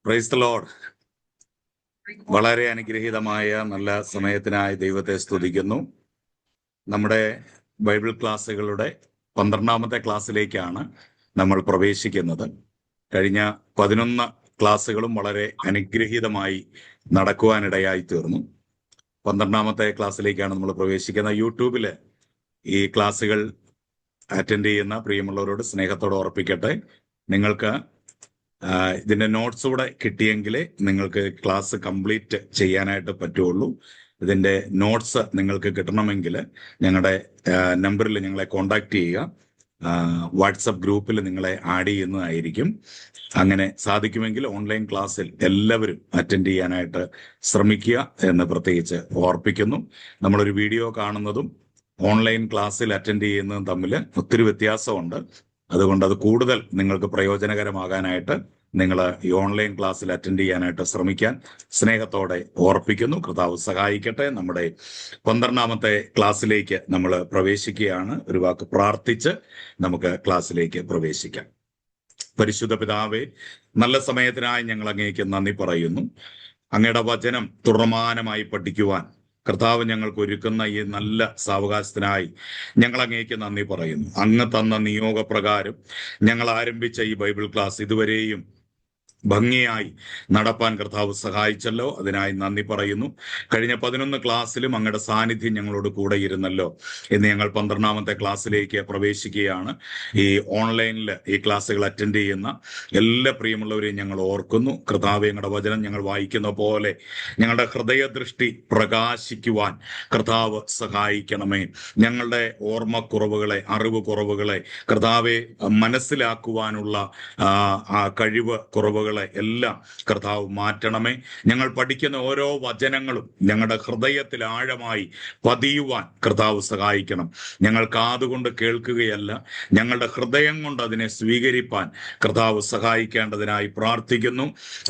Praise the Lord. വളരെ അനുഗ്രഹീതമായ നല്ല സമയത്തിനായി ദൈവത്തെ സ്തുതിക്കുന്നു. നമ്മുടെ ബൈബിൾ ക്ലാസ്സുകളുടെ 12ാമത്തെ ക്ലാസ്സിലേക്കാണ് നമ്മൾ പ്രവേശിക്കുന്നത്. കഴിഞ്ഞ 11 ക്ലാസ്സുകളും വളരെ അനുഗ്രഹീതമായി നടക്കുവാനിടയായി തീർന്നു. 12ാമത്തെ ക്ലാസ്സിലേക്കാണ് നമ്മൾ പ്രവേശിക്കുന്നത്. യൂട്യൂബില് ഈ ക്ലാസ്സുകൾ അറ്റൻഡ് ചെയ്യുന്ന പ്രിയമുള്ളവരോട് സ്നേഹത്തോടെ ഓർപ്പിക്കട്ടെ, നിങ്ങൾക്ക് ഇതിന്റെ നോട്ട്സ് കൂടെ കിട്ടിയെങ്കിലേ നിങ്ങൾക്ക് ക്ലാസ് കംപ്ലീറ്റ് ചെയ്യാനായിട്ട് പറ്റുള്ളൂ. ഇതിന്റെ നോട്ട്സ് നിങ്ങൾക്ക് കിട്ടണമെങ്കിൽ ഞങ്ങളുടെ നമ്പറിൽ ഞങ്ങളെ കോണ്ടാക്ട് ചെയ്യുക. വാട്സപ്പ് ഗ്രൂപ്പിൽ നിങ്ങളെ ആഡ് ചെയ്യുന്നതായിരിക്കും. അങ്ങനെ സാധിക്കുമെങ്കിൽ ഓൺലൈൻ ക്ലാസ്സിൽ എല്ലാവരും അറ്റൻഡ് ചെയ്യാനായിട്ട് ശ്രമിക്കുക എന്ന് പ്രത്യേകിച്ച് ഓർപ്പിക്കുന്നു. നമ്മളൊരു വീഡിയോ കാണുന്നതും ഓൺലൈൻ ക്ലാസ്സിൽ അറ്റൻഡ് ചെയ്യുന്നതും തമ്മിൽ ഒത്തിരി വ്യത്യാസമുണ്ട്. അതുകൊണ്ട് അത് കൂടുതൽ നിങ്ങൾക്ക് പ്രയോജനകരമാകാനായിട്ട് നിങ്ങൾ ഈ ഓൺലൈൻ ക്ലാസ്സിൽ അറ്റൻഡ് ചെയ്യാനായിട്ട് ശ്രമിക്കാൻ സ്നേഹത്തോടെ ഓർപ്പിക്കുന്നു. കർത്താവ് സഹായിക്കട്ടെ. നമ്മുടെ 12ാമത്തെ ക്ലാസ്സിലേക്ക് നമ്മൾ പ്രവേശിക്കുകയാണ്. ഒരു വാക്ക് പ്രാർത്ഥിച്ച് നമുക്ക് ക്ലാസ്സിലേക്ക് പ്രവേശിക്കാം. പരിശുദ്ധ പിതാവേ, നല്ല സമയത്തിനായി ഞങ്ങൾ അങ്ങേക്ക് നന്ദി പറയുന്നു. അങ്ങയുടെ വചനം തുടർമാനമായി പഠിക്കുവാൻ കർത്താവ് ഞങ്ങൾക്ക് ഒരുക്കുന്ന ഈ നല്ല സാവകാശത്തിനായി ഞങ്ങൾ അങ്ങേക്ക് നന്ദി പറയുന്നു. അങ്ങ് തന്ന നിയോഗപ്രകാരം ഞങ്ങൾ ആരംഭിച്ച ഈ ബൈബിൾ ക്ലാസ് ഇതുവരെയും ഭംഗിയായി നടപ്പാൻ കർത്താവ് സഹായിച്ചല്ലോ, അതിനായി നന്ദി പറയുന്നു. കഴിഞ്ഞ 11 ക്ലാസ്സിലും അങ്ങയുടെ സാന്നിധ്യം ഞങ്ങളോട് കൂടെ ഇരുന്നല്ലോ. ഇന്ന് ഞങ്ങൾ 12ാമത്തെ ക്ലാസ്സിലേക്ക് പ്രവേശിക്കുകയാണ്. ഈ ഓൺലൈനിൽ ഈ ക്ലാസ്സുകൾ അറ്റൻഡ് ചെയ്യുന്ന എല്ലാ പ്രിയമുള്ളവരെയും ഞങ്ങൾ ഓർക്കുന്നു. കർത്താവ് ഞങ്ങളുടെ വചനം ഞങ്ങൾ വായിക്കുന്ന പോലെ ഞങ്ങളുടെ ഹൃദയദൃഷ്ടി പ്രകാശിക്കുവാൻ കർത്താവ് സഹായിക്കണമേ. ഞങ്ങളുടെ ഓർമ്മക്കുറവുകളെ, അറിവ് കുറവുകളെ കർത്താവെ മനസ്സിലാക്കുവാനുള്ള കഴിവ് കുറവുകൾ എല്ലാം കർത്താവ് മാറ്റണമേ. ഞങ്ങൾ പഠിക്കുന്ന ഓരോ വചനങ്ങളും ഞങ്ങളുടെ ഹൃദയത്തിൽ ആഴമായി പതിയുവാൻ കർത്താവ് സഹായിക്കണം. ഞങ്ങൾ കാതുകൊണ്ട് കേൾക്കുകയല്ല, ഞങ്ങളുടെ ഹൃദയം കൊണ്ട് അതിനെ സ്വീകരിപ്പാൻ കർത്താവ് സഹായിക്കേണ്ടതിനായി പ്രാർത്ഥിക്കുന്നു.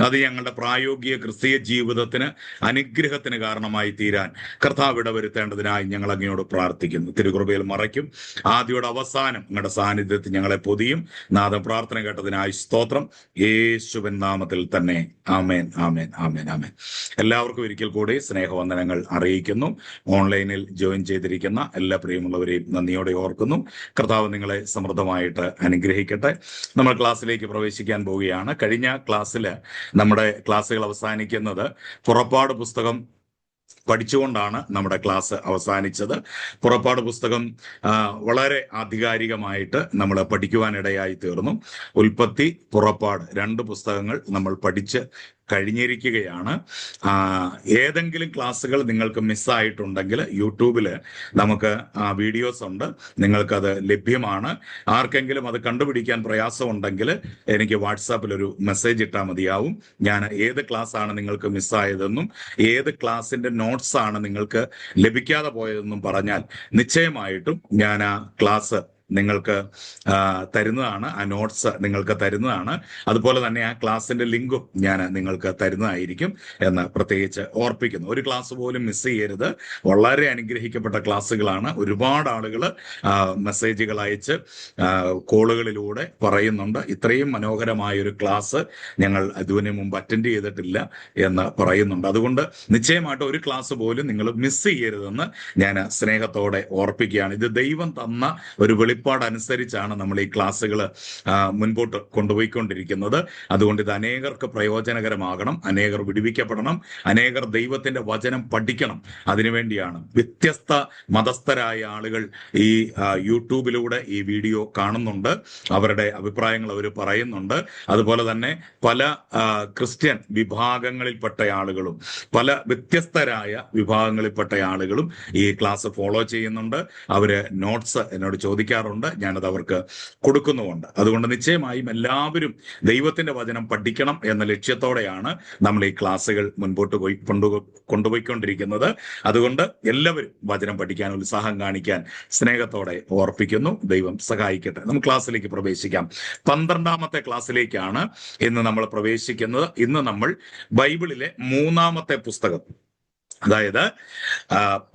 അത് ഞങ്ങളുടെ പ്രായോഗിക ക്രിസ്തീയ ജീവിതത്തിന് അനുഗ്രഹത്തിന് കാരണമായി തീരാൻ കർത്താവ് ഇടവരുത്തേണ്ടതിനായി ഞങ്ങൾ അങ്ങയോട് പ്രാർത്ഥിക്കുന്നു. തിരുകൃപയിൽ മറയ്ക്കും ആദ്യയുടെ അവസാനം ഞങ്ങളുടെ സാന്നിധ്യത്തിൽ ഞങ്ങളെ പൊതിയും. നാഥൻ പ്രാർത്ഥന കേട്ടതിനായി സ്തോത്രം. യേശുവിൻ നാമത്തിൽ തന്നെ ആമേൻ, ആമേൻ, ആമേൻ, ആമേൻ. എല്ലാവർക്കും ഒരിക്കൽ കൂടി സ്നേഹവന്ദനങ്ങൾ അറിയിക്കുന്നു. ഓൺലൈനിൽ ജോയിൻ ചെയ്തിരിക്കുന്ന എല്ലാ പ്രിയമുള്ളവരെയും നന്ദിയോടെ ഓർക്കുന്നു. കർത്താവ് നിങ്ങളെ സമൃദ്ധമായിട്ട് അനുഗ്രഹിക്കട്ടെ. നമ്മൾ ക്ലാസ്സിലേക്ക് പ്രവേശിക്കാൻ പോവുകയാണ്. കഴിഞ്ഞ ക്ലാസ്സിൽ നമ്മുടെ ക്ലാസ്സുകൾ അവസാനിക്കുന്നത് പുറപ്പാട് പുസ്തകം പഠിച്ചുകൊണ്ടാണ് നമ്മുടെ ക്ലാസ് അവസാനിച്ചത്. പുറപ്പാട് പുസ്തകം വളരെ ആധികാരികമായിട്ട് നമ്മൾ പഠിക്കുവാനിടയായി തീർന്നു. ഉൽപ്പത്തി, പുറപ്പാട് 2 പുസ്തകങ്ങൾ നമ്മൾ പഠിച്ച് കഴിഞ്ഞിരിക്കുകയാണ്. ഏതെങ്കിലും ക്ലാസ്സുകൾ നിങ്ങൾക്ക് മിസ്സായിട്ടുണ്ടെങ്കിൽ യൂട്യൂബിൽ നമുക്ക് വീഡിയോസ് ഉണ്ട്, നിങ്ങൾക്കത് ലഭ്യമാണ്. ആർക്കെങ്കിലും അത് കണ്ടുപിടിക്കാൻ പ്രയാസമുണ്ടെങ്കിൽ എനിക്ക് വാട്സാപ്പിൽ ഒരു മെസ്സേജ് ഇട്ടാൽ മതിയാവും. ഞാൻ ഏത് ക്ലാസ് ആണ് നിങ്ങൾക്ക് മിസ്സായതെന്നും ഏത് ക്ലാസ്സിന്റെ നോട്ട്സ് ആണ് നിങ്ങൾക്ക് ലഭിക്കാതെ പോയതെന്നും പറഞ്ഞാൽ നിശ്ചയമായിട്ടും ഞാൻ ആ ക്ലാസ് നിങ്ങൾക്ക് തരുന്നതാണ്, ആ നോട്ട്സ് നിങ്ങൾക്ക് തരുന്നതാണ്. അതുപോലെ തന്നെ ആ ക്ലാസ്സിന്റെ ലിങ്കും ഞാൻ നിങ്ങൾക്ക് തരുന്നതായിരിക്കും എന്ന് പ്രത്യേകിച്ച് ഓർപ്പിക്കുന്നു. ഒരു ക്ലാസ് പോലും മിസ് ചെയ്യരുത്. വളരെ അനുഗ്രഹിക്കപ്പെട്ട ക്ലാസ്സുകളാണ്. ഒരുപാട് ആളുകൾ മെസ്സേജുകൾ അയച്ച് കോളുകളിലൂടെ പറയുന്നുണ്ട്, ഇത്രയും മനോഹരമായ ഒരു ക്ലാസ് ഞങ്ങൾ ഇതിനു മുമ്പ് അറ്റൻഡ് ചെയ്തിട്ടില്ല എന്ന് പറയുന്നുണ്ട്. അതുകൊണ്ട് നിശ്ചയമായിട്ട് ഒരു ക്ലാസ് പോലും നിങ്ങൾ മിസ് ചെയ്യരുതെന്ന് ഞാൻ സ്നേഹത്തോടെ ഓർപ്പിക്കുകയാണ്. ഇത് ദൈവം തന്ന ഒരു അനുസരിച്ചാണ് നമ്മൾ ഈ ക്ലാസ്സുകൾ മുൻപോട്ട് കൊണ്ടുപോയിക്കൊണ്ടിരിക്കുന്നത്. അതുകൊണ്ട് ഇത് അനേകർക്ക് പ്രയോജനകരമാകണം, അനേകർ വിടുവിക്കപ്പെടണം, അനേകർ ദൈവത്തിന്റെ വചനം പഠിക്കണം. അതിനുവേണ്ടിയാണ് വ്യത്യസ്ത മതസ്ഥരായ ആളുകൾ ഈ യൂട്യൂബിലൂടെ ഈ വീഡിയോ കാണുന്നുണ്ട്. അവരുടെ അഭിപ്രായങ്ങൾ അവർ പറയുന്നുണ്ട്. അതുപോലെ തന്നെ പല ക്രിസ്ത്യൻ വിഭാഗങ്ങളിൽപ്പെട്ട ആളുകളും പല വ്യത്യസ്തരായ വിഭാഗങ്ങളിൽപ്പെട്ട ആളുകളും ഈ ക്ലാസ് ഫോളോ ചെയ്യുന്നുണ്ട്. അവര് നോട്ട്സ് എന്നോട് ചോദിക്കാറുണ്ട്, ഞാനത് അവർക്ക് കൊടുക്കുന്നുമുണ്ട്. അതുകൊണ്ട് നിശ്ചയമായും എല്ലാവരും ദൈവത്തിന്റെ വചനം പഠിക്കണം എന്ന ലക്ഷ്യത്തോടെയാണ് നമ്മൾ ഈ ക്ലാസ്സുകൾ മുൻപോട്ട് കൊണ്ടുപോയിക്കൊണ്ടിരിക്കുന്നത്. അതുകൊണ്ട് എല്ലാവരും വചനം പഠിക്കാൻ ഉത്സാഹം കാണിക്കാൻ സ്നേഹത്തോടെ ഓർപ്പിക്കുന്നു. ദൈവം സഹായിക്കട്ടെ. നമുക്ക് ക്ലാസ്സിലേക്ക് പ്രവേശിക്കാം. 12ാമത്തെ ക്ലാസ്സിലേക്കാണ് ഇന്ന് നമ്മൾ പ്രവേശിക്കുന്നത്. ഇന്ന് നമ്മൾ ബൈബിളിലെ 3ാമത്തെ പുസ്തകം, അതായത്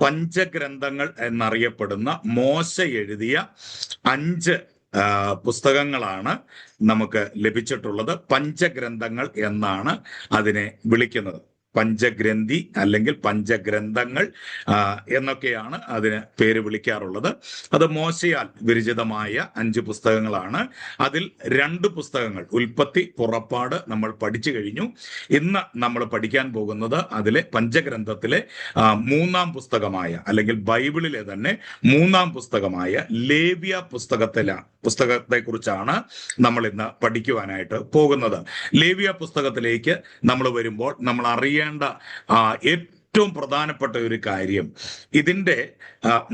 പഞ്ചഗ്രന്ഥങ്ങൾ എന്നറിയപ്പെടുന്ന മോശ എഴുതിയ 5 പുസ്തകങ്ങളാണ് നമുക്ക് ലഭിച്ചിട്ടുള്ളത്. പഞ്ചഗ്രന്ഥങ്ങൾ എന്നാണ് അതിനെ വിളിക്കുന്നത്. പഞ്ചഗ്രന്ഥി അല്ലെങ്കിൽ പഞ്ചഗ്രന്ഥങ്ങൾ എന്നൊക്കെയാണ് അതിന് പേര് വിളിക്കാറുള്ളത്. അത് മോശയാൽ വിരചിതമായ 5 പുസ്തകങ്ങളാണ്. അതിൽ 2 പുസ്തകങ്ങൾ, ഉൽപ്പത്തി, പുറപ്പാട്, നമ്മൾ പഠിച്ചു കഴിഞ്ഞു. ഇന്ന് നമ്മൾ പഠിക്കാൻ പോകുന്നത് അതിലെ പഞ്ചഗ്രന്ഥത്തിലെ 3-ാം പുസ്തകമായ, അല്ലെങ്കിൽ ബൈബിളിലെ തന്നെ 3-ാം പുസ്തകമായ ലേവ്യ പുസ്തകത്തെ കുറിച്ചാണ് നമ്മൾ ഇന്ന് പഠിക്കുവാനായിട്ട് പോകുന്നത്. ലേവ്യ പുസ്തകത്തിലേക്ക് നമ്മൾ വരുമ്പോൾ നമ്മൾ അറിയേണ്ട ഏറ്റവും പ്രധാനപ്പെട്ട ഒരു കാര്യം, ഇതിന്റെ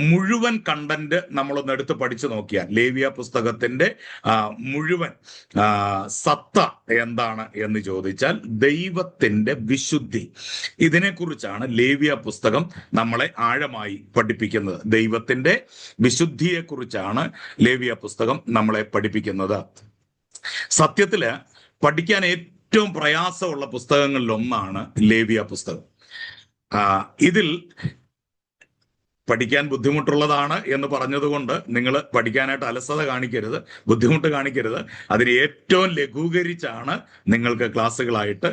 മുഴുവൻ കണ്ടന്റ് നമ്മളൊന്ന് എടുത്ത് പഠിച്ചു നോക്കിയാൽ ലേവ്യ പുസ്തകത്തിന്റെ മുഴുവൻ സത്ത എന്താണ് എന്ന് ചോദിച്ചാൽ ദൈവത്തിന്റെ വിശുദ്ധി. ഇതിനെക്കുറിച്ചാണ് ലേവ്യ പുസ്തകം നമ്മളെ ആഴമായി പഠിപ്പിക്കുന്നത്. ദൈവത്തിന്റെ വിശുദ്ധിയെക്കുറിച്ചാണ് ലേവ്യ പുസ്തകം നമ്മളെ പഠിപ്പിക്കുന്നത്. സത്യത്തില് പഠിക്കാൻ ഏറ്റവും പ്രയാസമുള്ള പുസ്തകങ്ങളിൽ ഒന്നാണ് ലേവ്യ പുസ്തകം. ഇതിൽ പഠിക്കാൻ ബുദ്ധിമുട്ടുള്ളതാണ് എന്ന് പറഞ്ഞതുകൊണ്ട് നിങ്ങൾ പഠിക്കാനായിട്ട് അലസത കാണിക്കരുത്, ബുദ്ധിമുട്ട് കാണിക്കരുത്. അതിന് ഏറ്റവും ലഘൂകരിച്ചാണ് നിങ്ങൾക്ക് ക്ലാസ്സുകളായിട്ട്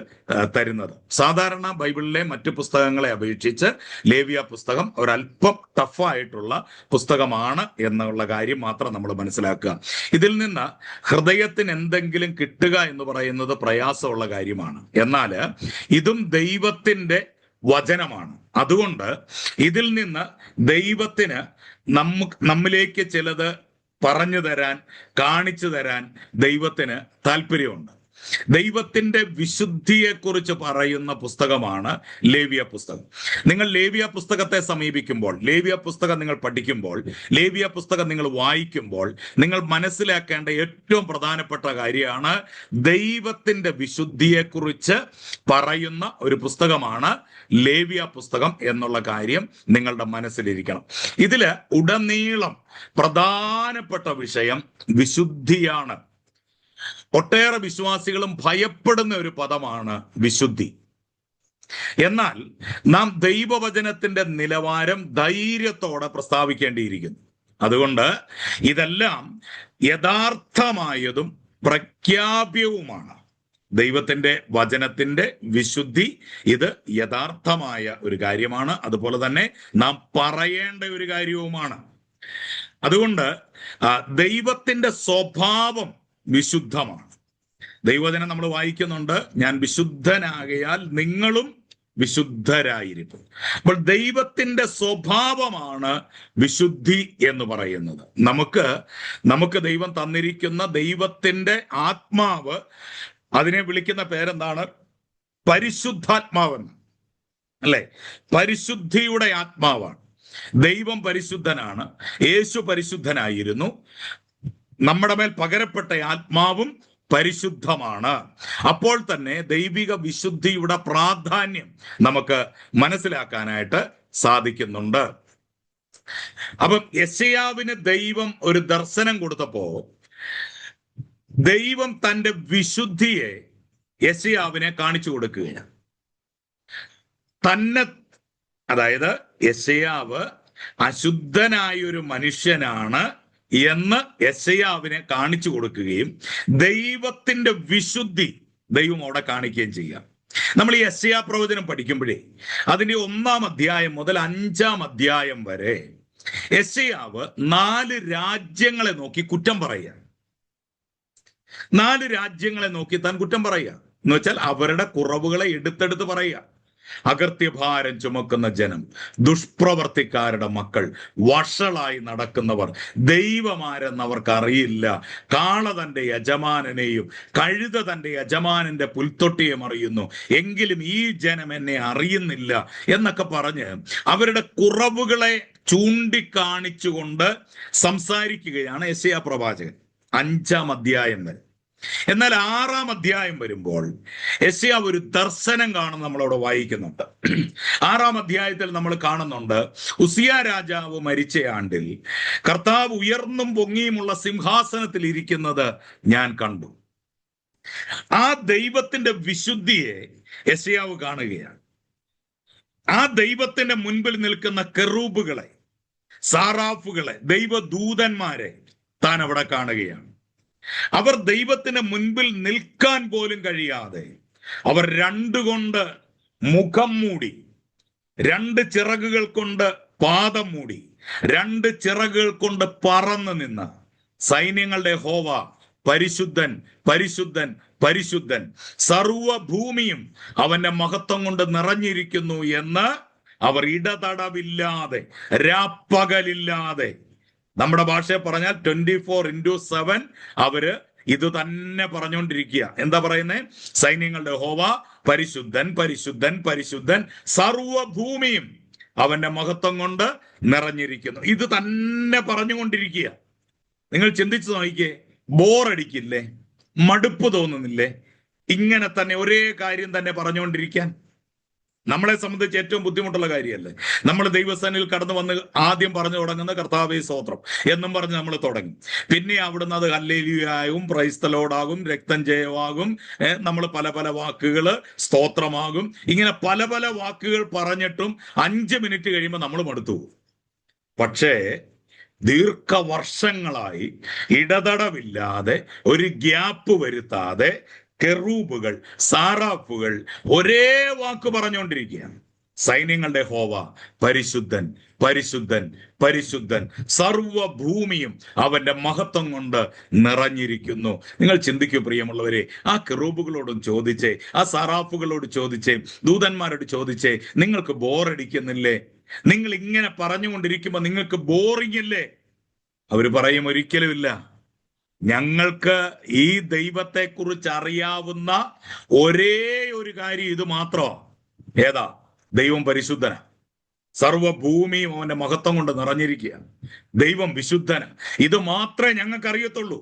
തരുന്നത്. സാധാരണ ബൈബിളിലെ മറ്റു പുസ്തകങ്ങളെ അപേക്ഷിച്ച് ലേവ്യ പുസ്തകം ഒരല്പം ടഫായിട്ടുള്ള പുസ്തകമാണ് എന്നുള്ള കാര്യം മാത്രം നമ്മൾ മനസ്സിലാക്കുക. ഇതിൽ നിന്ന് ഹൃദയത്തിന് എന്തെങ്കിലും കിട്ടുക എന്ന് പറയുന്നത് പ്രയാസമുള്ള കാര്യമാണ്. എന്നാൽ ഇതും ദൈവത്തിന്റെ വചനമാണ്. അതുകൊണ്ട് ഇതിൽ നിന്ന് ദൈവത്തിന് നമ്മിലേക്ക് ചിലത് പറഞ്ഞു തരാൻ, കാണിച്ചു തരാൻ ദൈവത്തിന് താല്പര്യമുണ്ട്. ദൈവത്തിന്റെ വിശുദ്ധിയെക്കുറിച്ച് പറയുന്ന പുസ്തകമാണ് ലേവ്യ പുസ്തകം. നിങ്ങൾ ലേവ്യ പുസ്തകത്തെ സമീപിക്കുമ്പോൾ, ലേവ്യ പുസ്തകം നിങ്ങൾ പഠിക്കുമ്പോൾ, ലേവ്യ പുസ്തകം നിങ്ങൾ വായിക്കുമ്പോൾ നിങ്ങൾ മനസ്സിലാക്കേണ്ട ഏറ്റവും പ്രധാനപ്പെട്ട കാര്യമാണ് ദൈവത്തിന്റെ വിശുദ്ധിയെക്കുറിച്ച് പറയുന്ന ഒരു പുസ്തകമാണ് ലേവ്യ പുസ്തകം എന്നുള്ള കാര്യം നിങ്ങളുടെ മനസ്സിലിരിക്കണം. ഇതില് ഉടനീളം പ്രധാനപ്പെട്ട വിഷയം വിശുദ്ധിയാണ്. ഒട്ടേറെ വിശ്വാസികളും ഭയപ്പെടുന്ന ഒരു പദമാണ് വിശുദ്ധി. എന്നാൽ നാം ദൈവവചനത്തിന്റെ നിലവാരം ധൈര്യത്തോടെ പ്രസ്താവിക്കേണ്ടിയിരിക്കുന്നു. അതുകൊണ്ട് ഇതെല്ലാം യഥാർത്ഥമായതും പ്രഖ്യാപ്യവുമാണ്. ദൈവത്തിന്റെ വചനത്തിന്റെ വിശുദ്ധി ഇത് യഥാർത്ഥമായ ഒരു കാര്യമാണ്. അതുപോലെ തന്നെ നാം പറയേണ്ട ഒരു കാര്യവുമാണ്. അതുകൊണ്ട് ദൈവത്തിന്റെ സ്വഭാവം വിശുദ്ധമാണ്. ദൈവവചനം നമ്മൾ വായിക്കുന്നുണ്ട്, ഞാൻ വിശുദ്ധനാകയാൽ നിങ്ങളും വിശുദ്ധരായിരിക്കും. അപ്പോൾ ദൈവത്തിന്റെ സ്വഭാവമാണ് വിശുദ്ധി എന്ന് പറയുന്നത്. നമുക്ക് ദൈവം തന്നിരിക്കുന്ന ദൈവത്തിന്റെ ആത്മാവ്, അതിനെ വിളിക്കുന്ന പേരെന്താണ്? പരിശുദ്ധാത്മാവെന്ന്, അല്ലെ? പരിശുദ്ധിയുടെ ആത്മാവാണ്. ദൈവം പരിശുദ്ധനാണ്, യേശു പരിശുദ്ധനായിരുന്നു. നമ്മുടെ മേൽ പകരപ്പെട്ട ആത്മാവും പരിശുദ്ധമാണ്. അപ്പോൾ തന്നെ ദൈവിക വിശുദ്ധിയുടെ പ്രാധാന്യം നമുക്ക് മനസ്സിലാക്കാനായിട്ട് സാധിക്കുന്നുണ്ട്. അപ്പം യെശയ്യാവിന് ദൈവം ഒരു ദർശനം കൊടുത്തപ്പോ ദൈവം തന്റെ വിശുദ്ധിയെ യെശയ്യാവിനെ കാണിച്ചു കൊടുക്കുകയാണ്. അതായത് യെശയ്യാവ് അശുദ്ധനായ ഒരു മനുഷ്യനാണ് എന്ന് യെശയ്യാവിനെ കാണിച്ചു കൊടുക്കുകയും ദൈവത്തിന്റെ വിശുദ്ധി ദൈവം അവിടെ കാണിക്കുകയും ചെയ്യാം. നമ്മൾ ഈ യെശയ്യാ പ്രവചനം പഠിക്കുമ്പോഴേ അതിന്റെ 1-ാം അധ്യായം മുതൽ 5-ാം അധ്യായം വരെ യെശയ്യാവ് 4 രാജ്യങ്ങളെ നോക്കി കുറ്റം പറയുക. 4 രാജ്യങ്ങളെ നോക്കി താൻ കുറ്റം പറയുക എന്ന് വെച്ചാൽ അവരുടെ കുറവുകളെ എടുത്തെടുത്ത് പറയുക. അകൃത്യഭാരം ചുമക്കുന്ന ജനം, ദുഷ്പ്രവർത്തിക്കാരുടെ മക്കൾ, വഷളായി നടക്കുന്നവർ, ദൈവമാരെന്നവർക്ക് അറിയില്ല, കാള തന്റെ യജമാനനെയും കഴുത തന്റെ യജമാനന്റെ പുൽത്തൊട്ടിയും അറിയുന്നു, എങ്കിലും ഈ ജനം എന്നെ അറിയുന്നില്ല എന്നൊക്കെ പറഞ്ഞ് അവരുടെ കുറവുകളെ ചൂണ്ടിക്കാണിച്ചുകൊണ്ട് സംസാരിക്കുകയാണ് യെശയ്യാ പ്രവാചകൻ 5-ാം അധ്യായം വരെ. എന്നാൽ 6-ാം അധ്യായം വരുമ്പോൾ യെശയ്യാവ് ഒരു ദർശനം കാണുന്ന നമ്മളവിടെ വായിക്കുന്നുണ്ട്. 6-ാം അധ്യായത്തിൽ നമ്മൾ കാണുന്നുണ്ട്, ഉസിയ രാജാവ് മരിച്ച ആണ്ടിൽ കർത്താവ് ഉയർന്നും പൊങ്ങിയുമുള്ള സിംഹാസനത്തിൽ ഇരിക്കുന്നത് ഞാൻ കണ്ടു. ആ ദൈവത്തിന്റെ വിശുദ്ധിയെ യെശയ്യാവ് കാണുകയാണ്. ആ ദൈവത്തിന്റെ മുൻപിൽ നിൽക്കുന്ന കെറൂബുകളെ, സാറാഫുകളെ, ദൈവദൂതന്മാരെ താൻ അവിടെ കാണുകയാണ്. അവർ ദൈവത്തിന് മുൻപിൽ നിൽക്കാൻ പോലും കഴിയാതെ അവർ രണ്ടുകൊണ്ട് മുഖം മൂടി, രണ്ട് ചിറകുകൾ കൊണ്ട് പാദം മൂടി, രണ്ട് ചിറകുകൾ കൊണ്ട് പറന്നു നിന്ന് സൈന്യങ്ങളുടെ യഹോവ പരിശുദ്ധൻ, പരിശുദ്ധൻ, പരിശുദ്ധൻ, സർവഭൂമിയും അവന്റെ മഹത്വം കൊണ്ട് നിറഞ്ഞിരിക്കുന്നു എന്ന് അവർ ഇടതടവില്ലാതെ, രാപ്പകലില്ലാതെ, നമ്മുടെ ഭാഷയെ പറഞ്ഞാൽ 24/7 അവര് ഇത് തന്നെ പറഞ്ഞുകൊണ്ടിരിക്കുക. എന്താ പറയുന്നത്? സൈന്യങ്ങളുടെ യഹോവ പരിശുദ്ധൻ, പരിശുദ്ധൻ, പരിശുദ്ധൻ, സർവഭൂമിയും അവന്റെ മഹത്വം കൊണ്ട് നിറഞ്ഞിരിക്കുന്നു. ഇത് തന്നെ പറഞ്ഞുകൊണ്ടിരിക്കുക. നിങ്ങൾ ചിന്തിച്ചു നോക്കിക്കേ, ബോറടിക്കില്ലേ? മടുപ്പ് തോന്നുന്നില്ലേ? ഇങ്ങനെ തന്നെ ഒരേ കാര്യം തന്നെ പറഞ്ഞുകൊണ്ടിരിക്കാൻ നമ്മളെ സംബന്ധിച്ച് ഏറ്റവും ബുദ്ധിമുട്ടുള്ള കാര്യമല്ലേ? നമ്മൾ ദൈവസ്ഥാനിൽ കടന്നു വന്ന് ആദ്യം പറഞ്ഞു തുടങ്ങുന്ന കർത്താവേ സ്തോത്രം എന്നും പറഞ്ഞ് നമ്മൾ തുടങ്ങി. പിന്നെ അവിടുന്ന് അത് ഹല്ലേലൂയായും ക്രൈസ്തലോടാകും, രക്തം ജയമാകും, നമ്മൾ പല പല വാക്കുകൾ സ്തോത്രമാകും, ഇങ്ങനെ പല പല വാക്കുകൾ പറഞ്ഞിട്ടും 5 മിനിറ്റ് കഴിയുമ്പോൾ നമ്മൾ മടുത്തു. പക്ഷേ ദീർഘവർഷങ്ങളായി ഇടതടവില്ലാതെ ഒരു ഗ്യാപ്പ് വരുത്താതെ കെറൂബുകൾ, സാറാഫുകൾ ഒരേ വാക്ക് പറഞ്ഞുകൊണ്ടിരിക്കുകയാണ്. സൈന്യങ്ങളുടെ യഹോവ പരിശുദ്ധൻ, പരിശുദ്ധൻ, പരിശുദ്ധൻ, സർവഭൂമിയും അവന്റെ മഹത്വം കൊണ്ട് നിറഞ്ഞിരിക്കുന്നു. നിങ്ങൾ ചിന്തിക്കൂ പ്രിയമുള്ളവരെ, ആ കെറൂബുകളോടും ചോദിച്ചേ, ആ സാറാഫുകളോട് ചോദിച്ചേ, ദൂതന്മാരോട് ചോദിച്ചേ, നിങ്ങൾക്ക് ബോറടിക്കുന്നില്ലേ? നിങ്ങൾ ഇങ്ങനെ പറഞ്ഞുകൊണ്ടിരിക്കുമ്പോൾ നിങ്ങൾക്ക് ബോറിംഗ് ഇല്ലേ? അവര് പറയും, ഒരിക്കലുമില്ല. ഞങ്ങൾക്ക് ഈ ദൈവത്തെക്കുറിച്ച് അറിയാവുന്ന ഒരേ ഒരു കാര്യം ഇത് മാത്രമാണ്. ഏതാ? ദൈവം പരിശുദ്ധന, സർവഭൂമിയും അവന്റെ മഹത്വം കൊണ്ട് നിറഞ്ഞിരിക്കുക, ദൈവം വിശുദ്ധന. ഇത് മാത്രമേ ഞങ്ങൾക്ക് അറിയത്തുള്ളൂ.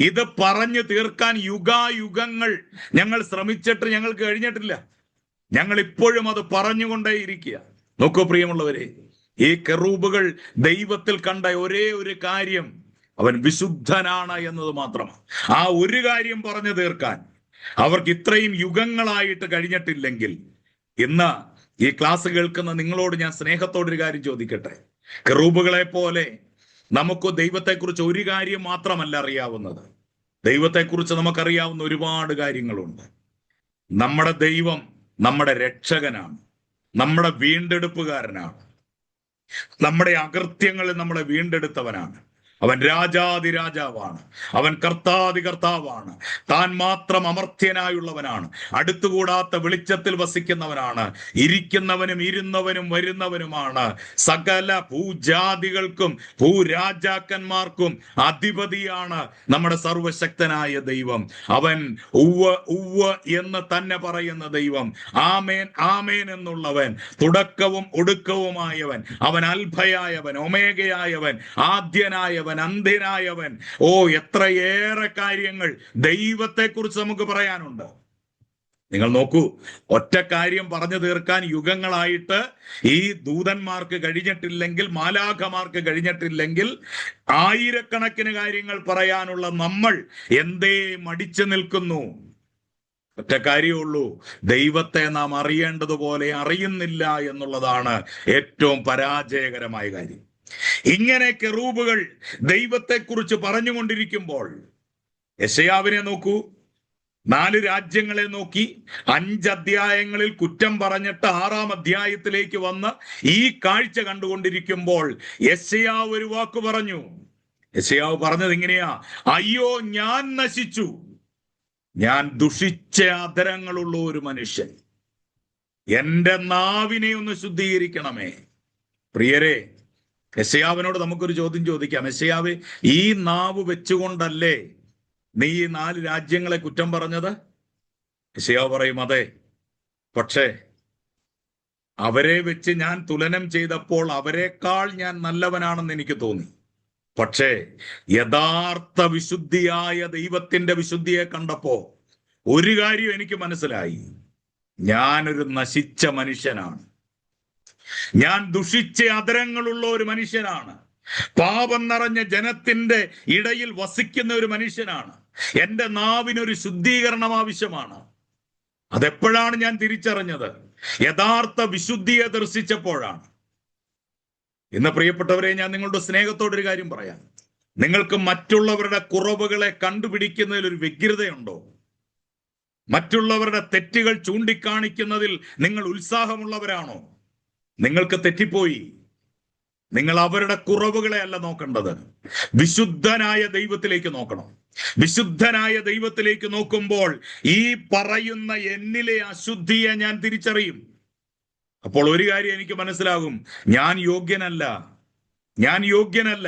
ഇത് പറഞ്ഞു തീർക്കാൻ യുഗായുഗങ്ങൾ ഞങ്ങൾ ശ്രമിച്ചിട്ട് ഞങ്ങൾക്ക് കഴിഞ്ഞിട്ടില്ല. ഞങ്ങൾ ഇപ്പോഴും അത് പറഞ്ഞുകൊണ്ടേയിരിക്കുക. നോക്കൂ പ്രിയമുള്ളവരെ, ഈ കെറൂബുകൾ ദൈവത്തിൽ കണ്ട ഒരേ ഒരു കാര്യം അവൻ വിശുദ്ധനാണ് എന്നത് മാത്രമാണ്. ആ ഒരു കാര്യം പറഞ്ഞു തീർക്കാൻ അവർക്ക് ഇത്രയും യുഗങ്ങളായിട്ട് കഴിഞ്ഞിട്ടില്ലെങ്കിൽ, ഇന്ന് ഈ ക്ലാസ് കേൾക്കുന്ന നിങ്ങളോട് ഞാൻ സ്നേഹത്തോടൊരു കാര്യം ചോദിക്കട്ടെ. കെറൂബുകളെ പോലെ നമുക്ക് ദൈവത്തെക്കുറിച്ച് ഒരു കാര്യം മാത്രമല്ല അറിയാവുന്നത്. ദൈവത്തെക്കുറിച്ച് നമുക്കറിയാവുന്ന ഒരുപാട് കാര്യങ്ങളുണ്ട്. നമ്മുടെ ദൈവം നമ്മുടെ രക്ഷകനാണ്, നമ്മുടെ വീണ്ടെടുപ്പുകാരനാണ്, നമ്മുടെ അകൃത്യങ്ങളിൽ നമ്മളെ വീണ്ടെടുത്തവനാണ്. അവൻ രാജാതിരാജാവാണ്, അവൻ കർത്താതി കർത്താവാണ്, താൻ മാത്രം അമർത്യനായുള്ളവനാണ്, അടുത്തുകൂടാത്ത വെളിച്ചത്തിൽ വസിക്കുന്നവനാണ്, ഇരിക്കുന്നവനും ഇരുന്നവനും വരുന്നവനുമാണ്, സകല ഭൂജാതികൾക്കും ഭൂരാജാക്കന്മാർക്കും അധിപതിയാണ് നമ്മുടെ സർവശക്തനായ ദൈവം. അവൻ ഉവ്വ് ഉവ്വ് എന്ന് തന്നെ പറയുന്ന ദൈവം, ആമേൻ ആമേൻ എന്നുള്ളവൻ, തുടക്കവും ഒടുക്കവുമായവൻ, അവൻ അൽഭയായവൻ, ഒമേഗയായവൻ, ആദ്യനായവൻ, അന്ത്യനായവൻ. ഓ, എത്രയേറെ കാര്യങ്ങൾ ദൈവത്തെക്കുറിച്ച് നമുക്ക് പറയാനുണ്ട്. നിങ്ങൾ നോക്കൂ, ഒറ്റ കാര്യം പറഞ്ഞു തീർക്കാൻ യുഗങ്ങളായിട്ട് ഈ ദൂതന്മാർക്ക് കഴിഞ്ഞിട്ടില്ലെങ്കിൽ, മാലാഖമാർക്ക് കഴിഞ്ഞിട്ടില്ലെങ്കിൽ, ആയിരക്കണക്കിന് കാര്യങ്ങൾ പറയാനുള്ള നമ്മൾ എന്തേ മടിച്ചു നിൽക്കുന്നു? ഒറ്റ കാര്യമുള്ളൂ, ദൈവത്തെ നാം അറിയേണ്ടതുപോലെ അറിയുന്നില്ല എന്നുള്ളതാണ് ഏറ്റവും പരാജയകരമായ കാര്യം. ഇങ്ങനെ കെറൂബുകൾ ദൈവത്തെക്കുറിച്ച് പറഞ്ഞുകൊണ്ടിരിക്കുമ്പോൾ യെശയ്യാവിനെ നോക്കൂ, 4 രാജ്യങ്ങളെ നോക്കി 5 അധ്യായങ്ങളിൽ കുറ്റം പറഞ്ഞിട്ട് 6-ാം അധ്യായത്തിലേക്ക് വന്ന് ഈ കാഴ്ച കണ്ടുകൊണ്ടിരിക്കുമ്പോൾ യെശയ്യാവ് ഒരു വാക്ക് പറഞ്ഞു. യെശയ്യാവ് പറഞ്ഞത് ഇങ്ങനെയാ: അയ്യോ, ഞാൻ നശിച്ചു, ഞാൻ ദുഷിച്ച അധരങ്ങളുള്ള ഒരു മനുഷ്യൻ, എന്റെ നാവിനെ ഒന്ന് ശുദ്ധീകരിക്കണമേ. പ്രിയരെ, യെശയ്യാവിനോട് നമുക്കൊരു ചോദ്യം ചോദിക്കാം. യെശയ്യാവേ, ഈ നാവ് വെച്ചുകൊണ്ടല്ലേ നീ ഈ 4 രാജ്യങ്ങളെ കുറ്റം പറഞ്ഞത്? യെശയ്യാവ് പറയും, അതെ. പക്ഷേ അവരെ വെച്ച് ഞാൻ തുലനം ചെയ്തപ്പോൾ അവരെക്കാൾ ഞാൻ നല്ലവനാണെന്ന് എനിക്ക് തോന്നി. പക്ഷേ യഥാർത്ഥ വിശുദ്ധിയായ ദൈവത്തിന്റെ വിശുദ്ധിയെ കണ്ടപ്പോ ഒരു കാര്യം എനിക്ക് മനസ്സിലായി: ഞാനൊരു നശിച്ച മനുഷ്യനാണ്, ഞാൻ ദുഷിച്ച അധരങ്ങളുള്ള ഒരു മനുഷ്യനാണ്, പാപം നിറഞ്ഞ ജനത്തിന്റെ ഇടയിൽ വസിക്കുന്ന ഒരു മനുഷ്യനാണ്. എന്റെ നാവിനൊരു ശുദ്ധീകരണം ആവശ്യമാണ്. അതെപ്പോഴാണ് ഞാൻ തിരിച്ചറിഞ്ഞത്? യഥാർത്ഥ വിശുദ്ധിയെ ദർശിച്ചപ്പോഴാണ്. ഇന്ന് പ്രിയപ്പെട്ടവരെ, ഞാൻ നിങ്ങളുടെ സ്നേഹത്തോടൊരു കാര്യം പറയാം. നിങ്ങൾക്ക് മറ്റുള്ളവരുടെ കുറവുകളെ കണ്ടുപിടിക്കുന്നതിൽ ഒരു വ്യഗ്രതയുണ്ടോ? മറ്റുള്ളവരുടെ തെറ്റുകൾ ചൂണ്ടിക്കാണിക്കുന്നതിൽ നിങ്ങൾ ഉത്സാഹമുള്ളവരാണോ? നിങ്ങൾക്ക് തെറ്റിപ്പോയി. നിങ്ങൾ അവരുടെ കുറവുകളെ അല്ല നോക്കേണ്ടത്, വിശുദ്ധനായ ദൈവത്തിലേക്ക് നോക്കണം. വിശുദ്ധനായ ദൈവത്തിലേക്ക് നോക്കുമ്പോൾ ഈ പറയുന്ന എന്നിലെ അശുദ്ധിയെ ഞാൻ തിരിച്ചറിയും. അപ്പോൾ ഒരു കാര്യം എനിക്ക് മനസ്സിലാകും, ഞാൻ യോഗ്യനല്ല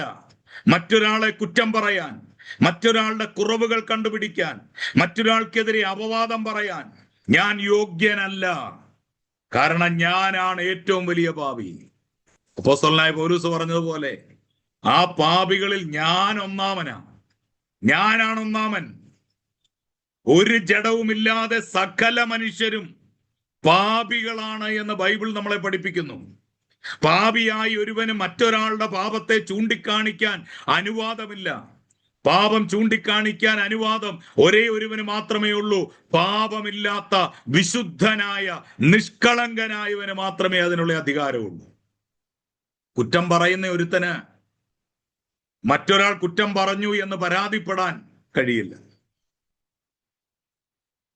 മറ്റൊരാളെ കുറ്റം പറയാൻ, മറ്റൊരാളുടെ കുറവുകൾ കണ്ടുപിടിക്കാൻ, മറ്റൊരാൾക്കെതിരെ അപവാദം പറയാൻ ഞാൻ യോഗ്യനല്ല. കാരണം ഞാനാണ് ഏറ്റവും വലിയ പാപി. അപ്പോസ്തലനായ പൗലോസ് പറഞ്ഞതുപോലെ ആ പാപികളിൽ ഞാനാണ് ഒന്നാമൻ. ഒരു ജഡവുമില്ലാതെ സകല മനുഷ്യരും പാപികളാണ് എന്ന് ബൈബിൾ നമ്മളെ പഠിപ്പിക്കുന്നു. പാപിയായി ഒരുവന് മറ്റൊരാളുടെ പാപത്തെ ചൂണ്ടിക്കാണിക്കാൻ അനുവാദമില്ല. പാപം ചൂണ്ടിക്കാണിക്കാൻ അനുവാദം ഒരേ ഒരുവന് മാത്രമേ ഉള്ളൂ. പാപമില്ലാത്ത വിശുദ്ധനായ നിഷ്കളങ്കനായവന് മാത്രമേ അതിനുള്ള അധികാരമുള്ളൂ. കുറ്റം പറയുന്ന ഒരുത്തന് മറ്റൊരാൾ കുറ്റം പറഞ്ഞു എന്ന് പരാതിപ്പെടാൻ കഴിയില്ല.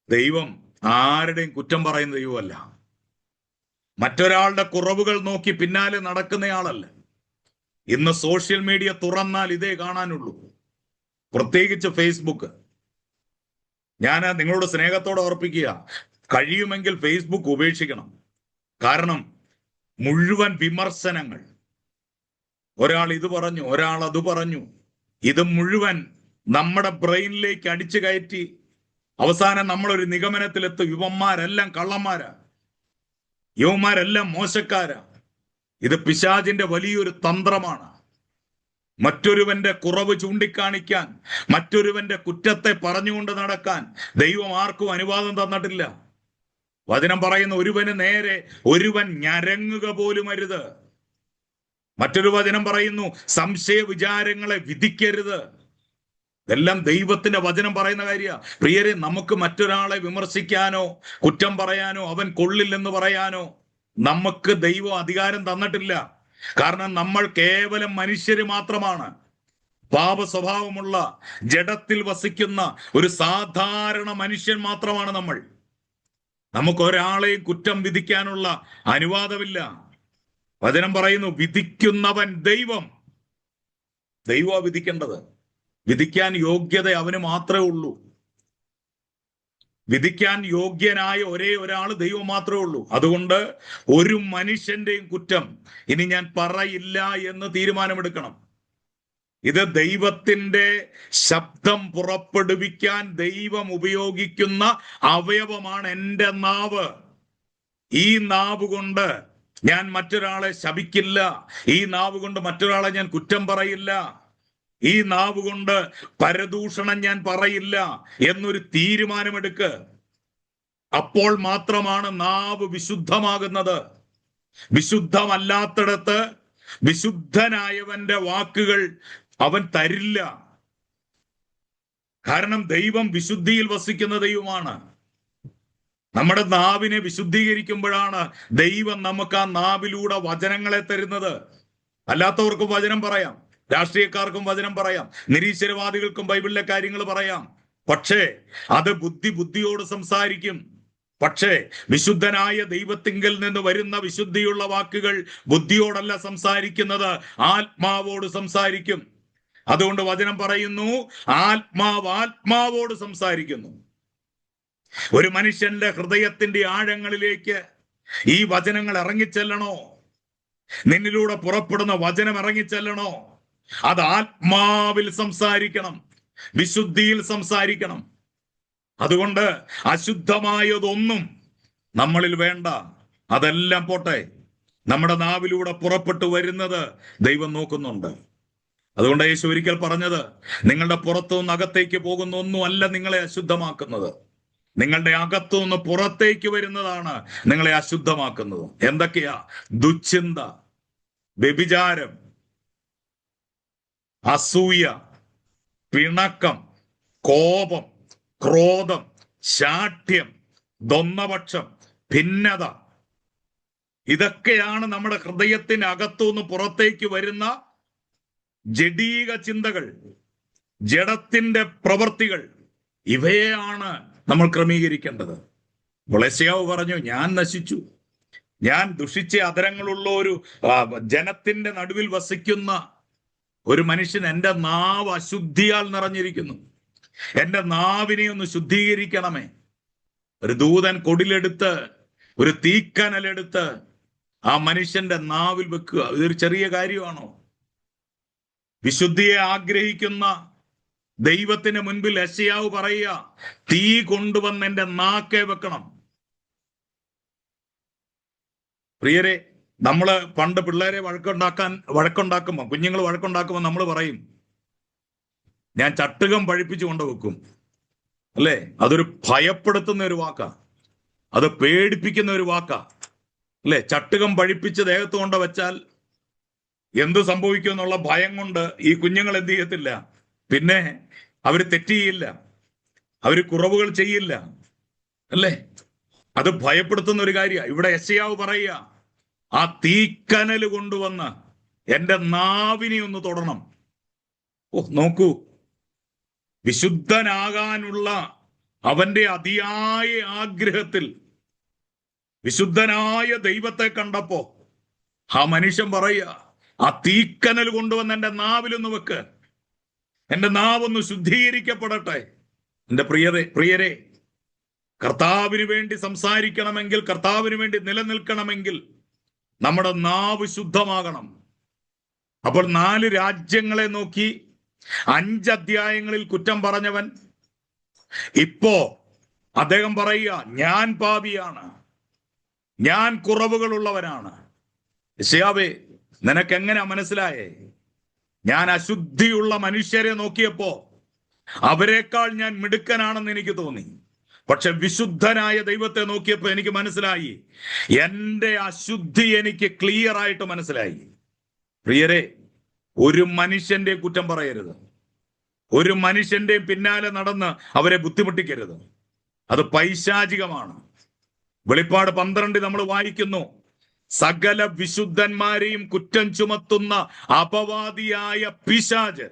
ദൈവം ആരുടെയും കുറ്റം പറയുന്ന ദൈവമല്ല. മറ്റൊരാളുടെ കുറവുകൾ നോക്കി പിന്നാലെ നടക്കുന്നയാളല്ല. ഇന്ന് സോഷ്യൽ മീഡിയ തുറന്നാൽ ഇതേ കാണാനുള്ളൂ, പ്രത്യേകിച്ച് ഫേസ്ബുക്ക്. ഞാൻ നിങ്ങളോട് സ്നേഹത്തോടെ ഓർപ്പിക്കുക, കഴിയുമെങ്കിൽ ഫേസ്ബുക്ക് ഉപേക്ഷിക്കണം. കാരണം മുഴുവൻ വിമർശനങ്ങൾ, ഒരാൾ ഇത് പറഞ്ഞു, ഒരാൾ അത് പറഞ്ഞു, ഇത് മുഴുവൻ നമ്മുടെ ബ്രെയിനിലേക്ക് അടിച്ചു കയറ്റി അവസാനം നമ്മളൊരു നിഗമനത്തിലെത്തും, ഇവന്മാരെല്ലാം കള്ളന്മാരാ, യവന്മാരെല്ലാം മോശക്കാരാ. ഇത് പിശാചിന്റെ വലിയൊരു തന്ത്രമാണ്. മറ്റൊരുവന്റെ കുറവ് ചൂണ്ടിക്കാണിക്കാൻ, മറ്റൊരുവന്റെ കുറ്റത്തെ പറഞ്ഞുകൊണ്ട് നടക്കാൻ ദൈവം ആർക്കും അനുവാദം തന്നിട്ടില്ല. വചനം പറയുന്ന ഒരുവന് നേരെ ഒരുവൻ ഞരങ്ങുക പോലും അരുത്. മറ്റൊരു വചനം പറയുന്നു, സംശയ വിചാരങ്ങളെ വിധിക്കരുത്. ഇതെല്ലാം ദൈവത്തിന്റെ വചനം പറയുന്ന കാര്യമാണ്. പ്രിയരെ, നമുക്ക് മറ്റൊരാളെ വിമർശിക്കാനോ കുറ്റം പറയാനോ അവൻ കൊള്ളില്ലെന്ന് പറയാനോ നമുക്ക് ദൈവം അധികാരം തന്നിട്ടില്ല. കാരണം നമ്മൾ കേവലം മനുഷ്യര് മാത്രമാണ്. പാപ സ്വഭാവമുള്ള ജഡത്തിൽ വസിക്കുന്ന ഒരു സാധാരണ മനുഷ്യൻ മാത്രമാണ് നമ്മൾ. നമുക്ക് ഒരാളെയും കുറ്റം വിധിക്കാനുള്ള അനുവാദമില്ല. വചനം പറയുന്നു, വിധിക്കുന്നവൻ ദൈവം വിധിക്കേണ്ടത്. വിധിക്കാൻ യോഗ്യത അവന് മാത്രമേ ഉള്ളൂ. വിധിക്കാൻ യോഗ്യനായ ഒരേ ഒരാൾ ദൈവം മാത്രമേ ഉള്ളൂ. അതുകൊണ്ട് ഒരു മനുഷ്യന്റെയും കുറ്റം ഇനി ഞാൻ പറയില്ല എന്ന് തീരുമാനമെടുക്കണം. ഇത് ദൈവത്തിന്റെ ശബ്ദം പുറപ്പെടുവിക്കാൻ ദൈവം ഉപയോഗിക്കുന്ന അവയവമാണ് എൻ്റെ നാവ്. ഈ നാവ് കൊണ്ട് ഞാൻ മറ്റൊരാളെ ശപിക്കില്ല. ഈ നാവ് കൊണ്ട് മറ്റൊരാളെ ഞാൻ കുറ്റം പറയില്ല. ഈ നാവ് കൊണ്ട് പരദൂഷണം ഞാൻ പറയില്ല എന്നൊരു തീരുമാനമെടുക്ക്. അപ്പോൾ മാത്രമാണ് നാവ് വിശുദ്ധമാകുന്നത്. വിശുദ്ധമല്ലാത്തിടത്ത് വിശുദ്ധനായവന്റെ വാക്കുകൾ അവൻ തരില്ല. കാരണം ദൈവം വിശുദ്ധിയിൽ വസിക്കുന്ന ദൈവമാണ്. നമ്മുടെ നാവിനെ വിശുദ്ധീകരിക്കുമ്പോഴാണ് ദൈവം നമുക്ക് ആ നാവിലൂടെ വചനങ്ങളെ തരുന്നത്. അല്ലാത്തവർക്കും വചനം പറയാം, രാഷ്ട്രീയക്കാർക്കും വചനം പറയാം, നിരീശ്വരവാദികൾക്കും ബൈബിളിലെ കാര്യങ്ങൾ പറയാം. പക്ഷേ അത് ബുദ്ധിയോട് സംസാരിക്കും. പക്ഷേ വിശുദ്ധനായ ദൈവത്തിങ്കൽ നിന്ന് വരുന്ന വിശുദ്ധിയുള്ള വാക്കുകൾ ബുദ്ധിയോടല്ല സംസാരിക്കുന്നത്, ആത്മാവോട് സംസാരിക്കും. അതുകൊണ്ട് വചനം പറയുന്നു, ആത്മാവോട് സംസാരിക്കുന്നു. ഒരു മനുഷ്യന്റെ ഹൃദയത്തിന്റെ ആഴങ്ങളിലേക്ക് ഈ വചനങ്ങൾ ഇറങ്ങിച്ചെല്ലണോ? നിന്നിലൂടെ പുറപ്പെടുന്ന വചനം ഇറങ്ങിച്ചെല്ലണോ? അത് ആത്മാവിൽ സംസാരിക്കണം, വിശുദ്ധിയിൽ സംസാരിക്കണം. അതുകൊണ്ട് അശുദ്ധമായതൊന്നും നമ്മളിൽ വേണ്ട. അതെല്ലാം പോട്ടെ. നമ്മുടെ നാവിലൂടെ പുറപ്പെട്ടു വരുന്നത് ദൈവം നോക്കുന്നുണ്ട്. അതുകൊണ്ട് യേശു ഒരിക്കൽ പറഞ്ഞത്, നിങ്ങളുടെ പുറത്തുനിന്ന് അകത്തേക്ക് പോകുന്ന ഒന്നും അല്ല നിങ്ങളെ അശുദ്ധമാക്കുന്നത്, നിങ്ങളുടെ അകത്തുനിന്ന് പുറത്തേക്ക് വരുന്നതാണ് നിങ്ങളെ അശുദ്ധമാക്കുന്നത്. എന്തൊക്കെയാ? ദുശ്ചിന്ത, വ്യഭിചാരം, അസൂയ, പിണക്കം, കോപം, ക്രോധം, ശാഠ്യം, ദ്വന്ദ്വപക്ഷം, ഭിന്നത. ഇതൊക്കെയാണ് നമ്മുടെ ഹൃദയത്തിന് അകത്തുനിന്ന് പുറത്തേക്ക് വരുന്ന ജഡീക ചിന്തകൾ, ജഡത്തിന്റെ പ്രവൃത്തികൾ, ഇവയെയാണ് നമ്മൾ ക്രമീകരിക്കേണ്ടത്. അപ്പോൾ യെശയ്യാവ് പറഞ്ഞു, ഞാൻ നശിച്ചു, ഞാൻ ദുഷിച്ച അധരങ്ങളുള്ള ഒരു ജനത്തിന്റെ നടുവിൽ വസിക്കുന്ന ഒരു മനുഷ്യൻ. എൻ്റെ നാവ് അശുദ്ധിയാൽ നിറഞ്ഞിരിക്കുന്നു, എൻ്റെ നാവിനെ ഒന്ന് ശുദ്ധീകരിക്കണമേ. ഒരു ദൂതൻ കൊടിലെടുത്ത്, ഒരു തീക്കനലെടുത്ത് ആ മനുഷ്യന്റെ നാവിൽ വെക്കുക. ഇതൊരു ചെറിയ കാര്യമാണോ? വിശുദ്ധിയെ ആഗ്രഹിക്കുന്ന ദൈവത്തിന് മുൻപിൽ യെശയ്യാവ് പറയുക, തീ കൊണ്ടുവന്ന് എൻ്റെ നാക്കെ വെക്കണം. പ്രിയരെ, നമ്മള് പണ്ട് പിള്ളേരെ വഴക്കുണ്ടാക്കുമ്പോൾ, കുഞ്ഞുങ്ങൾ വഴക്കുണ്ടാക്കുമ്പോൾ നമ്മൾ പറയും, ഞാൻ ചട്ടുകം പഴിപ്പിച്ചു കൊണ്ടുവെക്കും, അല്ലേ? അതൊരു ഭയപ്പെടുത്തുന്ന ഒരു വാക്കാ, അത് പേടിപ്പിക്കുന്ന ഒരു വാക്കാ, അല്ലെ? ചട്ടുകം പഴിപ്പിച്ച് ദേഹത്ത് കൊണ്ട് വെച്ചാൽ എന്ത് സംഭവിക്കും എന്നുള്ള ഭയം കൊണ്ട് ഈ കുഞ്ഞുങ്ങൾ എന്ത് ചെയ്യത്തില്ല, പിന്നെ അവര് തെറ്റ് ചെയ്യില്ല, അവര് കുറവുകൾ ചെയ്യില്ല, അല്ലേ? അത് ഭയപ്പെടുത്തുന്ന ഒരു കാര്യമാണ്. ഇവിടെ യെശയ്യാവ് പറയുക, ആ തീക്കനൽ കൊണ്ടുവന്ന് എൻ്റെ നാവിനെ ഒന്ന് തൊടണം. നോക്കൂ, വിശുദ്ധനാകാനുള്ള അവന്റെ അതിയായ ആഗ്രഹത്തിൽ വിശുദ്ധനായ ദൈവത്തെ കണ്ടപ്പോ ആ മനുഷ്യൻ പറയുക, ആ തീക്കനൽ കൊണ്ടുവന്ന് എൻ്റെ നാവിലൊന്ന് വെക്ക്, എൻ്റെ നാവൊന്ന് ശുദ്ധീകരിക്കപ്പെടട്ടെ. എൻ്റെ പ്രിയരെ, കർത്താവിന് വേണ്ടി സംസാരിക്കണമെങ്കിൽ, കർത്താവിന് വേണ്ടി നിലനിൽക്കണമെങ്കിൽ നമ്മുടെ നാവ് ശുദ്ധമാകണം. അപ്പോൾ 4 രാജ്യങ്ങളെ നോക്കി 5 അധ്യായങ്ങളിൽ കുറ്റം പറഞ്ഞവൻ ഇപ്പോ അദ്ദേഹം പറയുക, ഞാൻ പാപിയാണ്, ഞാൻ കുറവുകളുള്ളവനാണ്. യെശയ്യാവേ, നിനക്കെങ്ങനെ മനസ്സിലായേ? ഞാൻ അശുദ്ധിയുള്ള മനുഷ്യരെ നോക്കിയപ്പോ അവരെക്കാൾ ഞാൻ മിടുക്കനാണെന്ന് എനിക്ക് തോന്നി. പക്ഷെ വിശുദ്ധനായ ദൈവത്തെ നോക്കിയപ്പോ എനിക്ക് മനസ്സിലായി, എൻ്റെ അശുദ്ധി എനിക്ക് ക്ലിയർ ആയിട്ട് മനസ്സിലായി. പ്രിയരെ, ഒരു മനുഷ്യന്റെ കുറ്റം പറയരുത്, ഒരു മനുഷ്യന്റെ പിന്നാലെ നടന്ന് അവരെ ബുദ്ധിമുട്ടിക്കരുത്. അത് പൈശാചികമാണ്. വെളിപ്പാട് 12 നമ്മൾ വായിക്കുന്നു, സകല വിശുദ്ധന്മാരെയും കുറ്റം ചുമത്തുന്ന അപവാദിയായ പിശാച്.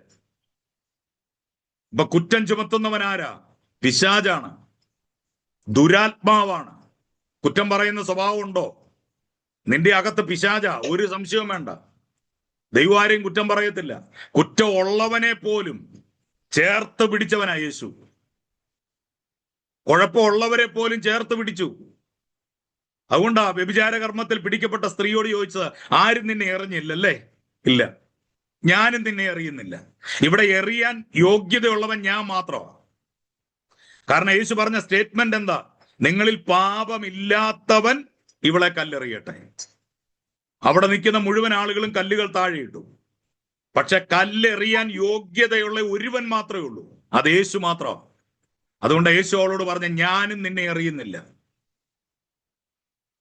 ഇപ്പൊ കുറ്റം ചുമത്തുന്നവനാരാ? പിശാചാണ്, ദുരാത്മാവാണ്. കുറ്റം പറയുന്ന സ്വഭാവം ഉണ്ടോ? നിന്റെ അകത്ത് പിശാച, ഒരു സംശയവും വേണ്ട. ദൈവം ആരെയും കുറ്റം പറയത്തില്ല. കുറ്റം ഉള്ളവനെ പോലും ചേർത്ത് പിടിച്ചവനാ യേശു. കുഴപ്പമുള്ളവരെ പോലും ചേർത്ത് പിടിച്ചു. അതുകൊണ്ടാ വ്യഭിചാര കർമ്മത്തിൽ പിടിക്കപ്പെട്ട സ്ത്രീയോട് ചോദിച്ചത്, ആരും നിന്നെ എറിഞ്ഞില്ലല്ലേ? ഇല്ല, ഞാനും നിന്നെ എറിയുന്നില്ല. ഇവിടെ എറിയാൻ യോഗ്യതയുള്ളവൻ ഞാൻ മാത്രമാണ്. കാരണം യേശു പറഞ്ഞ സ്റ്റേറ്റ്മെന്റ് എന്താ? നിങ്ങളിൽ പാപമില്ലാത്തവൻ ഇവളെ കല്ലെറിയട്ടെ. അവിടെ നിൽക്കുന്ന മുഴുവൻ ആളുകളും കല്ലുകൾ താഴെയിട്ടു. പക്ഷെ കല്ലെറിയാൻ യോഗ്യതയുള്ള ഒരുവൻ മാത്രമേ ഉള്ളൂ, അത് യേശു മാത്രമാണ്. അതുകൊണ്ട് യേശു അവളോട് പറഞ്ഞ, ഞാനും നിന്നെ എറിയുന്നില്ല.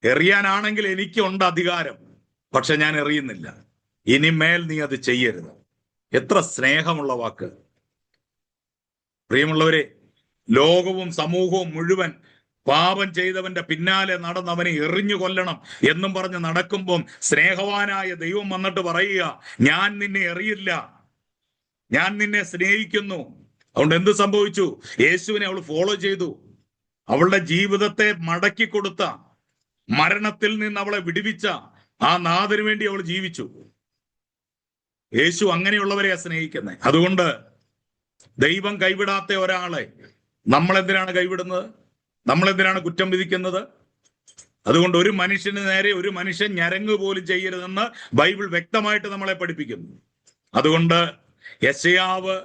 എറിയാനാണെങ്കിൽ എനിക്കുണ്ട് അധികാരം, പക്ഷെ ഞാൻ എറിയുന്നില്ല. ഇനിമേൽ നീ അത് ചെയ്യരുത്. എത്ര സ്നേഹമുള്ള വാക്ക്! പ്രിയമുള്ളവരെ, ലോകവും സമൂഹവും മുഴുവൻ പാപം ചെയ്തവന്റെ പിന്നാലെ നടന്നവനെ എറിഞ്ഞു കൊല്ലണം എന്നും പറഞ്ഞ് നടക്കുമ്പം സ്നേഹവാനായ ദൈവം വന്നിട്ട് പറയുക, ഞാൻ നിന്നെ എറിയില്ല, ഞാൻ നിന്നെ സ്നേഹിക്കുന്നു. അതുകൊണ്ട് എന്ത് സംഭവിച്ചു? യേശുവിനെ അവൾ ഫോളോ ചെയ്തു. അവളുടെ ജീവിതത്തെ മടക്കി കൊടുത്ത, മരണത്തിൽ നിന്ന് അവളെ വിടുവിച്ച ആ നാഥന് വേണ്ടി അവൾ ജീവിച്ചു. യേശു അങ്ങനെയുള്ളവരെയാ സ്നേഹിക്കുന്നത്. അതുകൊണ്ട് ദൈവം കൈവിടാത്ത ഒരാളെ നമ്മളെന്തിനാണ് കൈവിടുന്നത്? നമ്മളെന്തിനാണ് കുറ്റം വിധിക്കുന്നത്? അതുകൊണ്ട് ഒരു മനുഷ്യന് നേരെ ഒരു മനുഷ്യൻ ഞരങ്ങ് പോലും ചെയ്യരുതെന്ന് ബൈബിൾ വ്യക്തമായിട്ട് നമ്മളെ പഠിപ്പിക്കുന്നു. അതുകൊണ്ട് യെശയ്യാവ്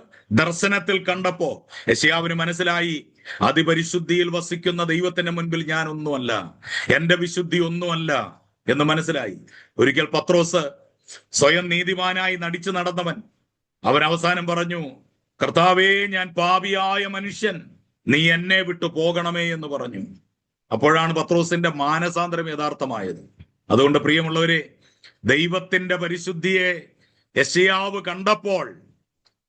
ദർശനത്തിൽ കണ്ടപ്പോ യെശയ്യാവിന് മനസ്സിലായി, അതിപരിശുദ്ധിയിൽ വസിക്കുന്ന ദൈവത്തിന്റെ മുൻപിൽ ഞാൻ ഒന്നുമല്ല, എന്റെ വിശുദ്ധി ഒന്നുമല്ല എന്ന് മനസ്സിലായി. ഒരിക്കൽ പത്രോസ് സ്വയം നീതിമാനായി നടിച്ചു നടന്നവൻ, അവൻ അവസാനം പറഞ്ഞു, കർത്താവേ, ഞാൻ പാപിയായ മനുഷ്യൻ, നീ എന്നെ വിട്ടു പോകണമേ എന്ന് പറഞ്ഞു. അപ്പോഴാണ് പത്രോസിന്റെ മാനസാന്തരം യഥാർത്ഥമായത്. അതുകൊണ്ട് പ്രിയമുള്ളവരെ, ദൈവത്തിന്റെ പരിശുദ്ധിയെ യെശയ്യാവ് കണ്ടപ്പോൾ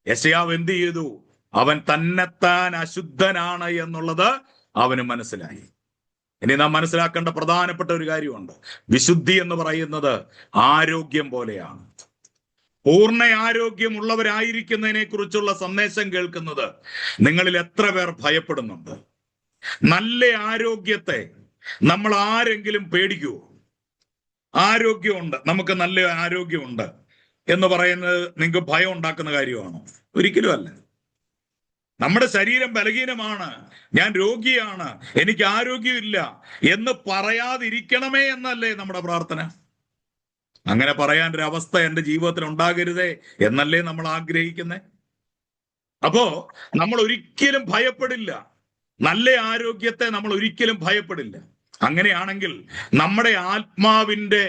യെശയ്യാവ് എന്ത് ചെയ്തു? അവൻ തന്നെത്താൻ അശുദ്ധനാണ് എന്നുള്ളത് അവന് മനസ്സിലായി. ഇനി നാം മനസ്സിലാക്കേണ്ട പ്രധാനപ്പെട്ട ഒരു കാര്യമുണ്ട്. വിശുദ്ധി എന്ന് പറയുന്നത് ആരോഗ്യം പോലെയാണ്. പൂർണ്ണ ആരോഗ്യമുള്ളവരായിരിക്കുന്നതിനെ കുറിച്ചുള്ള സന്ദേശം കേൾക്കുന്നത് നിങ്ങളിൽ എത്ര പേർ ഭയപ്പെടുന്നുണ്ട്? നല്ല ആരോഗ്യത്തെ നമ്മൾ ആരെങ്കിലും പേടിക്കുവോ? ആരോഗ്യമുണ്ട്, നമുക്ക് നല്ല ആരോഗ്യമുണ്ട് എന്ന് പറയുന്നത് നിങ്ങൾക്ക് ഭയം ഉണ്ടാക്കുന്ന കാര്യമാണോ? ഒരിക്കലും അല്ല. നമ്മുടെ ശരീരം ബലഹീനമാണ്, ഞാൻ രോഗിയാണ്, എനിക്ക് ആരോഗ്യമില്ല എന്ന് പറയാതിരിക്കണമേ എന്നല്ലേ നമ്മുടെ പ്രാർത്ഥന? അങ്ങനെ പറയാൻ ഒരു അവസ്ഥ എൻ്റെ ജീവിതത്തിൽ ഉണ്ടാകരുതേ എന്നല്ലേ നമ്മൾ ആഗ്രഹിക്കുന്നത്? അപ്പോ നമ്മൾ ഒരിക്കലും ഭയപ്പെടില്ല, നല്ല ആരോഗ്യത്തെ നമ്മൾ ഒരിക്കലും ഭയപ്പെടില്ല. അങ്ങനെയാണെങ്കിൽ നമ്മുടെ ആത്മാവിന്റെ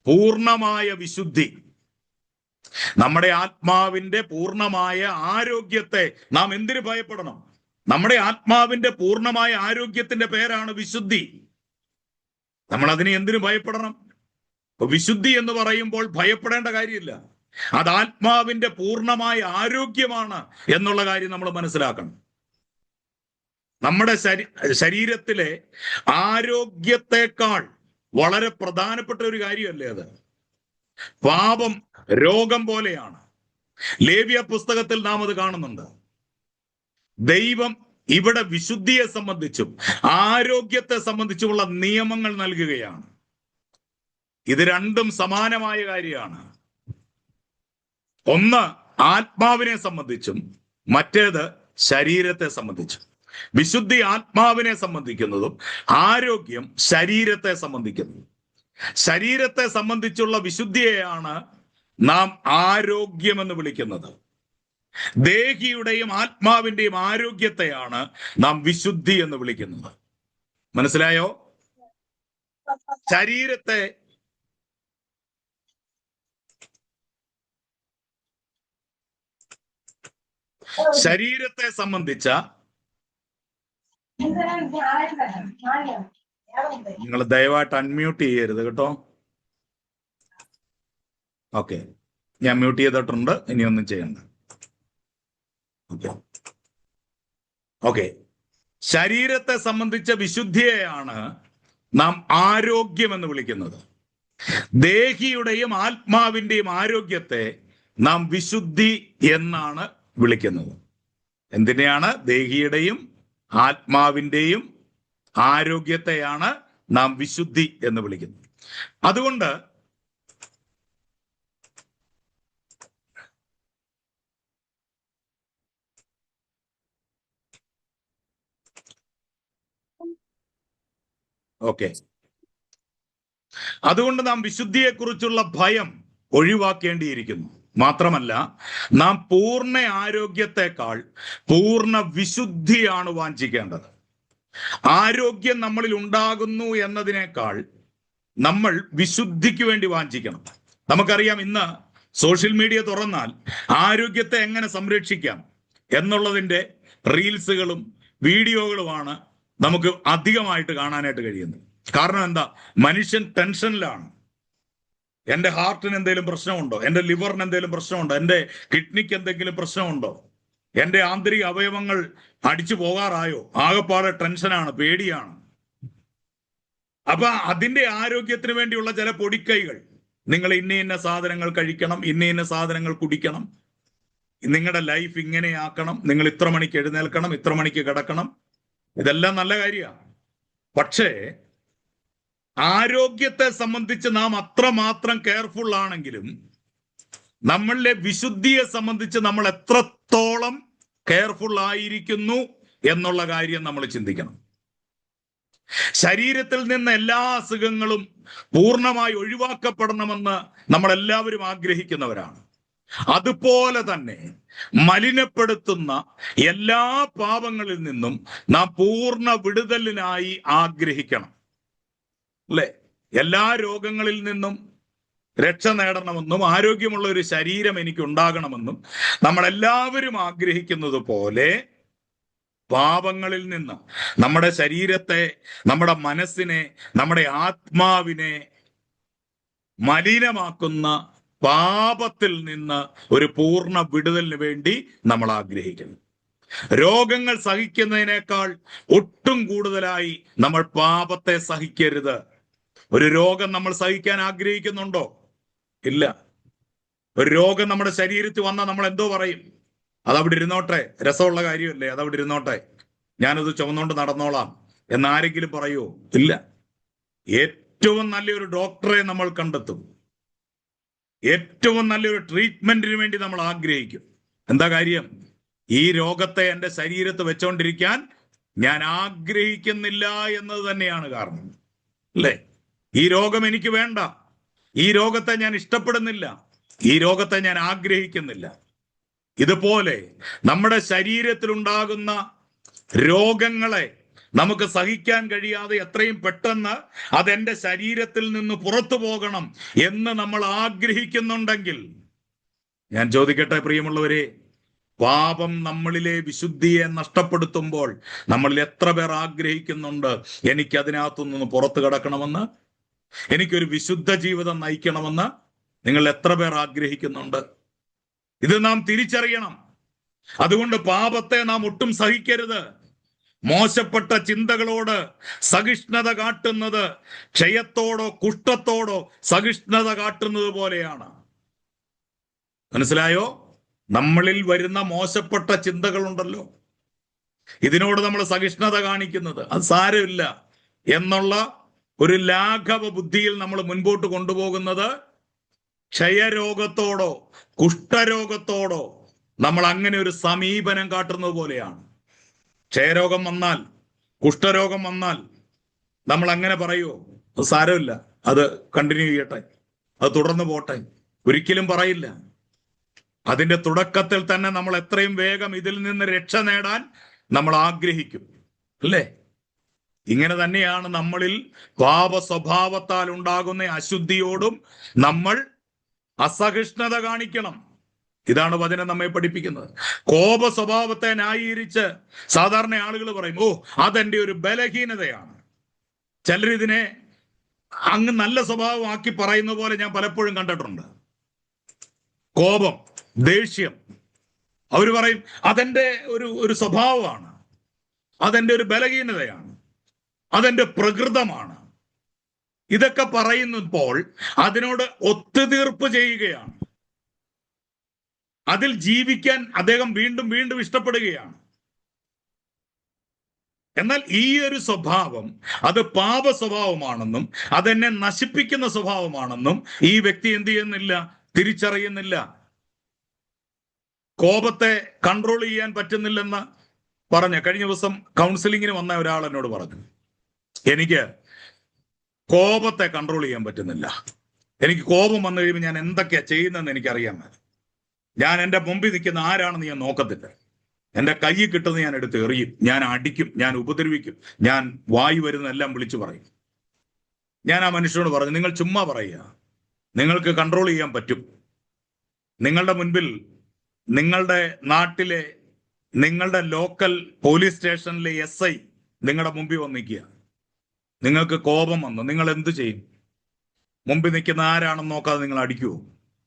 പൂർണ്ണമായ വിശുദ്ധി, നമ്മുടെ ആത്മാവിന്റെ പൂർണ്ണമായ ആരോഗ്യത്തെ നാം എന്തിനു ഭയപ്പെടണം? നമ്മുടെ ആത്മാവിന്റെ പൂർണ്ണമായ ആരോഗ്യത്തിന്റെ പേരാണ് വിശുദ്ധി. നമ്മൾ അതിനെ എന്തിനു ഭയപ്പെടണം? വിശുദ്ധി എന്ന് പറയുമ്പോൾ ഭയപ്പെടേണ്ട കാര്യമില്ല, അത് ആത്മാവിന്റെ പൂർണ്ണമായ ആരോഗ്യമാണ് എന്നുള്ള കാര്യം നമ്മൾ മനസ്സിലാക്കണം. നമ്മുടെ ശരീരത്തിലെ ആരോഗ്യത്തെക്കാൾ വളരെ പ്രധാനപ്പെട്ട ഒരു കാര്യമല്ലേ അത്? പാപം രോഗം പോലെയാണ്. ലേവ്യ പുസ്തകത്തിൽ നാം അത് കാണുന്നുണ്ട്. ദൈവം ഇവിടെ വിശുദ്ധിയെ സംബന്ധിച്ചും ആരോഗ്യത്തെ സംബന്ധിച്ചുമുള്ള നിയമങ്ങൾ നൽകുകയാണ്. ഇത് രണ്ടും സമാനമായ കാര്യമാണ്. ഒന്ന് ആത്മാവിനെ സംബന്ധിച്ചും മറ്റേത് ശരീരത്തെ സംബന്ധിച്ചും. വിശുദ്ധി ആത്മാവിനെ സംബന്ധിക്കുന്നതും ആരോഗ്യം ശരീരത്തെ സംബന്ധിക്കുന്നതും. ശരീരത്തെ സംബന്ധിച്ചുള്ള വിശുദ്ധിയെയാണ് നാം ആരോഗ്യമെന്ന് വിളിക്കുന്നത്. ദേഹിയുടെയും ആത്മാവിന്റെയും ആരോഗ്യത്തെയാണ് നാം വിശുദ്ധി എന്ന് വിളിക്കുന്നത്. മനസ്സിലായോ? ശരീരത്തെ സംബന്ധിച്ച നിങ്ങൾ ദയവായിട്ട് അൺമ്യൂട്ട് ചെയ്യരുത് കേട്ടോ. ഓക്കെ, ഞാൻ മ്യൂട്ട് ചെയ്തിട്ടുണ്ട്, ഇനിയൊന്നും ചെയ്യണ്ട. ഓക്കെ, ശരീരത്തെ സംബന്ധിച്ച വിശുദ്ധിയെയാണ് നാം ആരോഗ്യം എന്ന് വിളിക്കുന്നത്. ദേഹിയുടെയും ആത്മാവിന്റെയും ആരോഗ്യത്തെ നാം വിശുദ്ധി എന്നാണ് വിളിക്കുന്നത്. എന്തിനെയാണ്? ദേഹിയുടെയും ആത്മാവിന്റെയും ആരോഗ്യത്തെയാണ് നാം വിശുദ്ധി എന്ന് വിളിക്കുന്നത്. അതുകൊണ്ട് അതുകൊണ്ട് നാം വിശുദ്ധിയെക്കുറിച്ചുള്ള ഭയം ഒഴിവാക്കേണ്ടിയിരിക്കുന്നു. മാത്രമല്ല, നാം പൂർണ്ണ ആരോഗ്യത്തെക്കാൾ പൂർണ്ണ വിശുദ്ധിയാണ് വാഞ്ചിക്കേണ്ടത്. ആരോഗ്യം നമ്മളിൽ ഉണ്ടാകുന്നു എന്നതിനേക്കാൾ നമ്മൾ വിശുദ്ധിക്ക് വേണ്ടി വാഞ്ചിക്കണം. നമുക്കറിയാം, ഇന്ന് സോഷ്യൽ മീഡിയ തുറന്നാൽ ആരോഗ്യത്തെ എങ്ങനെ സംരക്ഷിക്കാം എന്നുള്ളതിന്റെ റീൽസുകളും വീഡിയോകളുമാണ് നമുക്ക് അധികമായിട്ട് കാണാനായിട്ട് കഴിയുന്നത്. കാരണം എന്താ? മനുഷ്യൻ ടെൻഷനിലാണ്. എൻ്റെ ഹാർട്ടിന് എന്തെങ്കിലും പ്രശ്നമുണ്ടോ? എൻ്റെ ലിവറിന് എന്തെങ്കിലും പ്രശ്നമുണ്ടോ? എൻ്റെ കിഡ്നിക്ക് എന്തെങ്കിലും പ്രശ്നമുണ്ടോ? എൻ്റെ ആന്തരിക അവയവങ്ങൾ അടിച്ചു പോകാറായോ? ആകെപ്പാടെ ടെൻഷനാണ്, പേടിയാണ്. അപ്പൊ അതിന്റെ ആരോഗ്യത്തിന് വേണ്ടിയുള്ള ചില പൊടിക്കൈകൾ, നിങ്ങൾ ഇന്ന സാധനങ്ങൾ കഴിക്കണം, ഇന്ന സാധനങ്ങൾ കുടിക്കണം, നിങ്ങളുടെ ലൈഫ് ഇങ്ങനെയാക്കണം, നിങ്ങൾ ഇത്ര മണിക്ക് എഴുന്നേൽക്കണം, ഇത്ര മണിക്ക് കിടക്കണം, ഇതെല്ലാം നല്ല കാര്യമാണ്. പക്ഷേ ആരോഗ്യത്തെ സംബന്ധിച്ച് നാം അത്രമാത്രം കെയർഫുൾ ആണെങ്കിലും നമ്മളുടെ വിശുദ്ധിയെ സംബന്ധിച്ച് നമ്മൾ എത്രത്തോളം കെയർഫുൾ ആയിരിക്കുന്നു എന്നുള്ള കാര്യം നമ്മൾ ചിന്തിക്കണം. ശരീരത്തിൽ നിന്ന് എല്ലാ അസുഖങ്ങളും പൂർണ്ണമായി ഒഴിവാക്കപ്പെടണമെന്ന് നമ്മൾ എല്ലാവരും ആഗ്രഹിക്കുന്നവരാണ്. അതുപോലെ തന്നെ മലിനപ്പെടുത്തുന്ന എല്ലാ പാപങ്ങളിൽ നിന്നും നാം പൂർണ്ണ വിടുതലിനായി ആഗ്രഹിക്കണം, അല്ലെ? എല്ലാ രോഗങ്ങളിൽ നിന്നും രക്ഷ നേടണമെന്നും ആരോഗ്യമുള്ള ഒരു ശരീരം എനിക്ക് ഉണ്ടാകണമെന്നും നമ്മളെല്ലാവരും ആഗ്രഹിക്കുന്നത് പോലെ പാപങ്ങളിൽ നിന്ന് നമ്മുടെ ശരീരത്തെ, നമ്മുടെ മനസ്സിനെ, നമ്മുടെ ആത്മാവിനെ മലിനമാക്കുന്ന പാപത്തിൽ നിന്ന് ഒരു പൂർണ്ണ വിടുതലിന് വേണ്ടി നമ്മൾ ആഗ്രഹിക്കുന്നു. രോഗങ്ങൾ സഹിക്കുന്നതിനേക്കാൾ ഒട്ടും കൂടുതലായി നമ്മൾ പാപത്തെ സഹിക്കരുത്. ഒരു രോഗം നമ്മൾ സഹിക്കാൻ ആഗ്രഹിക്കുന്നുണ്ടോ? ഇല്ല. ഒരു രോഗം നമ്മുടെ ശരീരത്തിൽ വന്നാൽ നമ്മൾ എന്തോ പറയും? അതവിടെ ഇരുന്നോട്ടെ, രസമുള്ള കാര്യമല്ലേ, അതവിടെ ഇരുന്നോട്ടെ, ഞാനത് ചുമന്നുകൊണ്ട് നടന്നോളാം എന്നാരെങ്കിലും പറയുമോ? ഇല്ല. ഏറ്റവും നല്ലൊരു ഡോക്ടറെ നമ്മൾ കണ്ടെത്തും. ഏറ്റവും നല്ലൊരു ട്രീറ്റ്മെന്റിന് വേണ്ടി നമ്മൾ ആഗ്രഹിക്കും. എന്താ കാര്യം? ഈ രോഗത്തെ എൻ്റെ ശരീരത്ത് വെച്ചോണ്ടിരിക്കാൻ ഞാൻ ആഗ്രഹിക്കുന്നില്ല എന്നത് തന്നെയാണ് കാരണം, അല്ലേ? ഈ രോഗം എനിക്ക് വേണ്ട, ഈ രോഗത്തെ ഞാൻ ഇഷ്ടപ്പെടുന്നില്ല, ഈ രോഗത്തെ ഞാൻ ആഗ്രഹിക്കുന്നില്ല. ഇതുപോലെ നമ്മുടെ ശരീരത്തിലുണ്ടാകുന്ന രോഗങ്ങളെ നമുക്ക് സഹിക്കാൻ കഴിയാതെ എത്രയും പെട്ടെന്ന് അതെന്റെ ശരീരത്തിൽ നിന്ന് പുറത്തു പോകണം എന്ന് നമ്മൾ ആഗ്രഹിക്കുന്നുണ്ടെങ്കിൽ, ഞാൻ ചോദിക്കട്ടെ പ്രിയമുള്ളവരെ, പാപം നമ്മളിലെ വിശുദ്ധിയെ നഷ്ടപ്പെടുത്തുമ്പോൾ നമ്മളിൽ എത്ര പേർ ആഗ്രഹിക്കുന്നുണ്ട് എനിക്ക് അതിനകത്തുനിന്ന് പുറത്തു കടക്കണമെന്ന്, എനിക്കൊരു വിശുദ്ധ ജീവിതം നയിക്കണമെന്ന്? നിങ്ങൾ എത്ര പേർ ആഗ്രഹിക്കുന്നുണ്ട്? ഇത് നാം തിരിച്ചറിയണം. അതുകൊണ്ട് പാപത്തെ നാം ഒട്ടും സഹിക്കരുത്. മോശപ്പെട്ട ചിന്തകളോട് സഹിഷ്ണുത കാട്ടുന്നത് ക്ഷയത്തോടോ കുഷ്ഠത്തോടോ സഹിഷ്ണുത കാട്ടുന്നത് പോലെയാണ്. മനസ്സിലായോ? നമ്മളിൽ വരുന്ന മോശപ്പെട്ട ചിന്തകളുണ്ടല്ലോ, ഇതിനോട് നമ്മൾ സഹിഷ്ണുത കാണിക്കുന്നത് അത് സാരമില്ല എന്നുള്ള ഒരു ലാഘവ ബുദ്ധിയിൽ നമ്മൾ മുൻപോട്ട് കൊണ്ടുപോകുന്നത് ക്ഷയരോഗത്തോടോ കുഷ്ഠരോഗത്തോടോ നമ്മൾ അങ്ങനെ ഒരു സമീപനം കാട്ടുന്നത് പോലെയാണ്. ക്ഷയരോഗം വന്നാൽ, കുഷ്ഠരോഗം വന്നാൽ നമ്മൾ അങ്ങനെ പറയുമോ? അത് സാരമില്ല, അത് കണ്ടിന്യൂ ചെയ്യട്ടെ, അത് തുടർന്ന് പോട്ടെ, ഒരിക്കലും പറയില്ല. അതിന്റെ തുടക്കത്തിൽ തന്നെ നമ്മൾ എത്രയും വേഗം ഇതിൽ നിന്ന് രക്ഷ നേടാൻ നമ്മൾ ആഗ്രഹിക്കും, അല്ലേ? ഇങ്ങനെ തന്നെയാണ് നമ്മളിൽ പാപ സ്വഭാവത്താൽ ഉണ്ടാകുന്ന അശുദ്ധിയോടും നമ്മൾ അസഹിഷ്ണുത കാണിക്കണം. ഇതാണ് വചനം നമ്മെ പഠിപ്പിക്കുന്നത്. കോപ സ്വഭാവത്തെ ന്യായീകരിച്ച് സാധാരണ ആളുകൾ പറയും, ഓ അതെന്റെ ഒരു ബലഹീനതയാണ്. ചിലരിതിനെ അങ്ങ് നല്ല സ്വഭാവമാക്കി പറയുന്ന പോലെ ഞാൻ പലപ്പോഴും കണ്ടിട്ടുണ്ട്. കോപം, ദേഷ്യം, അവർ പറയും അതെന്റെ ഒരു സ്വഭാവമാണ്, അതെന്റെ ഒരു ബലഹീനതയാണ്, അതെന്റെ പ്രകൃതമാണ്. ഇതൊക്കെ പറയുമ്പോൾ അതിനോട് ഒത്തുതീർപ്പ് ചെയ്യുകയാണ്. അതിൽ ജീവിക്കാൻ അദ്ദേഹം വീണ്ടും വീണ്ടും ഇഷ്ടപ്പെടുകയാണ്. എന്നാൽ ഈ ഒരു സ്വഭാവം അത് പാപ സ്വഭാവമാണെന്നും അതെന്നെ നശിപ്പിക്കുന്ന സ്വഭാവമാണെന്നും ഈ വ്യക്തി എന്ത് ചെയ്യുന്നില്ല, തിരിച്ചറിയുന്നില്ല. കോപത്തെ കൺട്രോൾ ചെയ്യാൻ പറ്റുന്നില്ലെന്ന് പറഞ്ഞ കഴിഞ്ഞ ദിവസം കൗൺസിലിങ്ങിന് വന്ന ഒരാൾ എന്നോട് പറഞ്ഞു, എനിക്ക് കോപത്തെ കൺട്രോൾ ചെയ്യാൻ പറ്റുന്നില്ല, എനിക്ക് കോപം വന്നു കഴിയുമ്പോൾ ഞാൻ എന്തൊക്കെയാ ചെയ്യുന്നതെന്ന് എനിക്കറിയാൻ മേല, ഞാൻ എൻ്റെ മുമ്പിൽ നിൽക്കുന്ന ആരാണെന്ന് ഞാൻ നോക്കത്തില്ല, എൻ്റെ കയ്യിൽ കിട്ടുന്നത് ഞാൻ എടുത്ത് എറിയും, ഞാൻ അടിക്കും, ഞാൻ ഉപദ്രവിക്കും, ഞാൻ വായു വരുന്നതെല്ലാം വിളിച്ചു പറയും. ഞാൻ ആ മനുഷ്യനോട് പറഞ്ഞു, നിങ്ങൾ ചുമ്മാ പറയുക, നിങ്ങൾക്ക് കൺട്രോൾ ചെയ്യാൻ പറ്റും. നിങ്ങളുടെ മുൻപിൽ നിങ്ങളുടെ നാട്ടിലെ നിങ്ങളുടെ ലോക്കൽ പോലീസ് സ്റ്റേഷനിലെ SI നിങ്ങളുടെ മുമ്പിൽ വന്ന് നിൽക്കുക, നിങ്ങൾക്ക് കോപം വന്നു, നിങ്ങൾ എന്ത് ചെയ്യും? മുമ്പിൽ നിൽക്കുന്ന ആരാണെന്ന് നോക്കാതെ നിങ്ങൾ അടിക്കുവോ?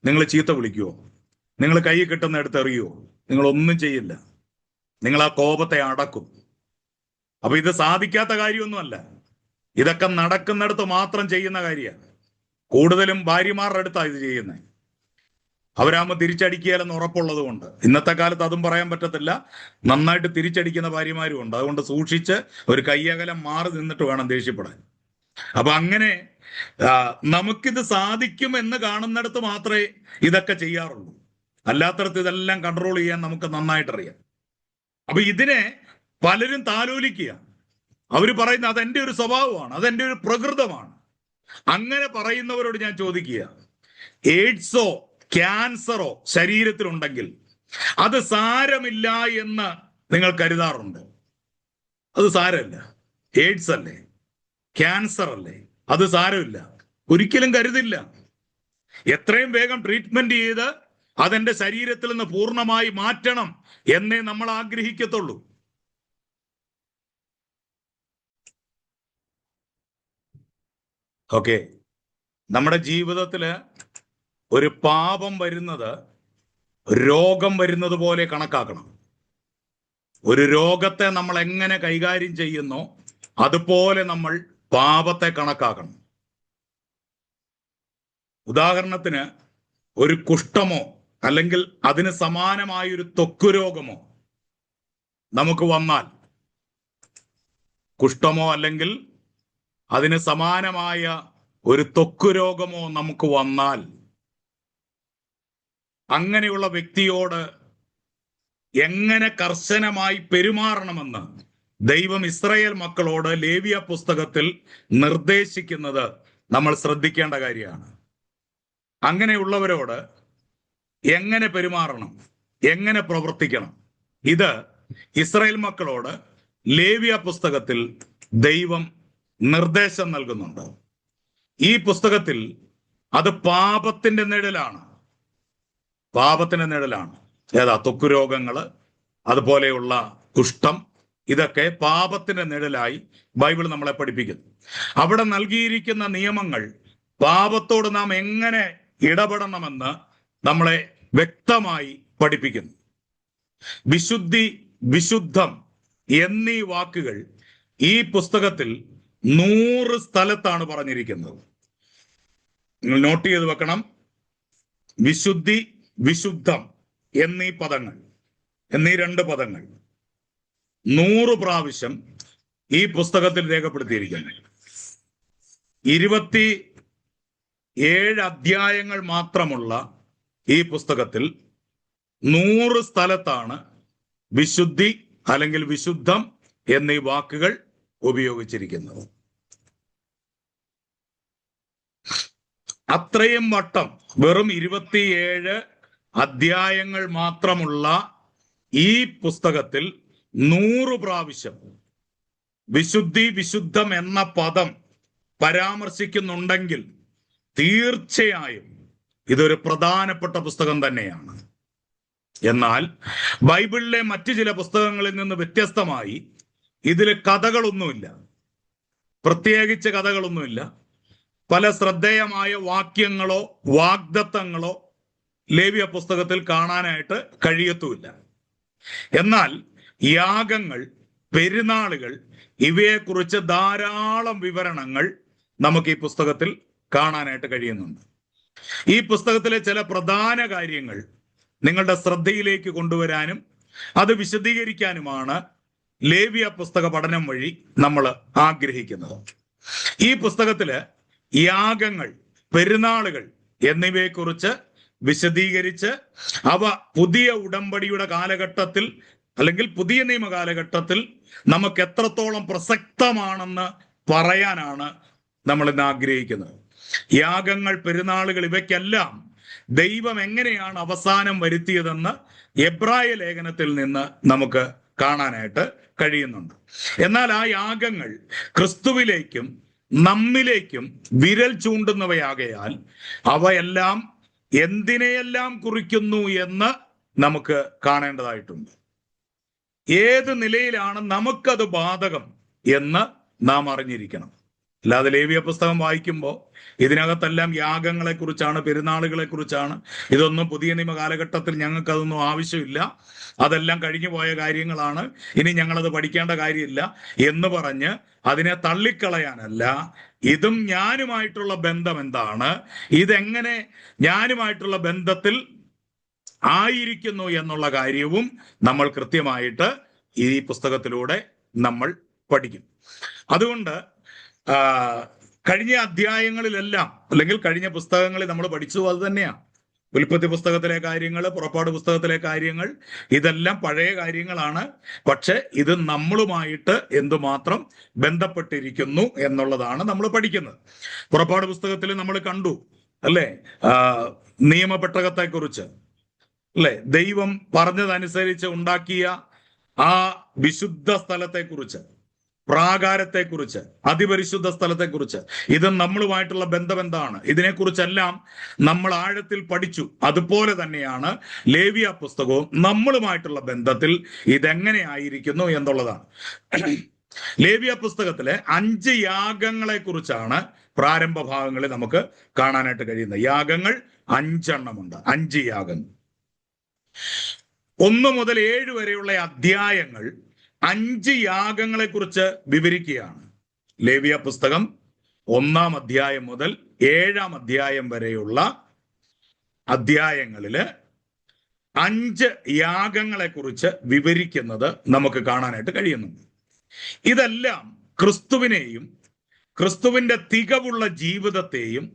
നിങ്ങൾ ചീത്ത വിളിക്കുവോ? നിങ്ങൾ കൈ കിട്ടുന്ന എടുത്ത് എറിയുവോ? നിങ്ങളൊന്നും ചെയ്യില്ല. നിങ്ങൾ ആ കോപത്തെ അടക്കും. അപ്പൊ ഇത് സാധിക്കാത്ത കാര്യമൊന്നുമല്ല, ഇതൊക്കെ നടക്കുന്നിടത്ത് മാത്രം ചെയ്യുന്ന കാര്യമാണ്. കൂടുതലും ഭാര്യമാരുടെ അടുത്താണ് ഇത് ചെയ്യുന്നത്. അവരാകുമ്പോൾ തിരിച്ചടിക്കുകയെന്ന് ഉറപ്പുള്ളത് കൊണ്ട്. ഇന്നത്തെ കാലത്ത് അതും പറയാൻ പറ്റത്തില്ല, നന്നായിട്ട് തിരിച്ചടിക്കുന്ന ഭാര്യമാരും ഉണ്ട്. അതുകൊണ്ട് സൂക്ഷിച്ച് ഒരു കയ്യകലം മാറി നിന്നിട്ട് വേണം ദേഷ്യപ്പെടാൻ. അപ്പൊ അങ്ങനെ നമുക്കിത് സാധിക്കും എന്ന് കാണുന്നിടത്ത് മാത്രമേ ഇതൊക്കെ ചെയ്യാറുള്ളൂ. അല്ലാത്തടത്ത് ഇതെല്ലാം കൺട്രോൾ ചെയ്യാൻ നമുക്ക് നന്നായിട്ടറിയാം. അപ്പൊ ഇതിനെ പലരും താലോലിക്കുക. അവർ പറയുന്ന അതെന്റെ ഒരു സ്വഭാവമാണ്, അതെന്റെ ഒരു പ്രകൃതമാണ്. അങ്ങനെ പറയുന്നവരോട് ഞാൻ ചോദിക്കുക, എയ്ഡ്സോ ക്യാൻസറോ ശരീരത്തിലുണ്ടെങ്കിൽ അത് സാരമില്ല എന്ന് നിങ്ങൾ കരുതാറുണ്ട്? അത് സാരമില്ല. എയ്ഡ്സ് അല്ലേ, ക്യാൻസർ അല്ലേ, അത് സാരമില്ല, ഒരിക്കലും കരുതില്ല. എത്രയും വേഗം ട്രീറ്റ്മെന്റ് ചെയ്ത് അതെന്റെ ശരീരത്തിൽ നിന്ന് പൂർണ്ണമായി മാറ്റണം എന്നേ നമ്മൾ ആഗ്രഹിക്കത്തുള്ളൂ. ഓക്കെ, നമ്മുടെ ജീവിതത്തില് ഒരു പാപം വരുന്നത് രോഗം വരുന്നത് പോലെ കണക്കാക്കണം. ഒരു രോഗത്തെ നമ്മൾ എങ്ങനെ കൈകാര്യം ചെയ്യുന്നോ അതുപോലെ നമ്മൾ പാപത്തെ കണക്കാക്കണം. ഉദാഹരണത്തിന്, ഒരു കുഷ്ഠമോ അല്ലെങ്കിൽ അതിന് സമാനമായൊരു ത്വക്ക് രോഗമോ നമുക്ക് വന്നാൽ, കുഷ്ഠമോ അല്ലെങ്കിൽ അതിന് സമാനമായ ഒരു ത്വക്ക് രോഗമോ നമുക്ക് വന്നാൽ, അങ്ങനെയുള്ള വ്യക്തിയോട് എങ്ങനെ കർശനമായി പെരുമാറണമെന്ന് ദൈവം ഇസ്രായേൽ മക്കളോട് ലേവ്യ പുസ്തകത്തിൽ നിർദ്ദേശിക്കുന്നത് നമ്മൾ ശ്രദ്ധിക്കേണ്ട കാര്യമാണ്. അങ്ങനെയുള്ളവരോട് എങ്ങനെ പെരുമാറണം, എങ്ങനെ പ്രവർത്തിക്കണം, ഇത് ഇസ്രായേൽ മക്കളോട് ലേവ്യ പുസ്തകത്തിൽ ദൈവം നിർദ്ദേശം നൽകുന്നുണ്ട്. ഈ പുസ്തകത്തിൽ അത് പാപത്തിന്റെ നിഴലാണ്. പാപത്തിന്റെ നിഴലാണ്. ഏതാ? ത്വക്ക് രോഗങ്ങള്, അതുപോലെയുള്ള കുഷ്ഠം, ഇതൊക്കെ പാപത്തിന്റെ നിഴലായി ബൈബിൾ നമ്മളെ പഠിപ്പിക്കുന്നു. അവിടെ നൽകിയിരിക്കുന്ന നിയമങ്ങൾ പാപത്തോട് നാം എങ്ങനെ ഇടപെടണമെന്ന് നമ്മളെ വ്യക്തമായി പഠിപ്പിക്കുന്നു. വിശുദ്ധി, വിശുദ്ധം എന്നീ വാക്കുകൾ ഈ പുസ്തകത്തിൽ 100 സ്ഥലത്താണ് പറഞ്ഞിരിക്കുന്നത്. നിങ്ങൾ നോട്ട് ചെയ്ത് വെക്കണം. വിശുദ്ധി, വിശുദ്ധം എന്നീ പദങ്ങൾ, എന്നീ 2 പദങ്ങൾ 100 പ്രാവശ്യം ഈ പുസ്തകത്തിൽ രേഖപ്പെടുത്തിയിരിക്കുന്നു. 27 അധ്യായങ്ങൾ മാത്രമുള്ള ഈ പുസ്തകത്തിൽ 100 സ്ഥലത്താണ് വിശുദ്ധി അല്ലെങ്കിൽ വിശുദ്ധം എന്നീ വാക്കുകൾ ഉപയോഗിച്ചിരിക്കുന്നത്. അത്രയും വട്ടം വെറും 27 അധ്യായങ്ങൾ മാത്രമുള്ള ഈ പുസ്തകത്തിൽ 100 പ്രാവശ്യം വിശുദ്ധി, വിശുദ്ധം എന്ന പദം പരാമർശിക്കുന്നുണ്ടെങ്കിൽ തീർച്ചയായും ഇതൊരു പ്രധാനപ്പെട്ട പുസ്തകം തന്നെയാണ്. എന്നാൽ ബൈബിളിലെ മറ്റു ചില പുസ്തകങ്ങളിൽ നിന്ന് വ്യത്യസ്തമായി ഇതിൽ കഥകളൊന്നുമില്ല, പ്രത്യേകിച്ച് കഥകളൊന്നുമില്ല. പല ശ്രദ്ധേയമായ വാക്യങ്ങളോ വാഗ്ദത്തങ്ങളോ ലേവ്യ പുസ്തകത്തിൽ കാണാനായിട്ട് കഴിയത്തുമില്ല. എന്നാൽ യാഗങ്ങൾ, പെരുന്നാളുകൾ, ഇവയെക്കുറിച്ച് ധാരാളം വിവരണങ്ങൾ നമുക്ക് ഈ പുസ്തകത്തിൽ കാണാനായിട്ട് കഴിയുന്നുണ്ട്. ഈ പുസ്തകത്തിലെ ചില പ്രധാന കാര്യങ്ങൾ നിങ്ങളുടെ ശ്രദ്ധയിലേക്ക് കൊണ്ടുവരാനും അത് വിശദീകരിക്കാനുമാണ് ലേവ്യ പുസ്തക പഠനം വഴി നമ്മൾ ആഗ്രഹിക്കുന്നത്. ഈ പുസ്തകത്തില് യാഗങ്ങൾ, പെരുന്നാളുകൾ എന്നിവയെക്കുറിച്ച് വിശദീകരിച്ച് അവ പുതിയ ഉടമ്പടിയുടെ കാലഘട്ടത്തിൽ അല്ലെങ്കിൽ പുതിയ നിയമ കാലഘട്ടത്തിൽ നമുക്ക് എത്രത്തോളം പ്രസക്തമാണെന്ന് പറയാനാണ് നമ്മൾ ഇന്ന് ആഗ്രഹിക്കുന്നത്. യാഗങ്ങൾ, പെരുന്നാളുകൾ ഇവയ്ക്കെല്ലാം ദൈവം എങ്ങനെയാണ് അവസാനം വരുത്തിയതെന്ന് എബ്രായ ലേഖനത്തിൽ നിന്ന് നമുക്ക് കാണാനായിട്ട് കഴിയുന്നുണ്ട്. എന്നാൽ ആ യാഗങ്ങൾ ക്രിസ്തുവിലേക്കും നമ്മിലേക്കും വിരൽ ചൂണ്ടുന്നവയാകയാൽ അവയെല്ലാം എന്തിനെയെല്ലാം കുറിക്കുന്നു എന്ന് നമുക്ക് കാണേണ്ടതായിട്ടുണ്ട്. ഏത് നിലയിലാണ് നമുക്കത് ബാധകം എന്ന് നാം അറിഞ്ഞിരിക്കണം. അല്ലാതെ ലേവ്യ പുസ്തകം വായിക്കുമ്പോൾ ഇതിനകത്തെല്ലാം യാഗങ്ങളെ കുറിച്ചാണ്, പെരുന്നാളുകളെ കുറിച്ചാണ്, ഇതൊന്നും പുതിയ നിയമ കാലഘട്ടത്തിൽ ഞങ്ങൾക്കതൊന്നും ആവശ്യമില്ല, അതെല്ലാം കഴിഞ്ഞു പോയ കാര്യങ്ങളാണ്, ഇനി ഞങ്ങളത് പഠിക്കേണ്ട കാര്യമില്ല എന്ന് പറഞ്ഞ് അതിനെ തള്ളിക്കളയാനല്ല. ഇതും ഞാനുമായിട്ടുള്ള ബന്ധം എന്താണ്, ഇതെങ്ങനെ ഞാനുമായിട്ടുള്ള ബന്ധത്തിൽ ആയിരിക്കുന്നു എന്നുള്ള കാര്യവും നമ്മൾ കൃത്യമായിട്ട് ഈ പുസ്തകത്തിലൂടെ നമ്മൾ പഠിക്കും. അതുകൊണ്ട് കഴിഞ്ഞ അധ്യായങ്ങളിലെല്ലാം അല്ലെങ്കിൽ കഴിഞ്ഞ പുസ്തകങ്ങളിൽ നമ്മൾ പഠിച്ചു അത് തന്നെയാണ്. ഉൽപ്പത്തി പുസ്തകത്തിലെ കാര്യങ്ങൾ, പുറപ്പാട് പുസ്തകത്തിലെ കാര്യങ്ങൾ, ഇതെല്ലാം പഴയ കാര്യങ്ങളാണ്. പക്ഷെ ഇത് നമ്മളുമായിട്ട് എന്തുമാത്രം ബന്ധപ്പെട്ടിരിക്കുന്നു എന്നുള്ളതാണ് നമ്മൾ പഠിക്കുന്നത്. പുറപ്പാട് പുസ്തകത്തിൽ നമ്മൾ കണ്ടു അല്ലേ, നിയമപെട്ടകത്തെക്കുറിച്ച് അല്ലെ, ദൈവം പറഞ്ഞതനുസരിച്ച് ഉണ്ടാക്കിയ ആ വിശുദ്ധ സ്ഥലത്തെക്കുറിച്ച്, പ്രാകാരത്തെക്കുറിച്ച്, അതിപരിശുദ്ധ സ്ഥലത്തെക്കുറിച്ച്. ഇത് നമ്മളുമായിട്ടുള്ള ബന്ധം എന്താണ്, ഇതിനെക്കുറിച്ചെല്ലാം നമ്മൾ ആഴത്തിൽ പഠിച്ചു. അതുപോലെ തന്നെയാണ് ലേവ്യ പുസ്തകവും നമ്മളുമായിട്ടുള്ള ബന്ധത്തിൽ ഇതെങ്ങനെ ആയിരിക്കുന്നു എന്നുള്ളതാണ്. ലേവ്യ പുസ്തകത്തിലെ 5 യാഗങ്ങളെ കുറിച്ചാണ് പ്രാരംഭ ഭാഗങ്ങളിൽ നമുക്ക് കാണാനായിട്ട് കഴിയുന്നത്. യാഗങ്ങൾ 5 എണ്ണമുണ്ട്, 5 യാഗങ്ങൾ. 1 മുതൽ 7 വരെയുള്ള അധ്യായങ്ങൾ 5 യാഗങ്ങളെ കുറിച്ച് വിവരിക്കുകയാണ്. ലേവ്യ പുസ്തകം 1-ാം അധ്യായം മുതൽ 7-ാം അധ്യായം വരെയുള്ള അധ്യായങ്ങളില് 5 യാഗങ്ങളെ കുറിച്ച് വിവരിക്കുന്നത് നമുക്ക് കാണാനായിട്ട് കഴിയുന്നുണ്ട്. ഇതെല്ലാം ക്രിസ്തുവിനെയും ക്രിസ്തുവിന്റെ തികവുള്ള ജീവിതത്തെയും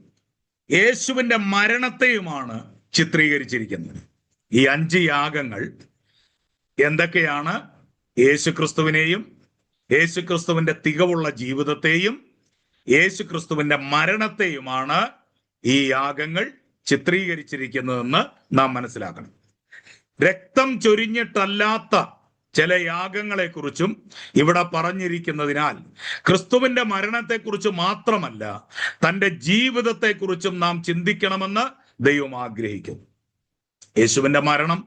യേശുവിന്റെ മരണത്തെയുമാണ് ചിത്രീകരിച്ചിരിക്കുന്നത്. ഈ 5 യാഗങ്ങൾ എന്തൊക്കെയാണ്? യേശുക്രിസ്തുവിനെയും യേശുക്രിസ്തുവിന്റെ തികവുള്ള ജീവിതത്തെയും യേശുക്രിസ്തുവിന്റെ മരണത്തെയുമാണ് ഈ യാഗങ്ങൾ ചിത്രീകരിച്ചിരിക്കുന്നതെന്ന് നാം മനസ്സിലാക്കണം. രക്തം ചൊരിഞ്ഞിട്ടല്ലാത്ത ചില യാഗങ്ങളെ കുറിച്ചും ഇവിടെ പറഞ്ഞിരിക്കുന്നതിനാൽ ക്രിസ്തുവിന്റെ മരണത്തെക്കുറിച്ച് മാത്രമല്ല, തൻ്റെ ജീവിതത്തെക്കുറിച്ചും നാം ചിന്തിക്കണമെന്ന് ദൈവം ആഗ്രഹിക്കുന്നു. യേശുവിന്റെ മരണം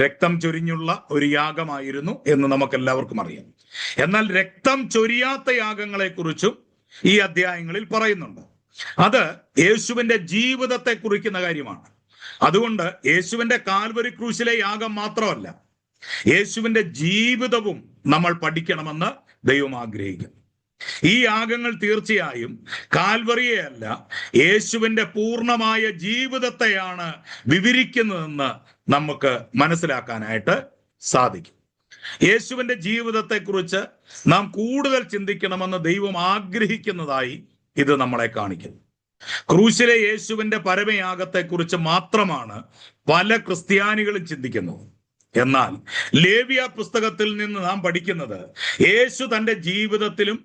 രക്തം ചൊരിഞ്ഞുള്ള ഒരു യാഗമായിരുന്നു എന്ന് നമുക്കെല്ലാവർക്കും അറിയാം. എന്നാൽ രക്തം ചൊരിയാത്ത യാഗങ്ങളെ കുറിച്ചും ഈ അധ്യായങ്ങളിൽ പറയുന്നുണ്ട്. അത് യേശുവിന്റെ ജീവിതത്തെ കുറിക്കുന്ന കാര്യമാണ്. അതുകൊണ്ട് യേശുവിന്റെ കാൽവരി ക്രൂശിലെ യാഗം മാത്രമല്ല, യേശുവിന്റെ ജീവിതവും നമ്മൾ പഠിക്കണമെന്ന് ദൈവം ആഗ്രഹിക്കുന്നു. ഈ യാഗങ്ങൾ തീർച്ചയായും കാൽവറിയെയല്ല, യേശുവിന്റെ പൂർണ്ണമായ ജീവിതത്തെയാണ് വിവരിക്കുന്നതെന്ന് നമുക്ക് മനസ്സിലാക്കാനായിട്ട് സാധിക്കും. യേശുവിന്റെ ജീവിതത്തെക്കുറിച്ച് നാം കൂടുതൽ ചിന്തിക്കണമെന്ന് ദൈവം ആഗ്രഹിക്കുന്നതായി ഇത് നമ്മളെ കാണിക്കുന്നു. ക്രൂശിലെ യേശുവിന്റെ പരമയാഗത്തെക്കുറിച്ച് മാത്രമാണ് പല ക്രിസ്ത്യാനികളും ചിന്തിക്കുന്നത്. എന്നാൽ ലേവ്യ പുസ്തകത്തിൽ നിന്ന് നാം പഠിക്കുന്നത് യേശു തൻ്റെ ജീവിതത്തിലും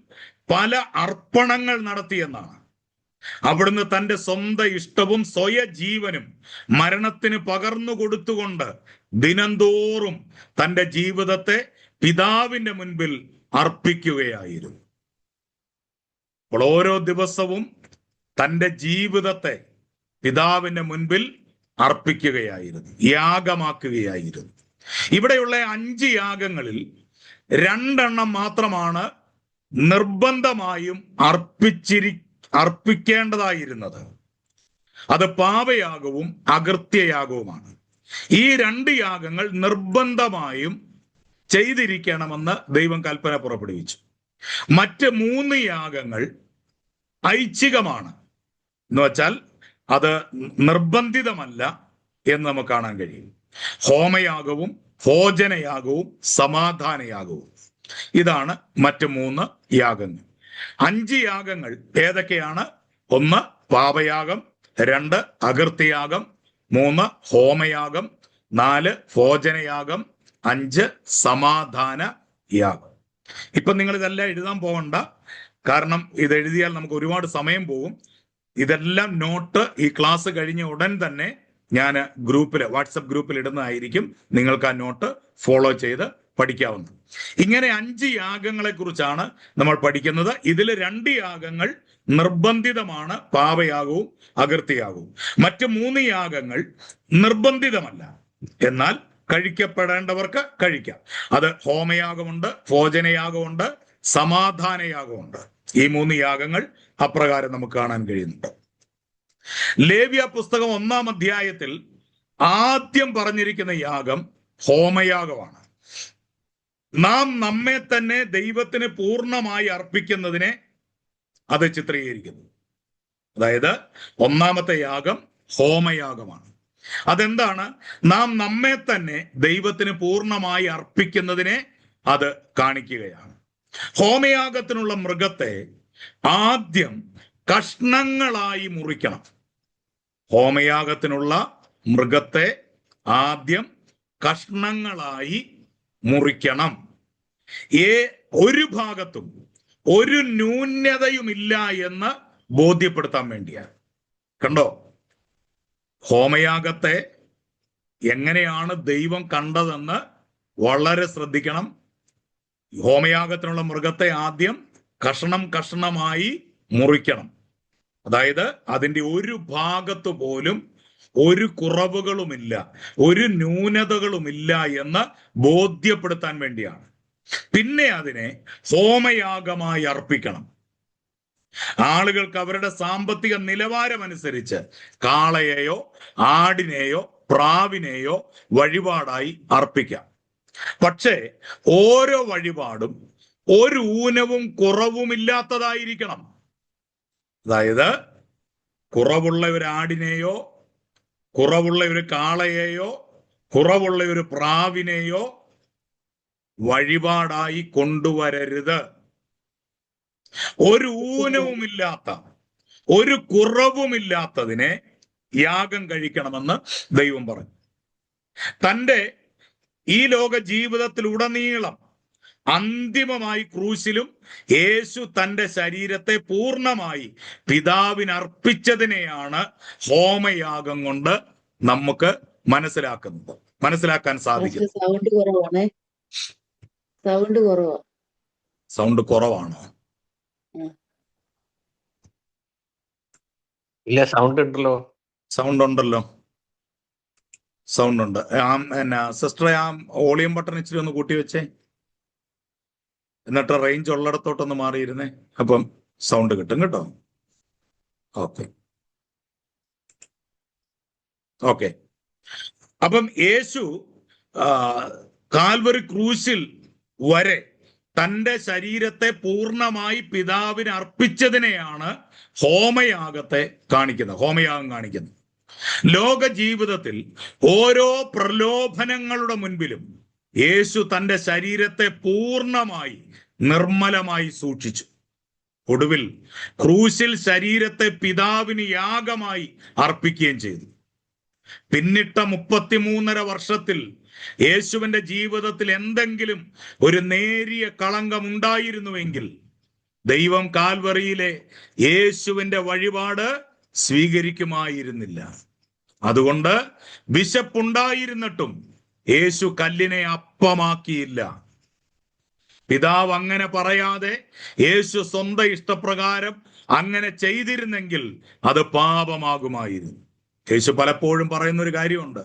പല അർപ്പണങ്ങൾ നടത്തിയെന്നാണ്. അവിടുന്ന് തൻ്റെ സ്വന്തം ഇഷ്ടവും സ്വയ ജീവനും മരണത്തിന് പകർന്നു കൊടുത്തുകൊണ്ട് ദിനംതോറും തൻ്റെ ജീവിതത്തെ പിതാവിന്റെ മുൻപിൽ അർപ്പിക്കുകയായിരുന്നു. അപ്പോൾ ഓരോ ദിവസവും തൻ്റെ ജീവിതത്തെ പിതാവിന്റെ മുൻപിൽ അർപ്പിക്കുകയായിരുന്നു, യാഗമാക്കുകയായിരുന്നു. ഇവിടെയുള്ള 5 യാഗങ്ങളിൽ 2 മാത്രമാണ് നിർബന്ധമായും അർപ്പിക്കേണ്ടതായിരുന്നത്. അത് പാപയാഗവും അകൃത്യയാഗവുമാണ്. ഈ 2 യാഗങ്ങൾ നിർബന്ധമായും ചെയ്തിരിക്കണമെന്ന് ദൈവം കൽപ്പന പുറപ്പെടുവിച്ചു. മറ്റ് 3 യാഗങ്ങൾ ഐച്ഛികമാണ്, എന്ന് വച്ചാൽ അത് നിർബന്ധിതമല്ല എന്ന് നമുക്ക് കാണാൻ കഴിയും. ഹോമയാഗവും ഭോജനയാഗവും സമാധാനയാഗവും, ഇതാണ് മറ്റ് 3 യാഗങ്ങൾ. 5 യാഗങ്ങൾ ഏതൊക്കെയാണ്? 1 പാപയാഗം, 2 അകൃത്യയാഗം, 3 ഹോമയാഗം, 4 ഭോജനയാഗം, 5 സമാധാന യാഗം. ഇപ്പൊ നിങ്ങൾ ഇതെല്ലാം എഴുതാൻ പോകണ്ട, കാരണം ഇത് എഴുതിയാൽ നമുക്ക് ഒരുപാട് സമയം പോകും. ഇതെല്ലാം നോട്ട് ഈ ക്ലാസ് കഴിഞ്ഞ ഉടൻ തന്നെ ഞാൻ വാട്സപ്പ് ഗ്രൂപ്പിൽ ഇടുന്നതായിരിക്കും. നിങ്ങൾക്ക് ആ നോട്ട് ഫോളോ ചെയ്ത് പഠിക്കാവുന്നത്. ഇങ്ങനെ 5 യാഗങ്ങളെ കുറിച്ചാണ് നമ്മൾ പഠിക്കുന്നത്. ഇതിൽ 2 യാഗങ്ങൾ നിർബന്ധിതമാണ്, പാപയാഗവും അകൃത്യയാഗവും. മറ്റ് 3 യാഗങ്ങൾ നിർബന്ധിതമല്ല, എന്നാൽ കഴിക്കപ്പെടേണ്ടവർക്ക് കഴിക്കാം. അത് ഹോമയാഗമുണ്ട്, ഭോജനയാഗമുണ്ട്, സമാധാനയാഗമുണ്ട്. ഈ 3 യാഗങ്ങൾ അപ്രകാരം നമുക്ക് കാണാൻ കഴിയുന്നുണ്ട്. ലേവ്യ പുസ്തകം 1-ാം അധ്യായത്തിൽ ആദ്യം പറഞ്ഞിരിക്കുന്ന യാഗം ഹോമയാഗമാണ്. നാം നമ്മെ തന്നെ ദൈവത്തിന് പൂർണ്ണമായി അർപ്പിക്കുന്നതിനെ അത് ചിത്രീകരിക്കുന്നു. അതായത് 1-ാമത്തെ യാഗം ഹോമയാഗമാണ്. അതെന്താണ്? നാം നമ്മെ തന്നെ ദൈവത്തിന് പൂർണ്ണമായി അർപ്പിക്കുന്നതിനെ അത് കാണിക്കുകയാണ്. ഹോമയാഗത്തിനുള്ള മൃഗത്തെ ആദ്യം കഷ്ണങ്ങളായി മുറിക്കണം. ഹോമയാഗത്തിനുള്ള മൃഗത്തെ ആദ്യം കഷ്ണങ്ങളായി മുറിക്കണം. ഒരു ഭാഗത്തും ഒരു ന്യൂനതയുമില്ല എന്ന് ബോധ്യപ്പെടുത്താൻ വേണ്ടിയാണ്. കണ്ടോ, ഹോമയാഗത്തെ എങ്ങനെയാണ് ദൈവം കണ്ടതെന്ന് വളരെ ശ്രദ്ധിക്കണം. ഹോമയാഗത്തിനുള്ള മൃഗത്തെ ആദ്യം കഷ്ണമായി മുറിക്കണം. അതായത് അതിൻ്റെ ഒരു ഭാഗത്തു പോലും ഒരു കുറവുകളുമില്ല, ഒരു ന്യൂനതകളുമില്ല എന്ന് ബോധ്യപ്പെടുത്താൻ വേണ്ടിയാണ്. പിന്നെ അതിനെ ഹോമയാഗമായി അർപ്പിക്കണം. ആളുകൾക്ക് അവരുടെ സാമ്പത്തിക നിലവാരമനുസരിച്ച് കാളയെയോ ആടിനെയോ പ്രാവിനെയോ വഴിപാടായി അർപ്പിക്കാം. പക്ഷേ ഓരോ വഴിപാടും ഒരു ഊനവും കുറവുമില്ലാത്തതായിരിക്കണം. അതായത് കുറവുള്ള ഒരു ആടിനെയോ കുറവുള്ള ഒരു കാളയെയോ കുറവുള്ള ഒരു പ്രാവിനെയോ വഴിപാടായി കൊണ്ടുവരരുത്. ഒരു ഊനവുമില്ലാത്ത, ഒരു കുറവുമില്ലാത്തതിനെ യാഗം കഴിക്കണമെന്ന് ദൈവം പറഞ്ഞു. തൻ്റെ ഈ ലോക ജീവിതത്തിലുടനീളം അന്തിമമായി ക്രൂശിലും യേശു തൻ്റെ ശരീരത്തെ പൂർണ്ണമായി പിതാവിന് അർപ്പിച്ചതിനെയാണ് ഹോമയാഗം കൊണ്ട് നമുക്ക് മനസ്സിലാക്കാൻ സാധിക്കും. സൗണ്ട് കുറവാണോ? ഇല്ല, സൗണ്ട് ഉണ്ടല്ലോ. സൗണ്ട് ഉണ്ടല്ലോ, സൗണ്ട് ഉണ്ട്. സിസ്റ്ററെ, ആ വോളിയം ബട്ടൺ ഇച്ചിരി ഒന്ന് കൂട്ടി വെച്ചേ, എന്നിട്ട് റേഞ്ച് ഉള്ളിടത്തോട്ടൊന്ന് മാറിയിരുന്നേ, അപ്പം സൗണ്ട് കിട്ടും കേട്ടോ. ഓക്കെ. അപ്പം യേശു കാൽവരി ക്രൂശിൽ വരെ തൻ്റെ ശരീരത്തെ പൂർണ്ണമായി പിതാവിന് അർപ്പിച്ചതിനെയാണ് ഹോമയാഗം കാണിക്കുന്നത്. ലോക ജീവിതത്തിൽ ഓരോ പ്രലോഭനങ്ങളുടെ മുൻപിലും യേശു തൻ്റെ ശരീരത്തെ പൂർണ്ണമായി നിർമ്മലമായി സൂക്ഷിച്ചു. ഒടുവിൽ ക്രൂശിൽ ശരീരത്തെ പിതാവിന് യാഗമായി അർപ്പിക്കുകയും ചെയ്തു. പിന്നിട്ട 33.5 വർഷത്തിൽ യേശുവിന്റെ ജീവിതത്തിൽ എന്തെങ്കിലും ഒരു നേരിയ കളങ്കം ഉണ്ടായിരുന്നുവെങ്കിൽ ദൈവം കാൽവറിയിലെ യേശുവിന്റെ വഴിപാട് സ്വീകരിക്കുമായിരുന്നില്ല. അതുകൊണ്ട് വിശപ്പുണ്ടായിരുന്നിട്ടും യേശു കല്ലിനെ അപ്പമാക്കിയില്ല. പിതാവ് അങ്ങനെ പറയാതെ യേശു സ്വന്തം ഇഷ്ടപ്രകാരം അങ്ങനെ ചെയ്തിരുന്നെങ്കിൽ അത് പാപമാകുമായിരുന്നു. യേശു പലപ്പോഴും പറയുന്ന ഒരു കാര്യമുണ്ട്,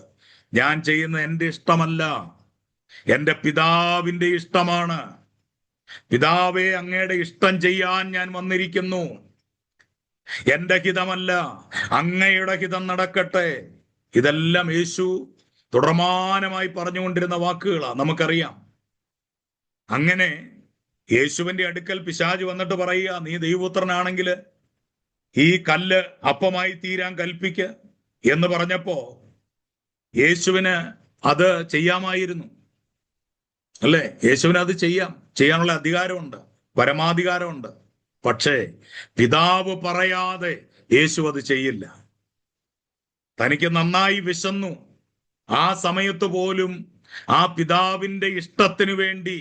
ഞാൻ ചെയ്യുന്ന എൻ്റെ ഇഷ്ടമല്ല, എൻ്റെ പിതാവിൻ്റെ ഇഷ്ടമാണ്. പിതാവേ, അങ്ങയുടെ ഇഷ്ടം ചെയ്യാൻ ഞാൻ വന്നിരിക്കുന്നു. എൻ്റെ ഹിതമല്ല, അങ്ങയുടെ ഹിതം നടക്കട്ടെ. ഇതെല്ലാം യേശു തുടർമാനമായി പറഞ്ഞുകൊണ്ടിരുന്ന വാക്കുകളാ, നമുക്കറിയാം. അങ്ങനെ യേശുവിന്റെ അടുക്കൽ പിശാച് വന്നിട്ട് പറയുക, നീ ദൈവപുത്രനാണെങ്കിൽ ഈ കല്ല് അപ്പമായി തീരാൻ കൽപ്പിക്ക് എന്ന് പറഞ്ഞപ്പോ യേശുവിന് അത് ചെയ്യാമായിരുന്നു, അല്ലേ? യേശുവിന് അത് ചെയ്യാനുള്ള അധികാരമുണ്ട്, പരമാധികാരമുണ്ട്. പക്ഷേ പിതാവ് പറയാതെ യേശു അത് ചെയ്യില്ല. തനിക്ക് നന്നായി വിശന്നു. ആ സമയത്ത് പോലും ആ പിതാവിന്റെ ഇഷ്ടത്തിനു വേണ്ടി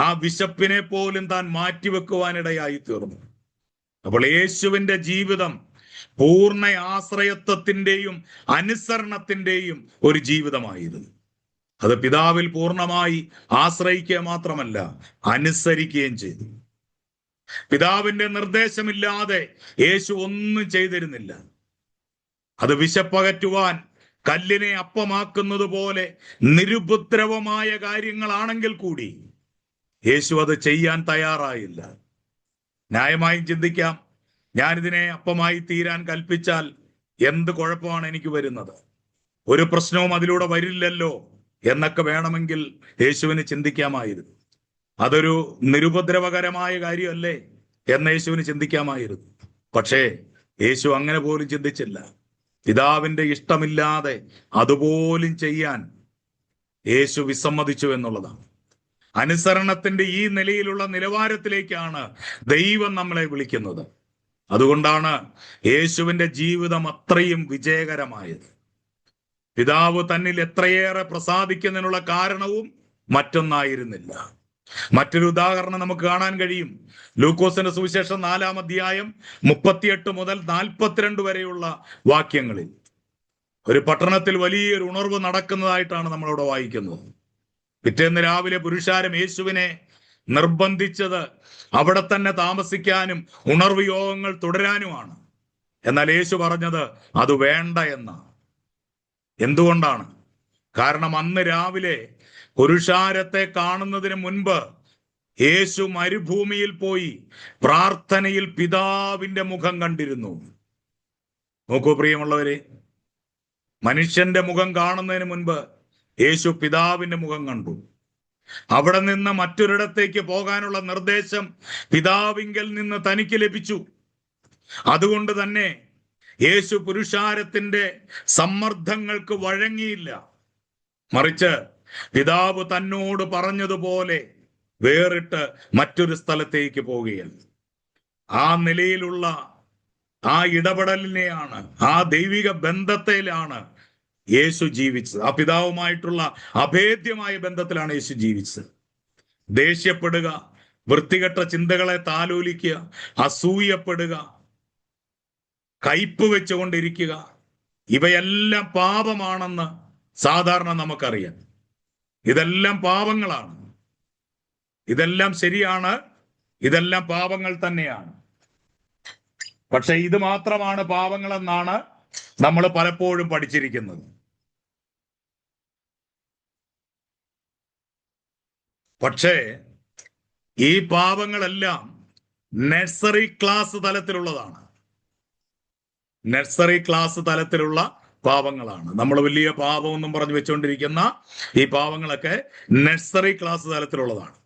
ആ വിശപ്പിനെ പോലും താൻ മാറ്റിവെക്കുവാനിടയായി തീർന്നു. അപ്പോൾ യേശുവിന്റെ ജീവിതം പൂർണ്ണ ആശ്രയത്വത്തിന്റെയും അനുസരണത്തിന്റെയും ഒരു ജീവിതമായിരുന്നു. അത് പിതാവിൽ പൂർണ്ണമായി ആശ്രയിക്കുക മാത്രമല്ല, അനുസരിക്കുകയും ചെയ്തു. പിതാവിന്റെ നിർദ്ദേശമില്ലാതെ യേശു ഒന്നും ചെയ്തിരുന്നില്ല. അത് വിശപ്പകറ്റുവാൻ കല്ലിനെ അപ്പമാക്കുന്നത് പോലെ നിരുപദ്രവമായ കാര്യങ്ങളാണെങ്കിൽ കൂടി യേശു അത് ചെയ്യാൻ തയ്യാറായില്ല. ന്യായമായും ചിന്തിക്കാം, ഞാനിതിനെ അപ്പമായി തീരാൻ കൽപ്പിച്ചാൽ എന്ത് കുഴപ്പമാണ് എനിക്ക് വരുന്നത്, ഒരു പ്രശ്നവും അതിലൂടെ വരില്ലല്ലോ എന്നൊക്കെ വേണമെങ്കിൽ യേശുവിന് ചിന്തിക്കാമായിരുന്നു. അതൊരു നിരുപദ്രവകരമായ കാര്യമല്ലേ എന്ന് യേശുവിന് ചിന്തിക്കാമായിരുന്നു. പക്ഷേ യേശു അങ്ങനെ പോലും ചിന്തിച്ചില്ല. പിതാവിന്റെ ഇഷ്ടമില്ലാതെ അതുപോലും ചെയ്യാൻ യേശു വിസമ്മതിച്ചു എന്നുള്ളതാണ്. അനുസരണത്തിന്റെ ഈ നിലയിലുള്ള നിലവാരത്തിലേക്കാണ് ദൈവം നമ്മളെ വിളിക്കുന്നത്. അതുകൊണ്ടാണ് യേശുവിന്റെ ജീവിതം അത്രയും വിജയകരമായത്. പിതാവ് തന്നിൽ എത്രയേറെ പ്രസാദിക്കുന്നതിനുള്ള കാരണവും മറ്റൊന്നായിരുന്നില്ല. മറ്റൊരു ഉദാഹരണം നമുക്ക് കാണാൻ കഴിയും. ലൂക്കോസിന്റെ സുവിശേഷം 4-ാം അധ്യായം 38 മുതൽ 42 വരെയുള്ള വാക്യങ്ങളിൽ ഒരു പട്ടണത്തിൽ വലിയൊരു ഉണർവ് നടക്കുന്നതായിട്ടാണ് നമ്മളവിടെ വായിക്കുന്നത്. പിറ്റേന്ന് രാവിലെ പുരുഷാരം യേശുവിനെ നിർബന്ധിച്ചത് അവിടെ തന്നെ താമസിക്കാനും ഉണർവ് യോഗങ്ങൾ തുടരാനുമാണ്. എന്നാൽ യേശു പറഞ്ഞത് അത് വേണ്ട എന്നാണ്. എന്തുകൊണ്ടാണ്? കാരണം അന്ന് രാവിലെ പുരുഷാരത്തെ കാണുന്നതിന് മുൻപ് യേശു മരുഭൂമിയിൽ പോയി പ്രാർത്ഥനയിൽ പിതാവിന്റെ മുഖം കണ്ടിരുന്നു. നോക്കൂ പ്രിയമുള്ളവരെ, മനുഷ്യന്റെ മുഖം കാണുന്നതിന് മുൻപ് യേശു പിതാവിന്റെ മുഖം കണ്ടു. അവിടെ നിന്ന് മറ്റൊരിടത്തേക്ക് പോകാനുള്ള നിർദ്ദേശം പിതാവിങ്കൽ നിന്ന് തനിക്ക് ലഭിച്ചു. അതുകൊണ്ട് തന്നെ യേശു പുരുഷാരത്തിന്റെ സമ്മർദ്ദങ്ങൾക്ക് വഴങ്ങിയില്ല. മറിച്ച് പിതാവ് തന്നോട് പറഞ്ഞതുപോലെ വേറിട്ട് മറ്റൊരു സ്ഥലത്തേക്ക് പോവുകയാണ്. ആ നിലയിലുള്ള ആ ഇടപെടലിനെയാണ്, ആ ദൈവിക ബന്ധത്തിലാണ് യേശു ജീവിച്ചത്. ആ പിതാവുമായിട്ടുള്ള അഭേദ്യമായ ബന്ധത്തിലാണ് യേശു ജീവിച്ചത്. ദേഷ്യപ്പെടുക, വൃത്തികെട്ട ചിന്തകളെ താലോലിക്കുക, അസൂയപ്പെടുക, കയ്പ് വെച്ചുകൊണ്ടിരിക്കുക, ഇവയെല്ലാം പാപമാണെന്ന് സാധാരണ നമുക്കറിയാം. ഇതെല്ലാം പാപങ്ങളാണ്, ഇതെല്ലാം ശരിയാണ്, ഇതെല്ലാം പാപങ്ങൾ തന്നെയാണ്. പക്ഷെ ഇത് മാത്രമാണ് പാപങ്ങളെന്നാണ് നമ്മൾ പലപ്പോഴും പഠിച്ചിരിക്കുന്നത്. പക്ഷേ ഈ പാപങ്ങളെല്ലാം നഴ്സറി ക്ലാസ് തലത്തിലുള്ളതാണ്. നഴ്സറി ക്ലാസ് തലത്തിലുള്ള പാപങ്ങളാണ്. നമ്മൾ വലിയ പാപമൊന്നും പറഞ്ഞു വെച്ചുകൊണ്ടിരിക്കുന്ന ഈ പാപങ്ങളൊക്കെ നഴ്സറി ക്ലാസ് തലത്തിലുള്ളതാണ്.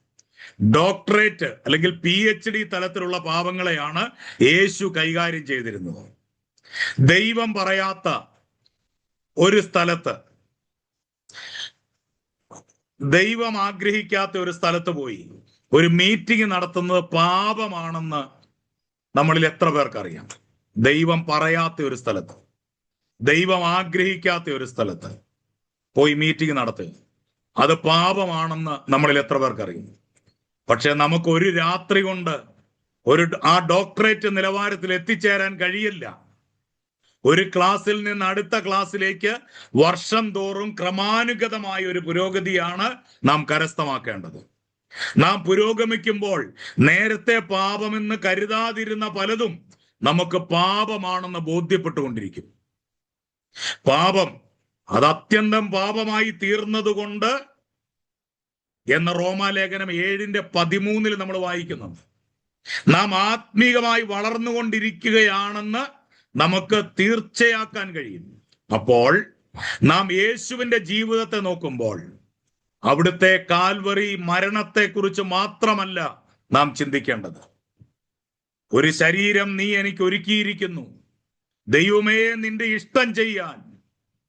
ഡോക്ടറേറ്റ് അല്ലെങ്കിൽ PhD തലത്തിലുള്ള പാപങ്ങളെയാണ് യേശു കൈകാര്യം ചെയ്തിരുന്നത്. ദൈവം പറയാത്ത ഒരു സ്ഥലത്ത്, ദൈവം ആഗ്രഹിക്കാത്ത ഒരു സ്ഥലത്ത് പോയി ഒരു മീറ്റിംഗ് നടത്തുന്നത് പാപമാണെന്ന് നമ്മളിൽ എത്ര പേർക്കറിയാം? ദൈവം പറയാത്ത ഒരു സ്ഥലത്ത്, ദൈവം ആഗ്രഹിക്കാത്ത ഒരു സ്ഥലത്ത് പോയി മീറ്റിംഗ് നടത്തുക, അത് പാപമാണെന്ന് നമ്മളിൽ എത്ര പേർക്കറിയും? പക്ഷെ നമുക്ക് ഒരു രാത്രി കൊണ്ട് ആ ഡോക്ടറേറ്റ് നിലവാരത്തിൽ എത്തിച്ചേരാൻ കഴിയില്ല. ഒരു ക്ലാസ്സിൽ നിന്ന് അടുത്ത ക്ലാസ്സിലേക്ക് വർഷം തോറും ക്രമാനുഗതമായ ഒരു പുരോഗതിയാണ് നാം കരസ്ഥമാക്കേണ്ടത്. നാം പുരോഗമിക്കുമ്പോൾ നേരത്തെ പാപമെന്ന് കരുതാതിരുന്ന പലതും നമുക്ക് പാപമാണെന്ന് ബോധ്യപ്പെട്ടുകൊണ്ടിരിക്കും. പാപം അത് അത്യന്തം പാപമായി തീർന്നതുകൊണ്ട് എന്ന റോമാലേഖനം 7:13 നമ്മൾ വായിക്കുന്നുണ്ട്. നാം ആത്മീകമായി വളർന്നുകൊണ്ടിരിക്കുകയാണെന്ന് നമുക്ക് തീർച്ചയാക്കാൻ കഴിയും. അപ്പോൾ നാം യേശുവിന്റെ ജീവിതത്തെ നോക്കുമ്പോൾ അവിടുത്തെ കാൽവറി മരണത്തെക്കുറിച്ച് മാത്രമല്ല നാം ചിന്തിക്കേണ്ടത്. ഒരു ശരീരം നീ എനിക്ക് ഒരുക്കിയിരിക്കുന്നു, ദൈവമേ നിന്റെ ഇഷ്ടം ചെയ്യാൻ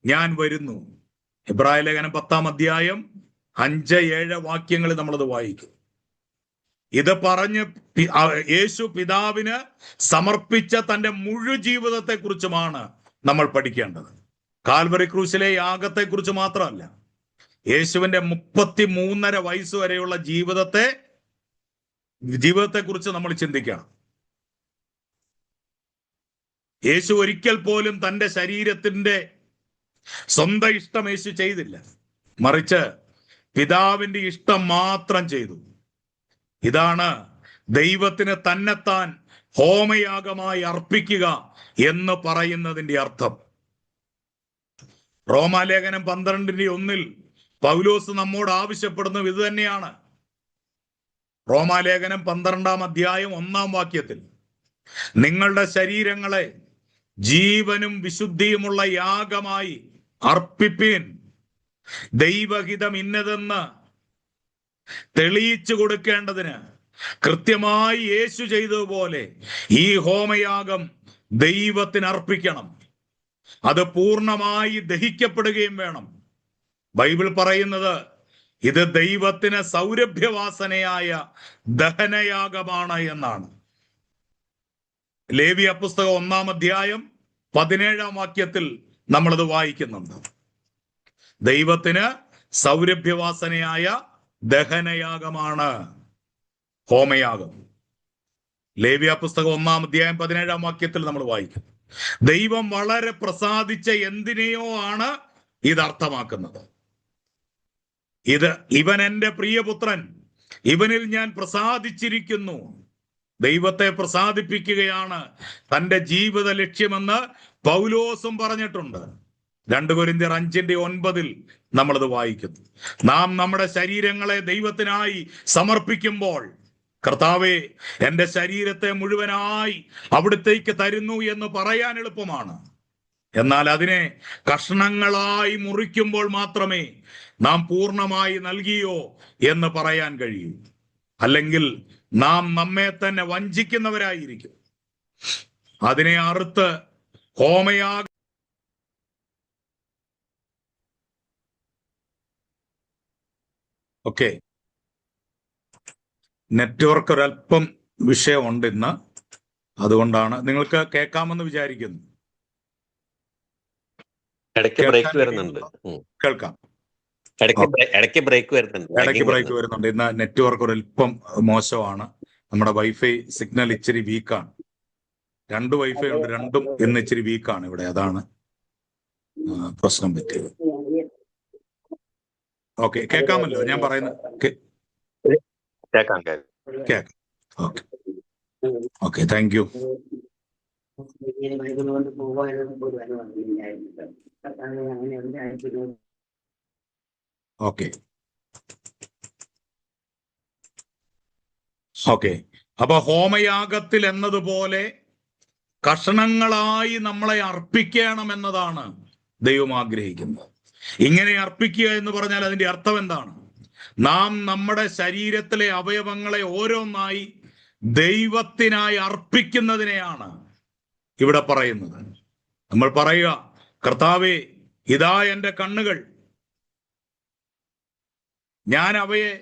ഞാൻ വരുന്നു. എബ്രായ ലേഖനം 10-ാം 5-7 വാക്യങ്ങളിൽ നമ്മളത് വായിക്കും. ഇത് പറഞ്ഞ് യേശു പിതാവിന് സമർപ്പിച്ച തന്റെ മുഴു ജീവിതത്തെ കുറിച്ചുമാണ് നമ്മൾ പഠിക്കേണ്ടത്. കാൽവറി ക്രൂശിലെ യാഗത്തെ കുറിച്ച് മാത്രമല്ല, യേശുവിന്റെ 33.5 വയസ്സ് വരെയുള്ള ജീവിതത്തെ കുറിച്ച് നമ്മൾ ചിന്തിക്കണം. യേശു ഒരിക്കൽ പോലും തന്റെ ശരീരത്തിന്റെ സ്വന്തം ഇഷ്ടം യേശു ചെയ്തില്ല, മറിച്ച് പിതാവിന്റെ ഇഷ്ടം മാത്രം ചെയ്തു. ഇതാണ് ദൈവത്തിന് തന്നെത്താൻ ഹോമയാഗമായി അർപ്പിക്കുക എന്ന് പറയുന്നതിന്റെ അർത്ഥം. റോമാലേഖനം 12:1 പൗലോസ് നമ്മോട് ആവശ്യപ്പെടുന്നത് ഇത് തന്നെയാണ്. റോമാലേഖനം 12-ാം അധ്യായം 1-ാം വാക്യത്തിൽ നിങ്ങളുടെ ശരീരങ്ങളെ ജീവനും വിശുദ്ധിയുമുള്ള യാഗമായി അർപ്പിപ്പീൻ, ദൈവഹിതം ഇന്നതെന്ന് തെളിയിച്ചു കൊടുക്കേണ്ടതിന് കൃത്യമായി യേശു ചെയ്തതുപോലെ ഈ ഹോമയാഗം ദൈവത്തിന് അർപ്പിക്കണം. അത് പൂർണ്ണമായി ദഹിക്കപ്പെടുകയും വേണം. ബൈബിൾ പറയുന്നത് ഇത് ദൈവത്തിന് സൗരഭ്യവാസനയായ ദഹനയാഗമാണ് എന്നാണ്. ലേവ്യ പുസ്തകം 1-ാം അധ്യായം 17-ാം വാക്യത്തിൽ നമ്മളത് വായിക്കുന്നുണ്ട്. ദൈവത്തിന് സൗരഭ്യവാസനയായ ദഹനയാഗമാണ് ഹോമയാഗം. ലേവ്യ പുസ്തകം 1-ാം അധ്യായം 17-ാം വാക്യത്തിൽ നമ്മൾ വായിക്കും. ദൈവം വളരെ പ്രസാദിച്ച എന്തിനെയോ ആണ് ഇത് അർത്ഥമാക്കുന്നത്. ഇവൻ എൻ്റെ പ്രിയപുത്രൻ, ഇവനിൽ ഞാൻ പ്രസാദിച്ചിരിക്കുന്നു. ദൈവത്തെ പ്രസാദിപ്പിക്കുകയാണ് തന്റെ ജീവിത ലക്ഷ്യമെന്ന് പൗലോസും പറഞ്ഞിട്ടുണ്ട്. 2 കൊരിന്ത്യർ 5:9 നമ്മളത് വായിക്കുന്നു. നാം നമ്മുടെ ശരീരങ്ങളെ ദൈവത്തിനായി സമർപ്പിക്കുമ്പോൾ, കർത്താവേ എൻ്റെ ശരീരത്തെ മുഴുവനായി അവിടുത്തേക്ക് തരുന്നു എന്ന് പറയാൻ എളുപ്പമാണ്. എന്നാൽ അതിനെ കഷ്ണങ്ങളായി മുറിക്കുമ്പോൾ മാത്രമേ നാം പൂർണ്ണമായി നൽകിയോ എന്ന് പറയാൻ കഴിയൂ. അല്ലെങ്കിൽ നാം നമ്മെ തന്നെ വഞ്ചിക്കുന്നവരായിരിക്കും. അതിനെ അറുത്ത് ഹോമയാഗ ഓക്കെ, നെറ്റ്വർക്ക് ഒരല്പം വിഷയമുണ്ട് ഇന്ന്, അതുകൊണ്ടാണ്. നിങ്ങൾക്ക് കേൾക്കാമെന്ന് വിചാരിക്കുന്നു. കേൾക്കാം. ഇടയ്ക്ക് ബ്രേക്ക് വരുന്നുണ്ട്. ഇന്ന് നെറ്റ്വർക്ക് ഒരല്പം മോശമാണ്. നമ്മുടെ വൈഫൈ സിഗ്നൽ ഇച്ചിരി വീക്കാണ്. 2 വൈഫൈ ഉണ്ട്, രണ്ടും ഇന്ന് ഇച്ചിരി വീക്കാണ് ഇവിടെ. അതാണ് പ്രശ്നം പറ്റിയത്. ഓക്കെ, കേൾക്കാമല്ലോ ഞാൻ പറയുന്നത്? കേൾക്കാം. Okay okay, thank you. Okay okay, അപ്പൊ ഹോമയാഗത്തിൽ എന്നതുപോലെ കഷണങ്ങളായി നമ്മളെ അർപ്പിക്കണം എന്നതാണ് ദൈവം ആഗ്രഹിക്കുന്നത്. ഇങ്ങനെ അർപ്പിക്കുക എന്ന് പറഞ്ഞാൽ അതിന്റെ അർത്ഥം എന്താണ്? നാം നമ്മുടെ ശരീരത്തിലെ അവയവങ്ങളെ ഓരോന്നായി ദൈവത്തിനായി അർപ്പിക്കുന്നതിനെയാണ് ഇവിടെ പറയുന്നത്. നമ്മൾ പറയുക, കർത്താവേ, ഇതാ എൻ്റെ കണ്ണുകൾ, ഞാൻ അവയെ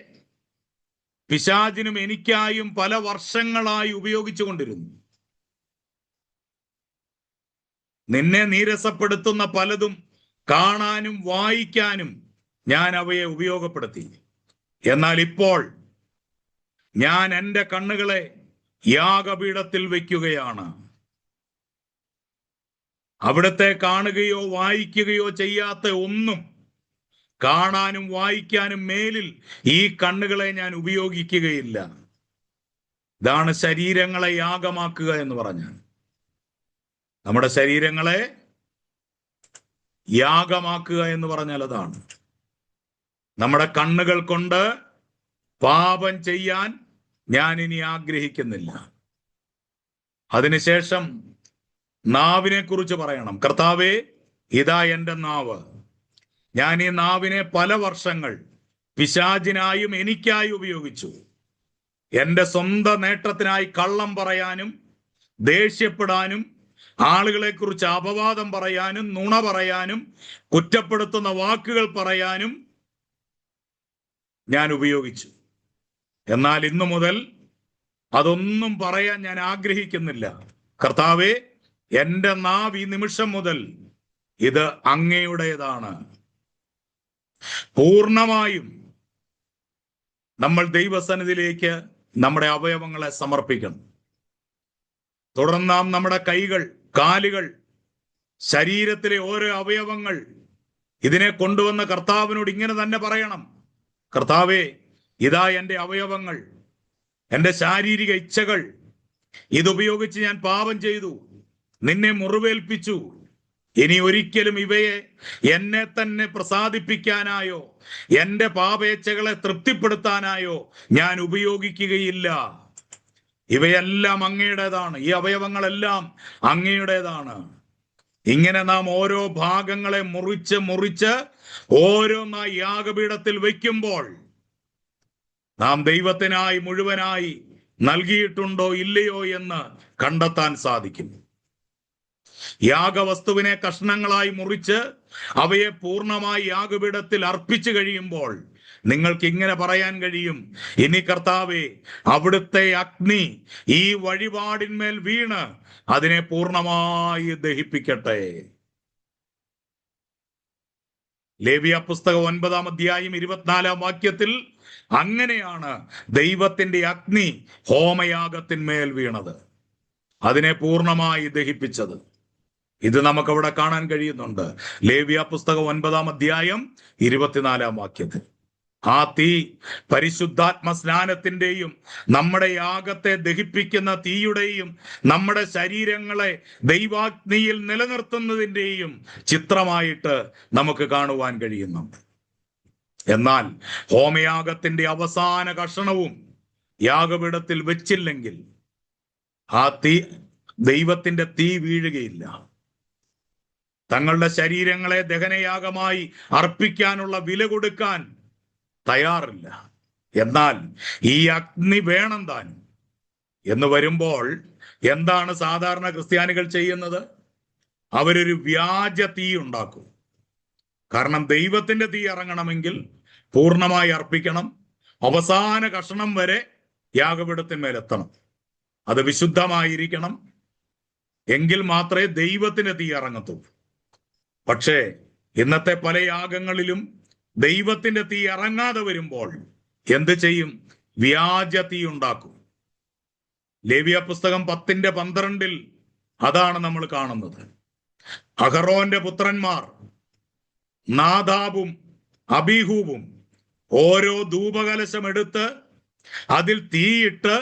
പിശാചിനും എനിക്കായും പല വർഷങ്ങളായി ഉപയോഗിച്ചു കൊണ്ടിരുന്നു. നിന്നെ നീരസപ്പെടുത്തുന്ന പലതും കാണാനും വായിക്കാനും ഞാൻ അവയെ ഉപയോഗപ്പെടുത്തി. എന്നാൽ ഇപ്പോൾ ഞാൻ എൻ്റെ കണ്ണുകളെ യാഗപീഠത്തിൽ വയ്ക്കുകയാണ്. അവിടുത്തെ കാണുകയോ വായിക്കുകയോ ചെയ്യാത്ത ഒന്നും കാണാനും വായിക്കാനും മേലിൽ ഈ കണ്ണുകളെ ഞാൻ ഉപയോഗിക്കുകയില്ല. ഇതാണ് ശരീരങ്ങളെ യാഗമാക്കുക എന്ന് പറഞ്ഞാൽ. നമ്മുടെ ശരീരങ്ങളെ യാഗമാക്കുക എന്ന് പറഞ്ഞാൽ അതാണ്. നമ്മുടെ കണ്ണുകൾ കൊണ്ട് പാപം ചെയ്യാൻ ഞാൻ ഇനി ആഗ്രഹിക്കുന്നില്ല. അതിനുശേഷം നാവിനെ കുറിച്ച് പറയണം. കർത്താവേ, ഇതാ എൻ്റെ നാവ്, ഞാൻ ഈ നാവിനെ പല വർഷങ്ങൾ പിശാചിനായും എനിക്കായി ഉപയോഗിച്ചു. എൻ്റെ സ്വന്തം നേട്ടത്തിനായി കള്ളം പറയാനും ദേഷ്യപ്പെടാനും ആളുകളെ കുറിച്ച് അപവാദം പറയാനും നുണ പറയാനും കുറ്റപ്പെടുത്തുന്ന വാക്കുകൾ പറയാനും ഞാൻ ഉപയോഗിച്ചു. എന്നാൽ ഇന്നു മുതൽ അതൊന്നും പറയാൻ ഞാൻ ആഗ്രഹിക്കുന്നില്ല. കർത്താവേ, എൻ്റെ നാവ് ഈ നിമിഷം മുതൽ ഇത് അങ്ങയുടേതാണ്. പൂർണ്ണമായും നമ്മൾ ദൈവസന്നിധിയിലേക്ക് നമ്മുടെ അവയവങ്ങളെ സമർപ്പിക്കണം. തുടർന്ന് നാം നമ്മുടെ കൈകൾ, കാലുകൾ, ശരീരത്തിലെ ഓരോ അവയവങ്ങൾ ഇതിനെ കൊണ്ടുവന്ന കർത്താവിനോട് ഇങ്ങനെ തന്നെ പറയണം. കർത്താവേ, ഇതാ എൻ്റെ അവയവങ്ങൾ, എൻ്റെ ശാരീരിക ഇച്ഛകൾ, ഇതുപയോഗിച്ച് ഞാൻ പാപം ചെയ്തു, നിന്നെ മുറിവേൽപ്പിച്ചു. ഇനി ഒരിക്കലും ഇവയെ എന്നെ തന്നെ പ്രസാദിപ്പിക്കാനായോ എൻ്റെ പാപേച്ഛകളെ തൃപ്തിപ്പെടുത്താനായോ ഞാൻ ഉപയോഗിക്കുകയില്ല. ഇവയെല്ലാം അങ്ങയുടേതാണ്, ഈ അവയവങ്ങളെല്ലാം അങ്ങയുടേതാണ്. ഇങ്ങനെ നാം ഓരോ ഭാഗങ്ങളെ മുറിച്ച് ഓരോന്നായി യാഗപീഠത്തിൽ വയ്ക്കുമ്പോൾ നാം ദൈവത്തിനായി മുഴുവനായി നൽകിയിട്ടുണ്ടോ ഇല്ലയോ എന്ന് കണ്ടെത്താൻ സാധിക്കും. യാഗവസ്തുവിനെ കഷ്ണങ്ങളായി മുറിച്ച് അവയെ പൂർണ്ണമായി യാഗപീഠത്തിൽ അർപ്പിച്ചു കഴിയുമ്പോൾ നിങ്ങൾക്ക് ഇങ്ങനെ പറയാൻ കഴിയും, ഇനി കർത്താവേ, അവിടുത്തെ അഗ്നി ഈ വഴിപാടിന്മേൽ വീണ് അതിനെ പൂർണ്ണമായി ദഹിപ്പിക്കട്ടെ. ലേവ്യ പുസ്തകം 9-ാം അധ്യായം 24-ാം വാക്യത്തിൽ അങ്ങനെയാണ് ദൈവത്തിന്റെ അഗ്നി ഹോമയാഗത്തിന്മേൽ വീണത്, അതിനെ പൂർണ്ണമായി ദഹിപ്പിച്ചത്. ഇത് നമുക്കവിടെ കാണാൻ കഴിയുന്നുണ്ട്. ലേവ്യ പുസ്തകം 9-ാം അധ്യായം 24-ാം വാക്യത്തിൽ. ആ തീ പരിശുദ്ധാത്മ സ്നാനത്തിന്റെയും നമ്മുടെ യാഗത്തെ ദഹിപ്പിക്കുന്ന തീയുടെയും നമ്മുടെ ശരീരങ്ങളെ ദൈവാഗ്നിയിൽ നിലനിർത്തുന്നതിന്റെയും ചിത്രമായിട്ട് നമുക്ക് കാണുവാൻ കഴിയുന്നുണ്ട്. എന്നാൽ ഹോമയാഗത്തിന്റെ അവസാന കഷണവും യാഗപീഠത്തിൽ വെച്ചില്ലെങ്കിൽ ആ തീ, ദൈവത്തിന്റെ തീ വീഴുകയില്ല. തങ്ങളുടെ ശരീരങ്ങളെ ദഹനയാഗമായി അർപ്പിക്കാനുള്ള വില കൊടുക്കാൻ തയ്യാറില്ല. എന്നാൽ ഈ അഗ്നി വേണം താനും എന്ന് വരുമ്പോൾ എന്താണ് സാധാരണ ക്രിസ്ത്യാനികൾ ചെയ്യുന്നത്? അവരൊരു വ്യാജ തീ ഉണ്ടാക്കും. കാരണം ദൈവത്തിന്റെ തീ ഇറങ്ങണമെങ്കിൽ പൂർണ്ണമായി അർപ്പിക്കണം, അവസാന കഷണം വരെ യാഗപീഠത്തിന്മേലെത്തണം. അത് വിശുദ്ധമായിരിക്കണം, എങ്കിൽ മാത്രമേ ദൈവത്തിന്റെ തീ ഇറങ്ങത്തുള്ളൂ. പക്ഷേ ഇന്നത്തെ പല യാഗങ്ങളിലും ദൈവത്തിന്റെ തീ ഇറങ്ങാതെ വരുമ്പോൾ എന്ത് ചെയ്യും? വ്യാജ തീ ഉണ്ടാക്കും. ലേവ്യ പുസ്തകം 10:12 അതാണ് നമ്മൾ കാണുന്നത്. അഹറോന്റെ പുത്രന്മാർ നാദാബും അബീഹൂബും ഓരോ ധൂപകലശം എടുത്ത് അതിൽ തീയിട്ട്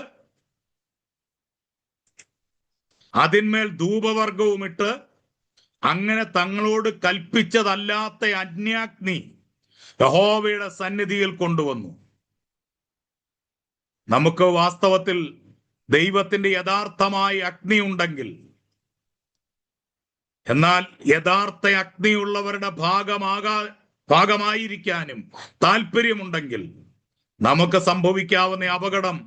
അതിന്മേൽ ധൂപവർഗവും ഇട്ട് അങ്ങനെ തങ്ങളോട് കൽപ്പിച്ചതല്ലാത്ത അന്യാഗ്നി യഹോവയുടെ സന്നിധിയിൽ കൊണ്ടുവന്നു. നമുക്ക് വാസ്തവത്തിൽ ദൈവത്തിന്റെ യഥാർത്ഥമായ അഗ്നി ഉണ്ടെങ്കിൽ, എന്നാൽ യഥാർത്ഥ അഗ്നിയുള്ളവരുടെ ഭാഗമായിരിക്കാനും താല്പര്യമുണ്ടെങ്കിൽ നമുക്ക് സംഭവിക്കാവുന്ന അപകടം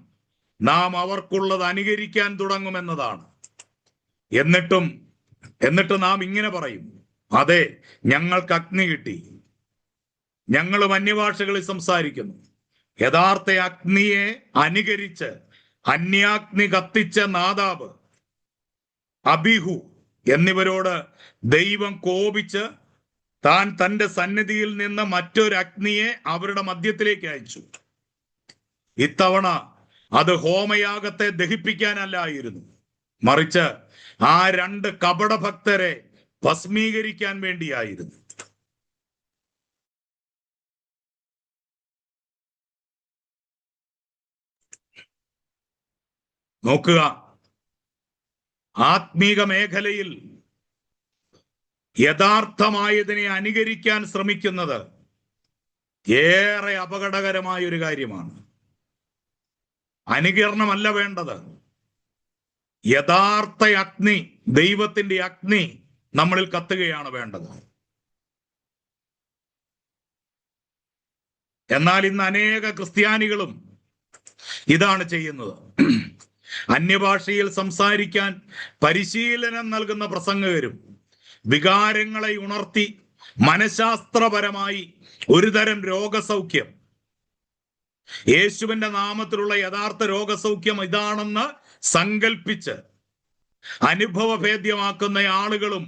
നാം അവർക്കുള്ളത് അനുകരിക്കാൻ തുടങ്ങുമെന്നതാണ്. എന്നിട്ട് നാം ഇങ്ങനെ പറയും, അതെ, ഞങ്ങൾക്ക് അഗ്നി കിട്ടി, ഞങ്ങളും അന്യഭാഷകളിൽ സംസാരിക്കുന്നു. യഥാർത്ഥ അഗ്നിയെ അനുകരിച്ച് അന്യാഗ്നി കത്തിച്ച നാദാബ്, അബീഹു എന്നിവരോട് ദൈവം കോപിച്ച് താൻ തന്റെ സന്നിധിയിൽ നിന്ന് മറ്റൊരു അഗ്നിയെ അവരുടെ മധ്യത്തിലേക്ക് അയച്ചു. ഇത്തവണ അത് ഹോമയാഗത്തെ ദഹിപ്പിക്കാനല്ലായിരുന്നു, മറിച്ച് ആ 2 കപടഭക്തരെ ഭസ്മീകരിക്കാൻ വേണ്ടിയായിരുന്നു. നോക്കുക, ആത്മീക മേഖലയിൽ യഥാർത്ഥമായതിനെ അനുകരിക്കാൻ ശ്രമിക്കുന്നത് ഏറെ അപകടകരമായ ഒരു കാര്യമാണ്. അനുകരണമല്ല വേണ്ടത്, യഥാർത്ഥ അഗ്നി, ദൈവത്തിന്റെ അഗ്നി നമ്മളിൽ കത്തുകയാണ് വേണ്ടത്. എന്നാൽ ഇന്ന് അനേക ക്രിസ്ത്യാനികളും ഇതാണ് ചെയ്യുന്നത്. അന്യഭാഷയിൽ സംസാരിക്കാൻ പരിശീലനം നൽകുന്ന പ്രസംഗകരും വികാരങ്ങളെ ഉണർത്തി മനഃശാസ്ത്രപരമായി ഒരുതരം രോഗസൗഖ്യം, യേശുവിന്റെ നാമത്തിലുള്ള യഥാർത്ഥ രോഗസൗഖ്യം ഇതാണെന്ന് സങ്കൽപ്പിച്ച് അനുഭവഭേദ്യമാക്കുന്ന ആളുകളും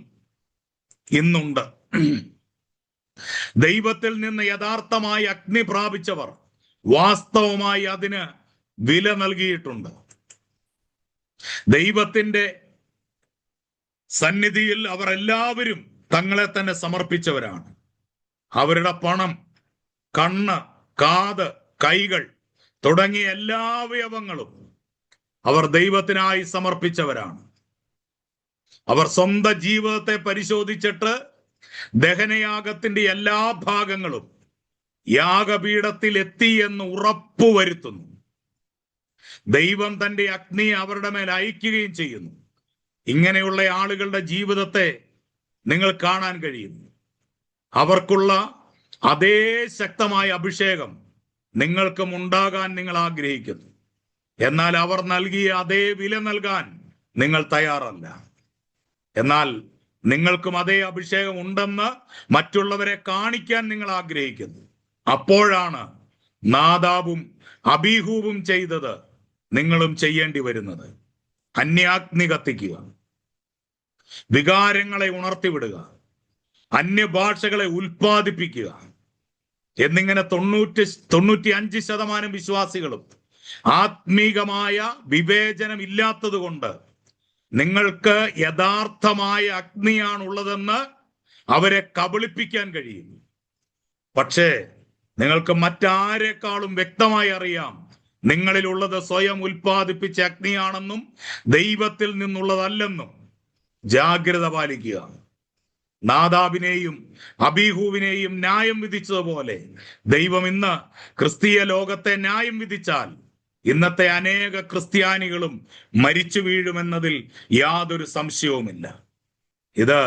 ഇന്നുണ്ട്. ദൈവത്തിൽ നിന്ന് യഥാർത്ഥമായി അഗ്നി പ്രാപിച്ചവർ വാസ്തവമായി അതിന് വില നൽകിയിട്ടുണ്ട്. ദൈവത്തിന്റെ സന്നിധിയിൽ അവർ എല്ലാവരും തങ്ങളെ തന്നെ സമർപ്പിച്ചവരാണ്. അവരുടെ പണം, കണ്ണ്, കാത്, കൈകൾ തുടങ്ങിയ എല്ലാ അവയവങ്ങളും അവർ ദൈവത്തിനായി സമർപ്പിച്ചവരാണ്. അവർ സ്വന്തം ജീവിതത്തെ പരിശോധിച്ചിട്ട് ദഹനയാഗത്തിന്റെ എല്ലാ ഭാഗങ്ങളും യാഗപീഠത്തിൽ എത്തി എന്ന് ഉറപ്പുവരുത്തുന്നു. ദൈവം തന്റെ അഗ്നിയെ അവരുടെ മേൽ അയക്കുകയും ചെയ്യുന്നു. ഇങ്ങനെയുള്ള ആളുകളുടെ ജീവിതത്തെ നിങ്ങൾ കാണാൻ കഴിയുന്നു. അവർക്കുള്ള അതേ ശക്തമായ അഭിഷേകം നിങ്ങൾക്കും ഉണ്ടാകാൻ നിങ്ങൾ ആഗ്രഹിക്കുന്നു. എന്നാൽ അവർ നൽകിയ അതേ വില നൽകാൻ നിങ്ങൾ തയ്യാറല്ല. എന്നാൽ നിങ്ങൾക്കും അതേ അഭിഷേകം ഉണ്ടെന്ന് മറ്റുള്ളവരെ കാണിക്കാൻ നിങ്ങൾ ആഗ്രഹിക്കുന്നു. അപ്പോഴാണ് നാദാബും അബീഹൂബും ചെയ്തത് നിങ്ങളും ചെയ്യേണ്ടി വരുന്നത്. അന്യാഗ്നി കത്തിക്കുക, വികാരങ്ങളെ ഉണർത്തിവിടുക, അന്യഭാഷകളെ ഉൽപ്പാദിപ്പിക്കുക എന്നിങ്ങനെ 95% വിശ്വാസികളും ആത്മീകമായ വിവേചനം ഇല്ലാത്തത് കൊണ്ട് നിങ്ങൾക്ക് യഥാർത്ഥമായ അഗ്നിയാണുള്ളതെന്ന് അവരെ കബളിപ്പിക്കാൻ കഴിയും. പക്ഷേ നിങ്ങൾക്ക് മറ്റാരെക്കാളും വ്യക്തമായി അറിയാം, നിങ്ങളിലുള്ളത് സ്വയം ഉൽപ്പാദിപ്പിച്ച അഗ്നിയാണെന്നും ദൈവത്തിൽ നിന്നുള്ളതല്ലെന്നും. ജാഗ്രത പാലിക്കുക. നാദാബിനെയും അബീഹൂവിനെയും ന്യായം വിധിച്ചതുപോലെ ദൈവം ഇന്ന് ക്രിസ്തീയ ലോകത്തെ ന്യായം വിധിച്ചാൽ ഇന്നത്തെ അനേക ക്രിസ്ത്യാനികളും മരിച്ചു വീഴുമെന്നതിൽ യാതൊരു സംശയവുമില്ല. ഇത്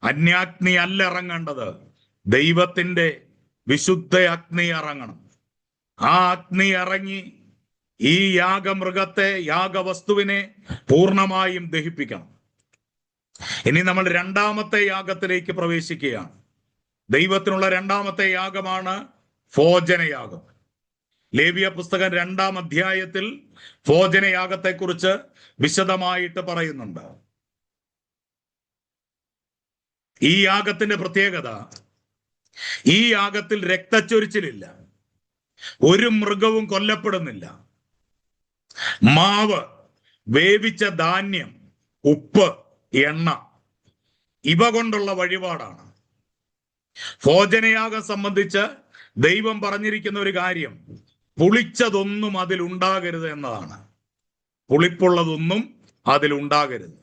അന്യാഗ്നി അല്ല ഇറങ്ങേണ്ടത്, ദൈവത്തിന്റെ വിശുദ്ധ അഗ്നി ഇറങ്ങണം. ആ അഗ്നി ഇറങ്ങി ഈ യാഗമൃഗത്തെ, യാഗവസ്തുവിനെ പൂർണ്ണമായും ദഹിപ്പിക്കണം. ഇനി നമ്മൾ രണ്ടാമത്തെ യാഗത്തിലേക്ക് പ്രവേശിക്കുകയാണ്. ദൈവത്തിനുള്ള രണ്ടാമത്തെ യാഗമാണ് ഭോജനയാഗം. ലേവ്യ പുസ്തകം 2-ാം അധ്യായത്തിൽ ഭോജനയാഗത്തെക്കുറിച്ച് വിശദമായിട്ട് പറയുന്നുണ്ട്. ഈ യാഗത്തിന്റെ പ്രത്യേകത, ഈ യാഗത്തിൽ രക്തച്ചൊരിച്ചിലില്ല, ഒരു മൃഗവും കൊല്ലപ്പെടുന്നില്ല. മാവ്, വേവിച്ച ധാന്യം, ഉപ്പ്, എണ്ണ ഇവ കൊണ്ടുള്ള വഴിപാടാണ്. ഭോജനയാഗം സംബന്ധിച്ച് ദൈവം പറഞ്ഞിരിക്കുന്ന ഒരു കാര്യം, പുളിച്ചതൊന്നും അതിലുണ്ടാകരുത് എന്നതാണ്. പുളിപ്പുള്ളതൊന്നും അതിലുണ്ടാകരുത്.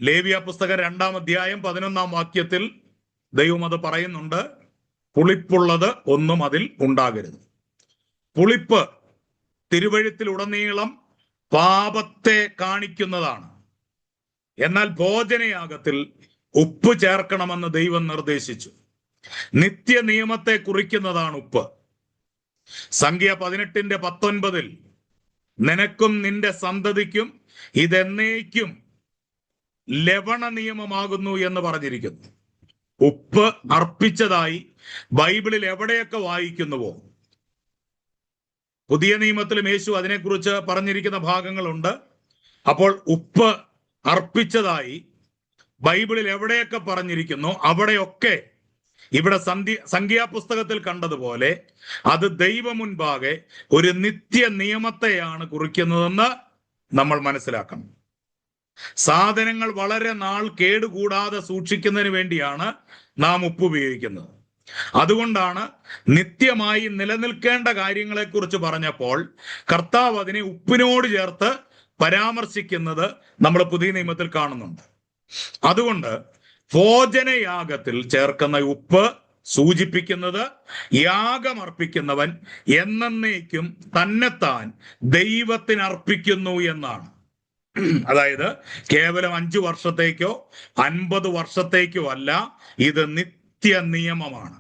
ലേവ്യ പുസ്തകം 2-ാം അധ്യായം 11-ാം വാക്യത്തിൽ ദൈവം അത് പറയുന്നുണ്ട്. പുളിപ്പുള്ളത് ഒന്നും അതിൽ ഉണ്ടാകരുത്. പുളിപ്പ് തിരുവഴുത്തിലുടനീളം പാപത്തെ കാണിക്കുന്നതാണ്. എന്നാൽ ഭോജനയാഗത്തിൽ ഉപ്പ് ചേർക്കണമെന്ന് ദൈവം നിർദ്ദേശിച്ചു. നിത്യ നിയമത്തെ കുറിക്കുന്നതാണ് ഉപ്പ്. സംഖ്യ 18:19 നിനക്കും നിന്റെ സന്തതിക്കും ഇതെന്നേക്കും ലവണ നിയമമാകുന്നു എന്ന് പറഞ്ഞിരിക്കുന്നു. ഉപ്പ് അർപ്പിച്ചതായി ബൈബിളിൽ എവിടെയൊക്കെ വായിക്കുന്നുവോ, പുതിയ നിയമത്തിലും യേശു അതിനെക്കുറിച്ച് പറഞ്ഞിരിക്കുന്ന ഭാഗങ്ങളുണ്ട്. അപ്പോൾ ഉപ്പ് അർപ്പിച്ചതായി ബൈബിളിൽ എവിടെയൊക്കെ പറഞ്ഞിരിക്കുന്നു, അവിടെയൊക്കെ ഇവിടെ സംഖ്യാപുസ്തകത്തിൽ കണ്ടതുപോലെ അത് ദൈവ മുൻപാകെ ഒരു നിത്യ നിയമത്തെയാണ് കുറിക്കുന്നതെന്ന് നമ്മൾ മനസ്സിലാക്കണം. സാധനങ്ങൾ വളരെ നാൾ കേടുകൂടാതെ സൂക്ഷിക്കുന്നതിന് വേണ്ടിയാണ് നാം ഉപ്പ് ഉപയോഗിക്കുന്നത്. അതുകൊണ്ടാണ് നിത്യമായി നിലനിൽക്കേണ്ട കാര്യങ്ങളെക്കുറിച്ച് പറഞ്ഞപ്പോൾ കർത്താവ് അതിനെ ഉപ്പിനോട് ചേർത്ത് പരാമർശിക്കുന്നത് നമ്മൾ പുതിയ നിയമത്തിൽ കാണുന്നുണ്ട്. അതുകൊണ്ട് ഭോജനയാഗത്തിൽ ചേർക്കുന്ന ഉപ്പ് സൂചിപ്പിക്കുന്നത് യാഗമർപ്പിക്കുന്നവൻ എന്നേക്കും തന്നെത്താൻ ദൈവത്തിന് അർപ്പിക്കുന്നു എന്നാണ്. അതായത് കേവലം 5 വർഷത്തേക്കോ 50 വർഷത്തേക്കോ അല്ല, ഇത് നിത്യ നിയമമാണ്.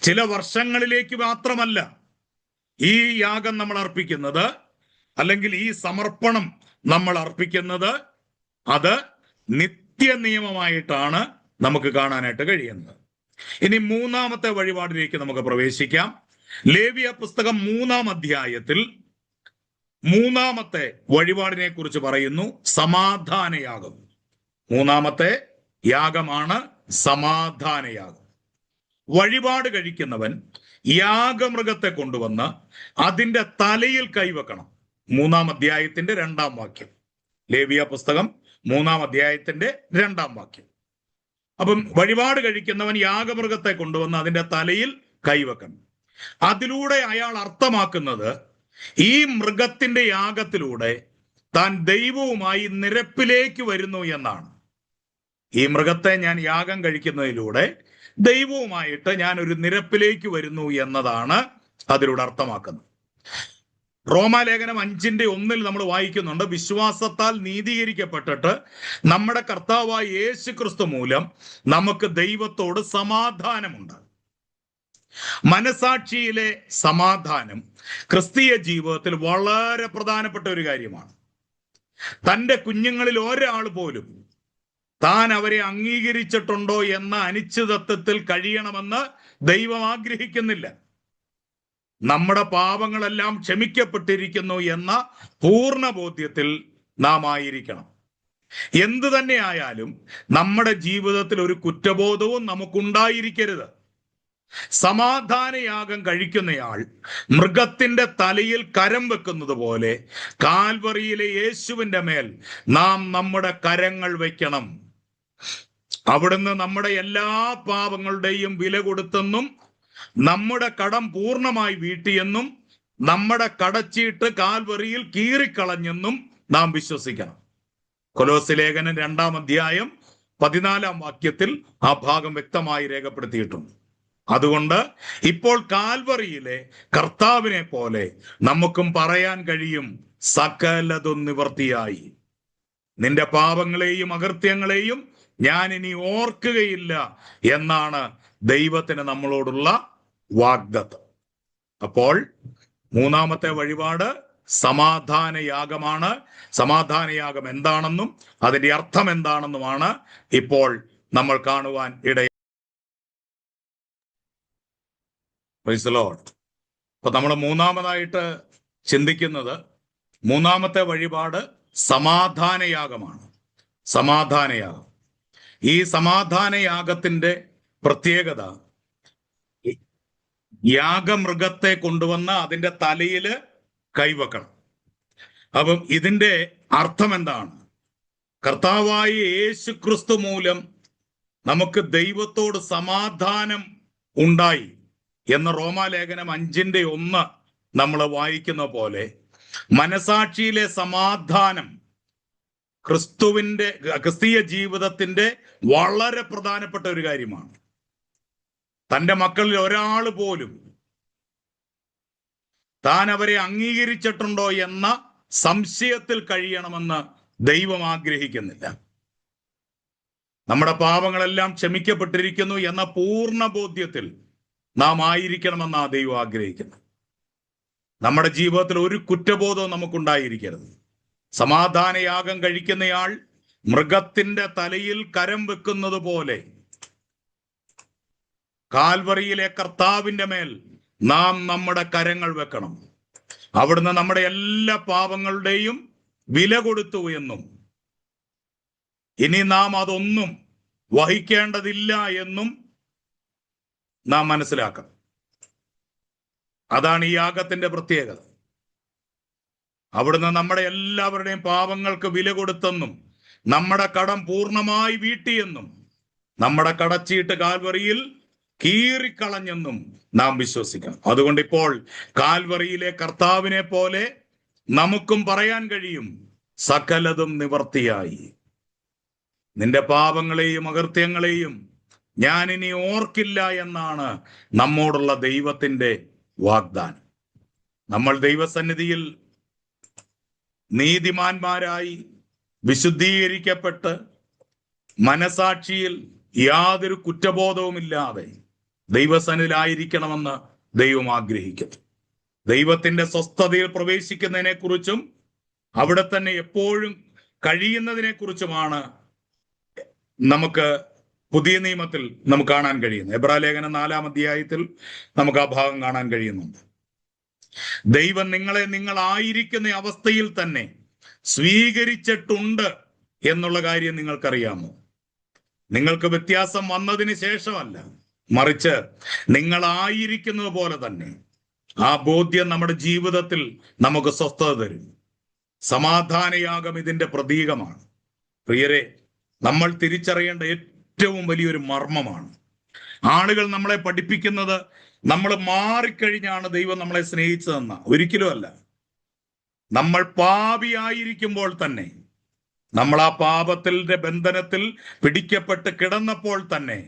ചില വർഷങ്ങളിലേക്ക് മാത്രമല്ല ഈ യാഗം നമ്മൾ അർപ്പിക്കുന്നത്, അല്ലെങ്കിൽ ഈ സമർപ്പണം നമ്മൾ അർപ്പിക്കുന്നത്. അത് നിത്യ നിയമമായിട്ടാണ് നമുക്ക് കാണാനായിട്ട് കഴിയുന്നത്. ഇനി 3-ാമത്തെ വഴിപാടിലേക്ക് നമുക്ക് പ്രവേശിക്കാം. ലേവ്യ പുസ്തകം 3-ാം അധ്യായത്തിൽ 3-ാമത്തെ വഴിപാടിനെ കുറിച്ച് പറയുന്നു, സമാധാനയാഗം. 3-ാമത്തെ യാഗമാണ് സമാധാനയാഗം. വഴിപാട് കഴിക്കുന്നവൻ യാഗമൃഗത്തെ കൊണ്ടുവന്ന് അതിന്റെ തലയിൽ കൈവെക്കണം. 3-ാം അധ്യായത്തിന്റെ 2-ാം വാക്യം. ലേവ്യ പുസ്തകം 3-ാം അധ്യായത്തിന്റെ 2-ാം വാക്യം. അപ്പം വഴിപാട് കഴിക്കുന്നവൻ യാഗമൃഗത്തെ കൊണ്ടുവന്ന് അതിന്റെ തലയിൽ കൈവെക്കണം. അതിലൂടെ അയാൾ അർത്ഥമാക്കുന്നത്, ഈ മൃഗത്തിന്റെ യാഗത്തിലൂടെ താൻ ദൈവവുമായി നിരപ്പിലേക്ക് വരുന്നു എന്നാണ്. ഈ മൃഗത്തെ ഞാൻ യാഗം കഴിക്കുന്നതിലൂടെ ദൈവവുമായിട്ട് ഞാൻ ഒരു നിരപ്പിലേക്ക് വരുന്നു എന്നതാണ് അതിലൂടെ അർത്ഥമാക്കുന്നത്. റോമാലേഖനം 5:1 നമ്മൾ വായിക്കുന്നുണ്ട്, വിശ്വാസത്താൽ നീതീകരിക്കപ്പെട്ടിട്ട് നമ്മുടെ കർത്താവായ യേശു ക്രിസ്തു മൂലം നമുക്ക് ദൈവത്തോട് സമാധാനമുണ്ട്. മനസാക്ഷിയിലെ സമാധാനം ക്രിസ്തീയ ജീവിതത്തിൽ വളരെ പ്രധാനപ്പെട്ട ഒരു കാര്യമാണ്. തൻ്റെ കുഞ്ഞുങ്ങളിൽ ഒരാൾ പോലും താൻ അവരെ അംഗീകരിച്ചിട്ടുണ്ടോ എന്ന അനിശ്ചിതത്വത്തിൽ കഴിയണമെന്ന് ദൈവം ആഗ്രഹിക്കുന്നില്ല. നമ്മുടെ പാപങ്ങളെല്ലാം ക്ഷമിക്കപ്പെട്ടിരിക്കുന്നു എന്ന പൂർണ്ണ ബോധ്യത്തിൽ നാം ആയിരിക്കണം. എന്തു തന്നെ ആയാലും നമ്മുടെ ജീവിതത്തിൽ ഒരു കുറ്റബോധവും നമുക്കുണ്ടായിരിക്കരുത്. സമാധാനയാഗം കഴിക്കുന്നയാൾ മൃഗത്തിന്റെ തലയിൽ കരം വെക്കുന്നത് പോലെ കാൽവറിയിലെ യേശുവിന്റെ മേൽ നാം നമ്മുടെ കരങ്ങൾ വയ്ക്കണം. അവിടുന്ന് നമ്മുടെ എല്ലാ പാപങ്ങളുടെയും വില കൊടുത്തെന്നും നമ്മുടെ കടം പൂർണ്ണമായി വീട്ടിയെന്നും നമ്മുടെ കടച്ചീട്ട് കാൽവറിയിൽ കീറിക്കളഞ്ഞെന്നും നാം വിശ്വസിക്കണം. കൊലോസ്യ ലേഖനം 2-ാം അധ്യായം 14-ാം വാക്യത്തിൽ ആ ഭാഗം വ്യക്തമായി രേഖപ്പെടുത്തിയിട്ടുണ്ട്. അതുകൊണ്ട് ഇപ്പോൾ കാൽവറിയിലെ കർത്താവിനെ പോലെ നമുക്കും പറയാൻ കഴിയും, സകലതും നിവർത്തിയായി. നിന്റെ പാപങ്ങളെയും അകൃത്യങ്ങളെയും ഞാൻ ഇനി ഓർക്കുകയില്ല എന്നാണ് ദൈവത്തിന് നമ്മളോടുള്ള വാഗ്ദത്തം. അപ്പോൾ 3-ാമത്തെ വഴിപാട് സമാധാനയാഗമാണ്. സമാധാനയാഗം എന്താണെന്നും അതിന്റെ അർത്ഥം എന്താണെന്നുമാണ് ഇപ്പോൾ നമ്മൾ കാണുവാൻ ഇടയായി. Praise the Lord. അപ്പൊ നമ്മൾ മൂന്നാമതായിട്ട് ചിന്തിക്കുന്നത്, മൂന്നാമത്തെ വഴിപാട് സമാധാനയാഗമാണ്. സമാധാനയാഗം. ഈ സമാധാനയാഗത്തിന്റെ പ്രത്യേകത, യാഗമൃഗത്തെ കൊണ്ടുവന്ന് അതിന്റെ തലയില് കൈവെക്കണം. അപ്പം ഇതിന്റെ അർത്ഥം എന്താണ്? കർത്താവായ യേശുക്രിസ്തു മൂലം നമുക്ക് ദൈവത്തോട് സമാധാനം ഉണ്ടായി എന്ന് റോമാലേഖനം 5:1 നമ്മൾ വായിക്കുന്ന പോലെ, മനസാക്ഷിയിലെ സമാധാനം ക്രിസ്തീയ ജീവിതത്തിന്റെ വളരെ പ്രധാനപ്പെട്ട ഒരു കാര്യമാണ്. തൻ്റെ മക്കളിൽ ഒരാൾ പോലും താൻ അവരെ അംഗീകരിച്ചിട്ടുണ്ടോ എന്ന സംശയത്തിൽ കഴിയണമെന്ന് ദൈവം ആഗ്രഹിക്കുന്നില്ല. നമ്മുടെ പാപങ്ങളെല്ലാം ക്ഷമിക്കപ്പെട്ടിരിക്കുന്നു എന്ന പൂർണ്ണ ബോധ്യത്തിൽ നാം ആയിരിക്കണമെന്നാണ് ദൈവം ആഗ്രഹിക്കുന്നത്. നമ്മുടെ ജീവിതത്തിൽ ഒരു കുറ്റബോധവും നമുക്കുണ്ടായിരിക്കരുത്. സമാധാനയാഗം കഴിക്കുന്നയാൾ മൃഗത്തിന്റെ തലയിൽ കരം വെക്കുന്നത് പോലെ കാൽവറിയിലെ കർത്താവിന്റെ മേൽ നാം നമ്മുടെ കരങ്ങൾ വെക്കണം. അവിടുന്ന് നമ്മുടെ എല്ലാ പാപങ്ങളുടെയും വില കൊടുത്തു എന്നും ഇനി നാം അതൊന്നും വഹിക്കേണ്ടതില്ല എന്നും നാം മനസ്സിലാക്കണം. അതാണ് ഈ യാഗത്തിന്റെ പ്രത്യേകത. അവിടുന്ന് നമ്മുടെ എല്ലാവരുടെയും പാപങ്ങൾക്ക് വില കൊടുത്തെന്നും നമ്മുടെ കടം പൂർണ്ണമായി വീട്ടിയെന്നും നമ്മുടെ കടച്ചീട്ട് കാൽവറിയിൽ കീറിക്കളഞ്ഞെന്നും നാം വിശ്വസിക്കണം. അതുകൊണ്ട് ഇപ്പോൾ കാൽവറിയിലെ കർത്താവിനെ പോലെ നമുക്കും പറയാൻ കഴിയും, സകലതും നിവർത്തിയായി. നിന്റെ പാപങ്ങളെയും അകൃത്യങ്ങളെയും ഞാൻ ഇനി ഓർക്കില്ല എന്നാണ് നമ്മോടുള്ള ദൈവത്തിന്റെ വാഗ്ദാനം. നമ്മൾ ദൈവസന്നിധിയിൽ നീതിമാന്മാരായി വിശുദ്ധീകരിക്കപ്പെട്ട് മനസാക്ഷിയിൽ യാതൊരു കുറ്റബോധവുമില്ലാതെ ദൈവസന്നിധിയിലായിരിക്കണമെന്ന് ദൈവം ആഗ്രഹിക്കുന്നു. ദൈവത്തിന്റെ സ്വസ്ഥതയിൽ പ്രവേശിക്കുന്നതിനെ കുറിച്ചും അവിടെ തന്നെ എപ്പോഴും കഴിയുന്നതിനെ കുറിച്ചുമാണ് നമുക്ക് പുതിയ നിയമത്തിൽ നമുക്ക് കാണാൻ കഴിയുന്നത്. എബ്രായലേഖനം 4-ാം അധ്യായത്തിൽ നമുക്ക് ആ ഭാഗം കാണാൻ കഴിയുന്നുണ്ട്. ദൈവം നിങ്ങളെ നിങ്ങളായിരിക്കുന്ന അവസ്ഥയിൽ തന്നെ സ്വീകരിച്ചിട്ടുണ്ട് എന്നുള്ള കാര്യം നിങ്ങൾക്കറിയാമോ? നിങ്ങൾക്ക് വ്യത്യാസം വന്നതിന് ശേഷമല്ല, മറിച്ച് നിങ്ങളായിരിക്കുന്നത് പോലെ തന്നെ. ആ ബോധ്യം നമ്മുടെ ജീവിതത്തിൽ നമുക്ക് സ്വസ്ഥത തരും. സമാധാനയാഗം ഇതിന്റെ പ്രതീകമാണ്. പ്രിയരെ, നമ്മൾ തിരിച്ചറിയേണ്ട ഏറ്റവും വലിയൊരു മർമ്മമാണ്. ആളുകൾ നമ്മളെ പഠിപ്പിക്കുന്നത് നമ്മൾ മാറിക്കഴിഞ്ഞാണ് ദൈവം നമ്മളെ സ്നേഹിച്ചതെന്ന. ഒരിക്കലും അല്ല. നമ്മൾ പാപിയായിരിക്കുമ്പോൾ തന്നെ, നമ്മൾ ആ പാപത്തിന്റെ ബന്ധനത്തിൽ പിടിക്കപ്പെട്ട് കിടന്നപ്പോൾ തന്നെ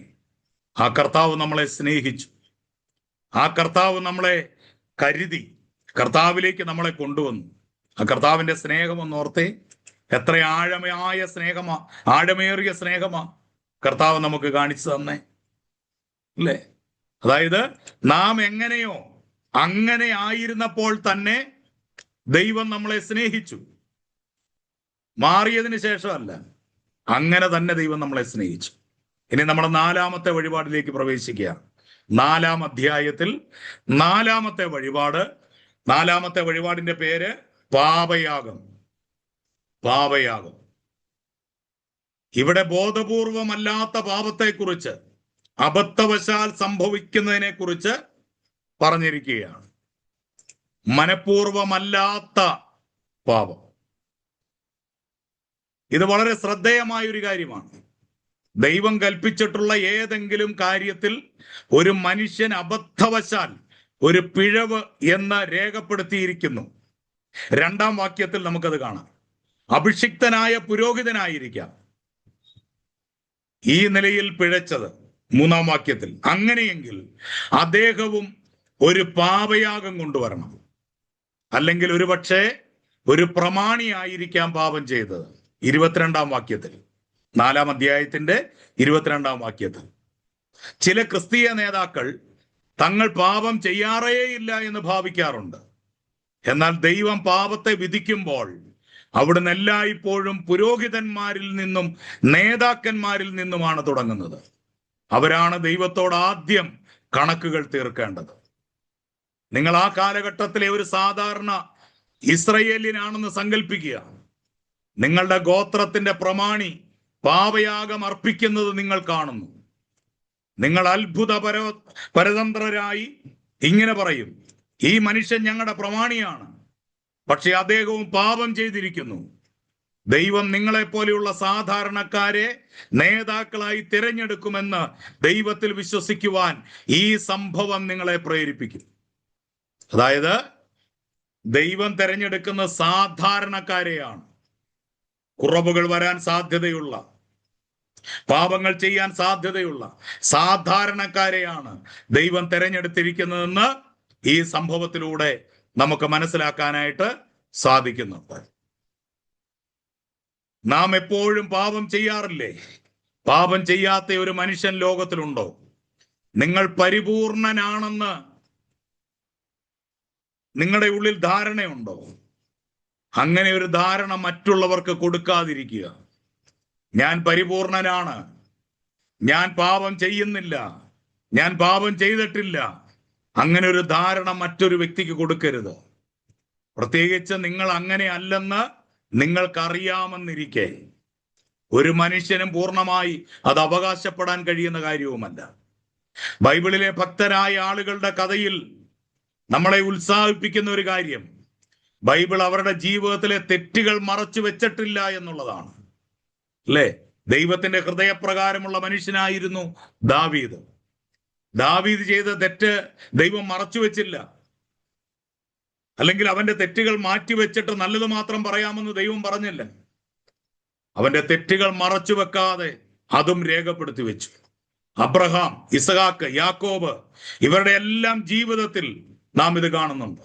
ആ കർത്താവ് നമ്മളെ സ്നേഹിച്ചു. ആ കർത്താവ് നമ്മളെ കരുതി, കർത്താവിലേക്ക് നമ്മളെ കൊണ്ടുവന്നു. ആ കർത്താവിന്റെ സ്നേഹം ഒന്ന് ഓർത്തേ. എത്ര ആഴമേറിയ സ്നേഹമാ കർത്താവ് നമുക്ക് കാണിച്ചു തന്നെ, അല്ലേ? അതായത് നാം എങ്ങനെയോ അങ്ങനെ ആയിരുന്നപ്പോൾ തന്നെ ദൈവം നമ്മളെ സ്നേഹിച്ചു. മാറിയതിന് ശേഷമല്ല, അങ്ങനെ തന്നെ ദൈവം നമ്മളെ സ്നേഹിച്ചു. ഇനി നമ്മുടെ 4-ാമത്തെ വഴിപാടിലേക്ക് പ്രവേശിക്കുക. 4-ാം അധ്യായത്തിൽ 4-ാമത്തെ വഴിപാട്, 4-ാമത്തെ വഴിപാടിന്റെ പേര് പാപയാഗം. പാപയാഗം. ഇവിടെ ബോധപൂർവമല്ലാത്ത പാപത്തെക്കുറിച്ച്, അബദ്ധവശാൽ സംഭവിക്കുന്നതിനെ കുറിച്ച് പറഞ്ഞിരിക്കുകയാണ്. മനഃപൂർവമല്ലാത്ത പാപം. ഇത് വളരെ ശ്രദ്ധേയമായ ഒരു കാര്യമാണ്. ദൈവം കൽപ്പിച്ചിട്ടുള്ള ഏതെങ്കിലും കാര്യത്തിൽ ഒരു മനുഷ്യൻ അബദ്ധവശാൽ ഒരു പിഴവ് എന്ന് രേഖപ്പെടുത്തിയിരിക്കുന്നു. 2-ാം വാക്യത്തിൽ നമുക്കത് കാണാം. അഭിഷിക്തനായ പുരോഹിതനായിരിക്കാം ഈ നിലയിൽ പിഴച്ചത്. 3-ാം വാക്യത്തിൽ അങ്ങനെയെങ്കിൽ അദ്ദേഹവും ഒരു പാപയാഗം കൊണ്ടുവരണം. അല്ലെങ്കിൽ ഒരുപക്ഷെ ഒരു പ്രമാണിയായിരിക്കാം പാപം ചെയ്തത്. 22-ാം വാക്യത്തിൽ, 4-ാം അധ്യായത്തിന്റെ 22-ാം വാക്യത്തിൽ ചില ക്രിസ്തീയ നേതാക്കൾ തങ്ങൾ പാപം ചെയ്യാറേയില്ല എന്ന് ഭാവിക്കാറുണ്ട്. എന്നാൽ ദൈവം പാപത്തെ വിധിക്കുമ്പോൾ അവിടുന്ന് എല്ലായ്പ്പോഴും പുരോഹിതന്മാരിൽ നിന്നും നേതാക്കന്മാരിൽ നിന്നുമാണ് തുടങ്ങുന്നത്. അവരാണ് ദൈവത്തോട് ആദ്യം കണക്കുകൾ തീർക്കേണ്ടത്. നിങ്ങൾ ആ കാലഘട്ടത്തിലെ ഒരു സാധാരണ ഇസ്രയേലിനാണെന്ന് സങ്കല്പിക്കുക. നിങ്ങളുടെ ഗോത്രത്തിന്റെ പ്രമാണി പാപയാഗം അർപ്പിക്കുന്നത് നിങ്ങൾ കാണുന്നു. നിങ്ങൾ പരതന്ത്രരായി ഇങ്ങനെ പറയും, ഈ മനുഷ്യൻ ഞങ്ങളുടെ പ്രമാണിയാണ്, പക്ഷെ അദ്ദേഹവും പാപം ചെയ്തിരിക്കുന്നു. ദൈവം നിങ്ങളെപ്പോലെയുള്ള സാധാരണക്കാരെ നേതാക്കളായി തിരഞ്ഞെടുക്കുമെന്ന് ദൈവത്തിൽ വിശ്വസിക്കുവാൻ ഈ സംഭവം നിങ്ങളെ പ്രേരിപ്പിക്കും. അതായത് ദൈവം തിരഞ്ഞെടുക്കുന്ന സാധാരണക്കാരെയാണ്. കുറവുകൾ വരാൻ സാധ്യതയുള്ള, പാപങ്ങൾ ചെയ്യാൻ സാധ്യതയുള്ള സാധാരണക്കാരെയാണ് ദൈവം തിരഞ്ഞെടുത്തിരിക്കുന്നതെന്ന് ഈ സംഭവത്തിലൂടെ നമുക്ക് മനസ്സിലാക്കാനായിട്ട് സാധിക്കുന്നുണ്ട്. നാം എപ്പോഴും പാപം ചെയ്യാറില്ലേ? പാപം ചെയ്യാത്ത ഒരു മനുഷ്യൻ ലോകത്തിലുണ്ടോ? നിങ്ങൾ പരിപൂർണനാണെന്ന് നിങ്ങളുടെ ഉള്ളിൽ ധാരണയുണ്ടോ? അങ്ങനെ ഒരു ധാരണ മറ്റുള്ളവർക്ക് കൊടുക്കാതിരിക്കുക. ഞാൻ പരിപൂർണനാണ്, ഞാൻ പാപം ചെയ്യുന്നില്ല, ഞാൻ പാപം ചെയ്തിട്ടില്ല, അങ്ങനെ ഒരു ധാരണ മറ്റൊരു വ്യക്തിക്ക് കൊടുക്കരുത്. പ്രത്യേകിച്ച് നിങ്ങൾ അങ്ങനെ അല്ലെന്ന് നിങ്ങൾക്കറിയാമെന്നിരിക്കെ. ഒരു മനുഷ്യനും പൂർണ്ണമായി അത് അവകാശപ്പെടാൻ കഴിയുന്ന കാര്യവുമല്ല. ബൈബിളിലെ ഭക്തരായ ആളുകളുടെ കഥയിൽ നമ്മളെ ഉത്സാഹിപ്പിക്കുന്ന ഒരു കാര്യം, ബൈബിൾ അവരുടെ ജീവിതത്തിലെ തെറ്റുകൾ മറച്ചു വെച്ചിട്ടില്ല എന്നുള്ളതാണ്. അല്ലേ? ദൈവത്തിന്റെ ഹൃദയപ്രകാരമുള്ള മനുഷ്യനായിരുന്നു ദാവീദ്. ദാവീദ് ചെയ്ത തെറ്റ് ദൈവം മറച്ചു വെച്ചില്ല. അല്ലെങ്കിൽ അവന്റെ തെറ്റുകൾ മാറ്റിവെച്ചിട്ട് നല്ലത് മാത്രം പറയാമെന്ന് ദൈവം പറഞ്ഞില്ല. അവന്റെ തെറ്റുകൾ മറച്ചു വെക്കാതെ അതും രേഖപ്പെടുത്തി വെച്ചു. അബ്രഹാം, ഇസഹാക്ക്, യാക്കോബ്, ഇവരുടെ എല്ലാം ജീവിതത്തിൽ നാം ഇത് കാണുന്നുണ്ട്.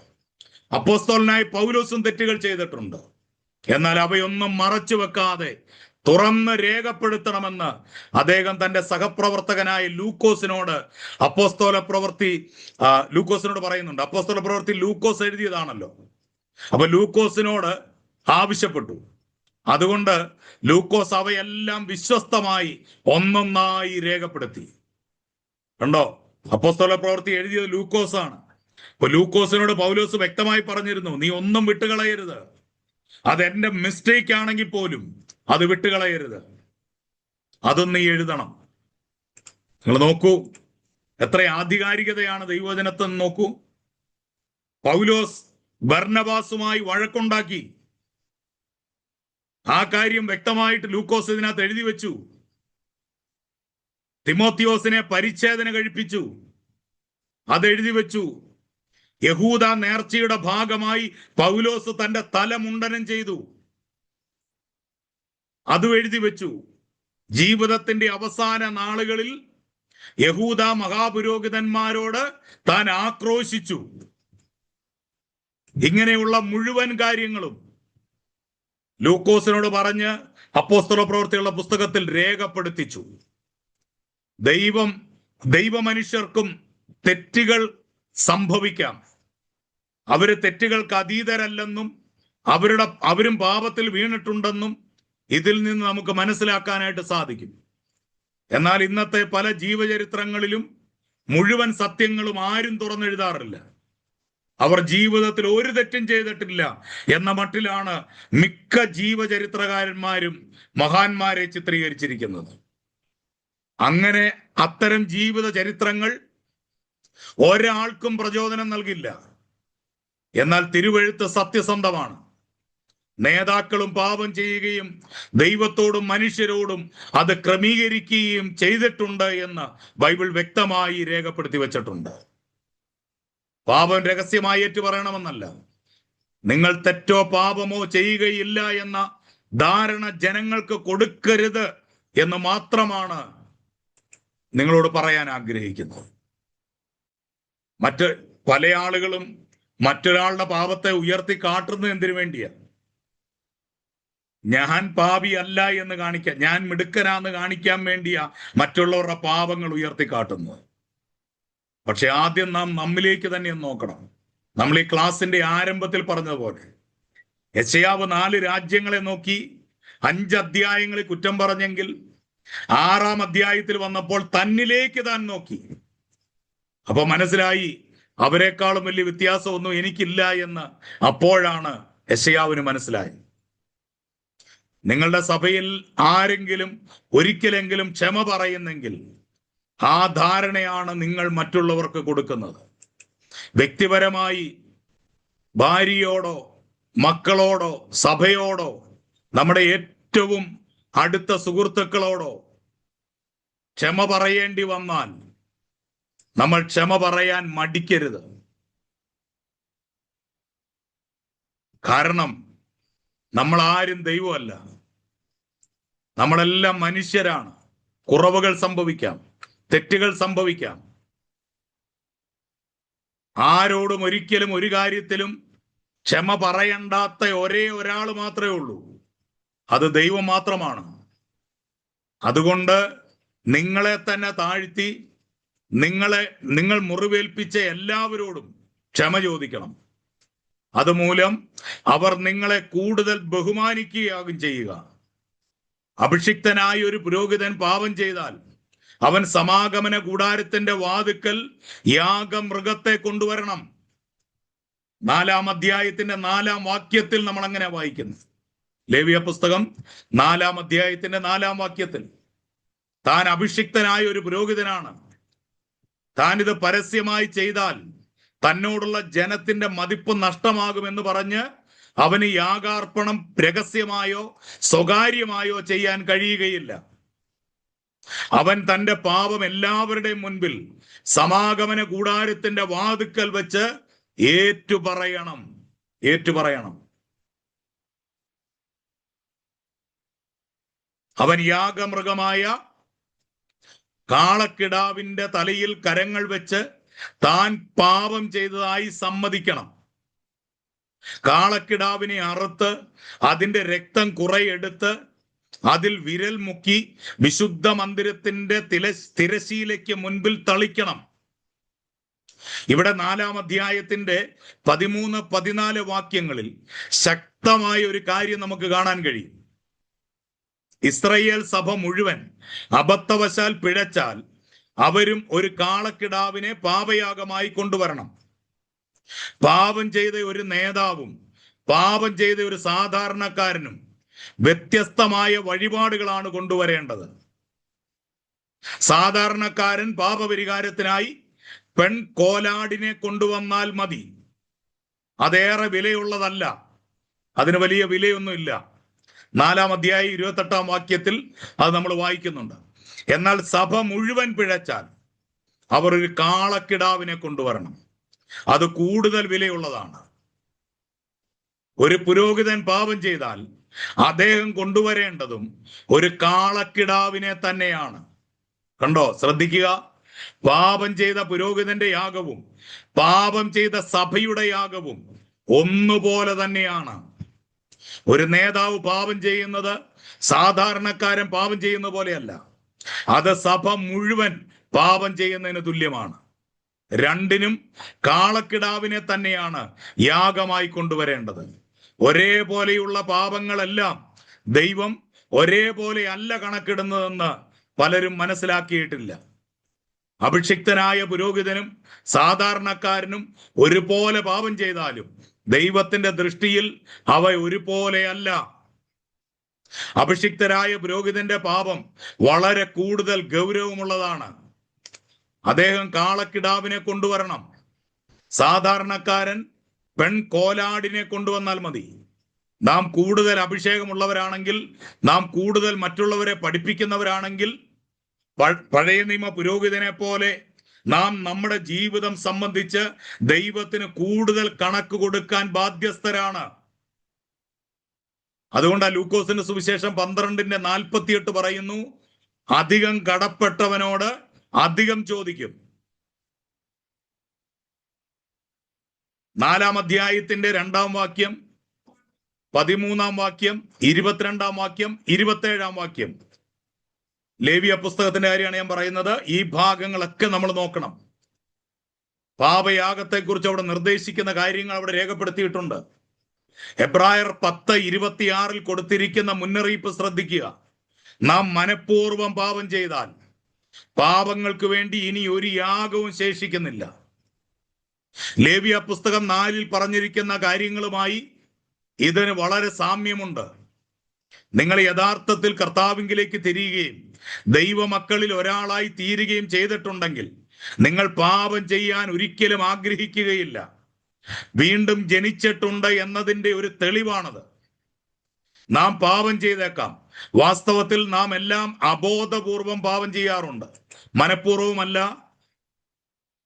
അപ്പോസ്തലനായ പൗലോസും തെറ്റുകൾ ചെയ്തിട്ടുണ്ട്. എന്നാൽ അവയൊന്നും മറച്ചു വെക്കാതെ തുറന്ന് രേഖപ്പെടുത്തണമെന്ന് അദ്ദേഹം തന്റെ സഹപ്രവർത്തകനായ ലൂക്കോസിനോട് ലൂക്കോസിനോട് പറയുന്നുണ്ട്. അപ്പോസ്തല പ്രവൃത്തി ലൂക്കോസ് എഴുതിയതാണല്ലോ. അപ്പൊ ലൂക്കോസിനോട് ആവശ്യപ്പെട്ടു. അതുകൊണ്ട് ലൂക്കോസ് അവയെല്ലാം വിശ്വസ്തമായി ഒന്നൊന്നായി രേഖപ്പെടുത്തി. കണ്ടോ? അപ്പോസ്തല പ്രവൃത്തി എഴുതിയത് ലൂക്കോസാണ്. അപ്പൊ ലൂക്കോസിനോട് പൗലോസ് വ്യക്തമായി പറഞ്ഞിരുന്നു, നീ ഒന്നും വിട്ടുകളയരുത്. അതെന്റെ മിസ്റ്റേക്ക് ആണെങ്കിൽ പോലും അത് വിട്ടുകളയരുത്, അതും നീ എഴുതണം. നിങ്ങൾ നോക്കൂ, എത്ര ആധികാരികതയാണ് ദൈവവചനത്തിൽ. നോക്കൂ, പൗലോസ് ബർന്നബാസുമായി വഴക്കുണ്ടാക്കി. ആ കാര്യം വ്യക്തമായിട്ട് ലൂക്കോസ് ഇതിനകത്ത് എഴുതി വെച്ചു. തിമോത്തിയോസിനെ പരിച്ഛേദന കഴിപ്പിച്ചു, അതെഴുതി വെച്ചു. യഹൂദ നേർച്ചയുടെ ഭാഗമായി പൗലോസ് തന്റെ തല മുണ്ടനം ചെയ്തു, അതും എഴുതി വെച്ചു. ജീവിതത്തിന്റെ അവസാന നാളുകളിൽ യഹൂദ മഹാപുരോഹിതന്മാരോട് താൻ ആക്രോശിച്ചു. ഇങ്ങനെയുള്ള മുഴുവൻ കാര്യങ്ങളും ലൂക്കോസിനോട് പറഞ്ഞ് അപ്പോസ്തല പ്രവൃത്തികളുടെ പുസ്തകത്തിൽ രേഖപ്പെടുത്തിച്ചു. ദൈവമനുഷ്യർക്കും തെറ്റുകൾ സംഭവിക്കാം. അവര് തെറ്റുകൾക്ക് അതീതരല്ലെന്നും അവരും പാപത്തിൽ വീണിട്ടുണ്ടെന്നും ഇതിൽ നിന്ന് നമുക്ക് മനസ്സിലാക്കാനായിട്ട് സാധിക്കും. എന്നാൽ ഇന്നത്തെ പല ജീവചരിത്രങ്ങളിലും മുഴുവൻ സത്യങ്ങളും ആരും തുറന്നെഴുതാറില്ല. അവർ ജീവിതത്തിൽ ഒരു തെറ്റും ചെയ്തിട്ടില്ല എന്ന മട്ടിലാണ് മിക്ക ജീവചരിത്രകാരന്മാരും മഹാന്മാരെ ചിത്രീകരിച്ചിരിക്കുന്നത്. അങ്ങനെ അത്തരം ജീവിത ചരിത്രങ്ങൾ ഒരാൾക്കും പ്രചോദനം നൽകില്ല. എന്നാൽ തിരുവെഴുത്ത് സത്യസന്ധമാണ്. നേതാക്കളും പാപം ചെയ്യുകയും ദൈവത്തോടും മനുഷ്യരോടും അത് ക്രമീകരിക്കുകയും ചെയ്തിട്ടുണ്ട് എന്ന് ബൈബിൾ വ്യക്തമായി രേഖപ്പെടുത്തി വെച്ചിട്ടുണ്ട്. പാപം രഹസ്യമായി ഏറ്റു പറയണമെന്നല്ല, നിങ്ങൾ തെറ്റോ പാപമോ ചെയ്യുകയില്ല എന്ന ധാരണ ജനങ്ങൾക്ക് കൊടുക്കരുത് എന്ന് മാത്രമാണ് നിങ്ങളോട് പറയാൻ ആഗ്രഹിക്കുന്നത്. പല ആളുകളും മറ്റൊരാളുടെ പാപത്തെ ഉയർത്തി കാട്ടുന്നത് എന്തിനു വേണ്ടിയാണ്? ഞാൻ പാപി അല്ല എന്ന് കാണിക്കാൻ, ഞാൻ മിടുക്കനാന്ന് കാണിക്കാൻ വേണ്ടിയാ മറ്റുള്ളവരുടെ പാപങ്ങൾ ഉയർത്തി കാട്ടുന്നത്. പക്ഷെ ആദ്യം നാം നമ്മിലേക്ക് തന്നെ ഒന്ന് നോക്കണം. നമ്മൾ ഈ ക്ലാസിന്റെ ആരംഭത്തിൽ പറഞ്ഞതുപോലെ യെശയ്യാവ് 4 രാജ്യങ്ങളെ നോക്കി 5 അധ്യായങ്ങളിൽ കുറ്റം പറഞ്ഞെങ്കിൽ 6-ാം അധ്യായത്തിൽ വന്നപ്പോൾ തന്നിലേക്ക് താൻ നോക്കി. അപ്പൊ മനസ്സിലായി അവരെക്കാളും വലിയ വ്യത്യാസമൊന്നും എനിക്കില്ല എന്ന് അപ്പോഴാണ് യെശയ്യാവിന് മനസ്സിലായി. നിങ്ങളുടെ സഭയിൽ ആരെങ്കിലും ഒരിക്കലെങ്കിലും ക്ഷമ പറയുന്നെങ്കിൽ ആ ധാരണയാണ് നിങ്ങൾ മറ്റുള്ളവർക്ക് കൊടുക്കുന്നത്. വ്യക്തിപരമായി ഭാര്യയോടോ മക്കളോടോ സഭയോടോ നമ്മുടെ ഏറ്റവും അടുത്ത സുഹൃത്തുക്കളോടോ ക്ഷമ പറയേണ്ടി വന്നാൽ നമ്മൾ ക്ഷമ പറയാൻ മടിക്കരുത്. കാരണം നമ്മൾ ആരും ദൈവമല്ല, നമ്മളെല്ലാം മനുഷ്യരാണ്. കുറവുകൾ സംഭവിക്കാം, തെറ്റുകൾ സംഭവിക്കാം. ആരോടും ഒരിക്കലും ഒരു കാര്യത്തിലും ക്ഷമ പറയണ്ടാത്ത ഒരേ ഒരാൾ മാത്രമേ ഉള്ളൂ, അത് ദൈവം മാത്രമാണ്. അതുകൊണ്ട് നിങ്ങളെ തന്നെ താഴ്ത്തി നിങ്ങൾ മുറിവേൽപ്പിച്ച എല്ലാവരോടും ക്ഷമ ചോദിക്കണം. അതുമൂലം അവർ നിങ്ങളെ കൂടുതൽ ബഹുമാനിക്കുകയാകും ചെയ്യുക. അഭിഷിക്തനായ ഒരു പുരോഹിതൻ പാപം ചെയ്താൽ അവൻ സമാഗമന കൂടാരത്തിന്റെ വാതിക്കൽ യാഗമൃഗത്തെ കൊണ്ടുവരണം. 4-ാം അധ്യായത്തിന്റെ 4-ാം വാക്യത്തിൽ നമ്മൾ അങ്ങനെ വായിക്കുന്നു. ലേവ്യ പുസ്തകം 4-ാം അധ്യായത്തിന്റെ 4-ാം വാക്യത്തിൽ താൻ അഭിഷിക്തനായ ഒരു പുരോഹിതനാണ്. താൻ ഇത് പരസ്യമായി ചെയ്താൽ തന്നോടുള്ള ജനത്തിന്റെ മതിപ്പ് നഷ്ടമാകുമെന്ന് പറഞ്ഞ് അവന് യാഗാർപ്പണം രഹസ്യമായോ സ്വകാര്യമായോ ചെയ്യാൻ കഴിയുകയില്ല. അവൻ തന്റെ പാപം എല്ലാവരുടെയും മുൻപിൽ സമാഗമന കൂടാരത്തിന്റെ വാതിക്കൽ വെച്ച് ഏറ്റുപറയണം. അവൻ യാഗമൃഗമായ കാളക്കിടാവിന്റെ തലയിൽ കരങ്ങൾ വെച്ച് താൻ പാപം ചെയ്തതായി സമ്മതിക്കണം. കാളക്കിടാവിനെ അറുത്ത് അതിന്റെ രക്തം കുറെ എടുത്ത് അതിൽ വിരൽ മുക്കി വിശുദ്ധ മന്ദിരത്തിന്റെ തിരശീലയ്ക്ക് മുൻപിൽ തളിക്കണം. ഇവിടെ 4-ാം അധ്യായത്തിന്റെ 13-14 വാക്യങ്ങളിൽ ശക്തമായ ഒരു കാര്യം നമുക്ക് കാണാൻ കഴിയും. ഇസ്രായേൽ സഭ മുഴുവൻ അബദ്ധവശാൽ പിഴച്ചാൽ അവരും ഒരു കാളക്കിടാവിനെ പാപയാഗമായി കൊണ്ടുവരണം. പാപം ചെയ്ത ഒരു നേതാവും പാപം ചെയ്ത ഒരു സാധാരണക്കാരനും വ്യത്യസ്തമായ വഴിപാടുകളാണ് കൊണ്ടുവരേണ്ടത്. സാധാരണക്കാരൻ പാപപരിഹാരത്തിനായി പെൺകോലാടിനെ കൊണ്ടുവന്നാൽ മതി. അതേറെ വിലയുള്ളതല്ല, അതിന് വലിയ വിലയൊന്നുമില്ല. 4-ാം അധ്യായം 28-ാം വാക്യത്തിൽ അത് നമ്മൾ വായിക്കുന്നുണ്ട്. എന്നാൽ സഭ മുഴുവൻ പിഴച്ചാൽ അവർ ഒരു കാളക്കിടാവിനെ കൊണ്ടുവരണം. അത് കൂടുതൽ വിലയുള്ളതാണ്. ഒരു പുരോഹിതൻ പാപം ചെയ്താൽ അദ്ദേഹം കൊണ്ടുവരേണ്ടതും ഒരു കാളക്കിടാവിനെ തന്നെയാണ്. കണ്ടോ, ശ്രദ്ധിക്കുക. പാപം ചെയ്ത പുരോഹിതന്റെ യാഗവും പാപം ചെയ്ത സഭയുടെ യാഗവും ഒന്നുപോലെ തന്നെയാണ്. ഒരു നേതാവ് പാപം ചെയ്യുന്നത് സാധാരണക്കാരൻ പാപം ചെയ്യുന്ന പോലെയല്ല, അത് സഭ മുഴുവൻ പാപം ചെയ്യുന്നതിന് തുല്യമാണ്. രണ്ടിനും കാളക്കിടാവിനെ തന്നെയാണ് യാഗമായി കൊണ്ടുവരേണ്ടത്. ഒരേപോലെയുള്ള പാപങ്ങളെല്ലാം ദൈവം ഒരേപോലെ അല്ല കണക്കിടുന്നതെന്ന് പലരും മനസ്സിലാക്കിയിട്ടില്ല. അഭിഷിക്തനായ പുരോഹിതനും സാധാരണക്കാരനും ഒരുപോലെ പാപം ചെയ്താലും ദൈവത്തിന്റെ ദൃഷ്ടിയിൽ അവ ഒരുപോലെയല്ല. അഭിഷിക്തരായ പുരോഹിതന്റെ പാപം വളരെ കൂടുതൽ ഗൗരവമുള്ളതാണ്. അദ്ദേഹം കാളക്കിടാവിനെ കൊണ്ടുവരണം. സാധാരണക്കാരൻ പെൺകോലാടിനെ കൊണ്ടുവന്നാൽ മതി. നാം കൂടുതൽ അഭിഷേകമുള്ളവരാണെങ്കിൽ, നാം കൂടുതൽ മറ്റുള്ളവരെ പഠിപ്പിക്കുന്നവരാണെങ്കിൽ, പഴയ നിയമ പുരോഹിതനെ പോലെ നാം നമ്മുടെ ജീവിതം സംബന്ധിച്ച് ദൈവത്തിന് കൂടുതൽ കണക്ക് കൊടുക്കാൻ ബാധ്യസ്ഥരാണ്. അതുകൊണ്ട് ലൂക്കോസിന്റെ സുവിശേഷം 12:48 പറയുന്നു, അധികം കടപ്പെട്ടവനോട് അധികം ചോദിക്കും. 4-ാം അധ്യായത്തിന്റെ 2-ാം വാക്യം, 13-ാം വാക്യം, 22-ാം വാക്യം, 27-ാം വാക്യം. ലേവ്യ പുസ്തകത്തിന്റെ കാര്യമാണ് ഞാൻ പറയുന്നത്. ഈ ഭാഗങ്ങളൊക്കെ നമ്മൾ നോക്കണം. പാപയാഗത്തെക്കുറിച്ച് അവിടെ നിർദ്ദേശിക്കുന്ന കാര്യങ്ങൾ അവിടെ രേഖപ്പെടുത്തിയിട്ടുണ്ട്. എബ്രായർ 10:26 കൊടുത്തിരിക്കുന്ന മുന്നറിയിപ്പ് ശ്രദ്ധിക്കുക. നാം മനഃപൂർവ്വം പാപം ചെയ്താൽ പാപങ്ങൾക്ക് വേണ്ടി ഇനി ഒരു യാഗവും ശേഷിക്കുന്നില്ല. ലേവ്യ പുസ്തകം 4 പറഞ്ഞിരിക്കുന്ന കാര്യങ്ങളുമായി ഇതിന് വളരെ സാമ്യമുണ്ട്. നിങ്ങൾ യഥാർത്ഥത്തിൽ കർത്താവിങ്കിലേക്ക് തിരിയുകയും ദൈവമക്കളിൽ ഒരാളായി തീരുകയും ചെയ്തിട്ടുണ്ടെങ്കിൽ നിങ്ങൾ പാപം ചെയ്യാൻ ഒരിക്കലും ആഗ്രഹിക്കുകയില്ല. വീണ്ടും ജനിച്ചിട്ടുണ്ട് എന്നതിൻ്റെ ഒരു തെളിവാണത്. നാം പാപം ചെയ്തേക്കാം. വാസ്തവത്തിൽ നാം എല്ലാം അബോധപൂർവം പാപം ചെയ്യാറുണ്ട്.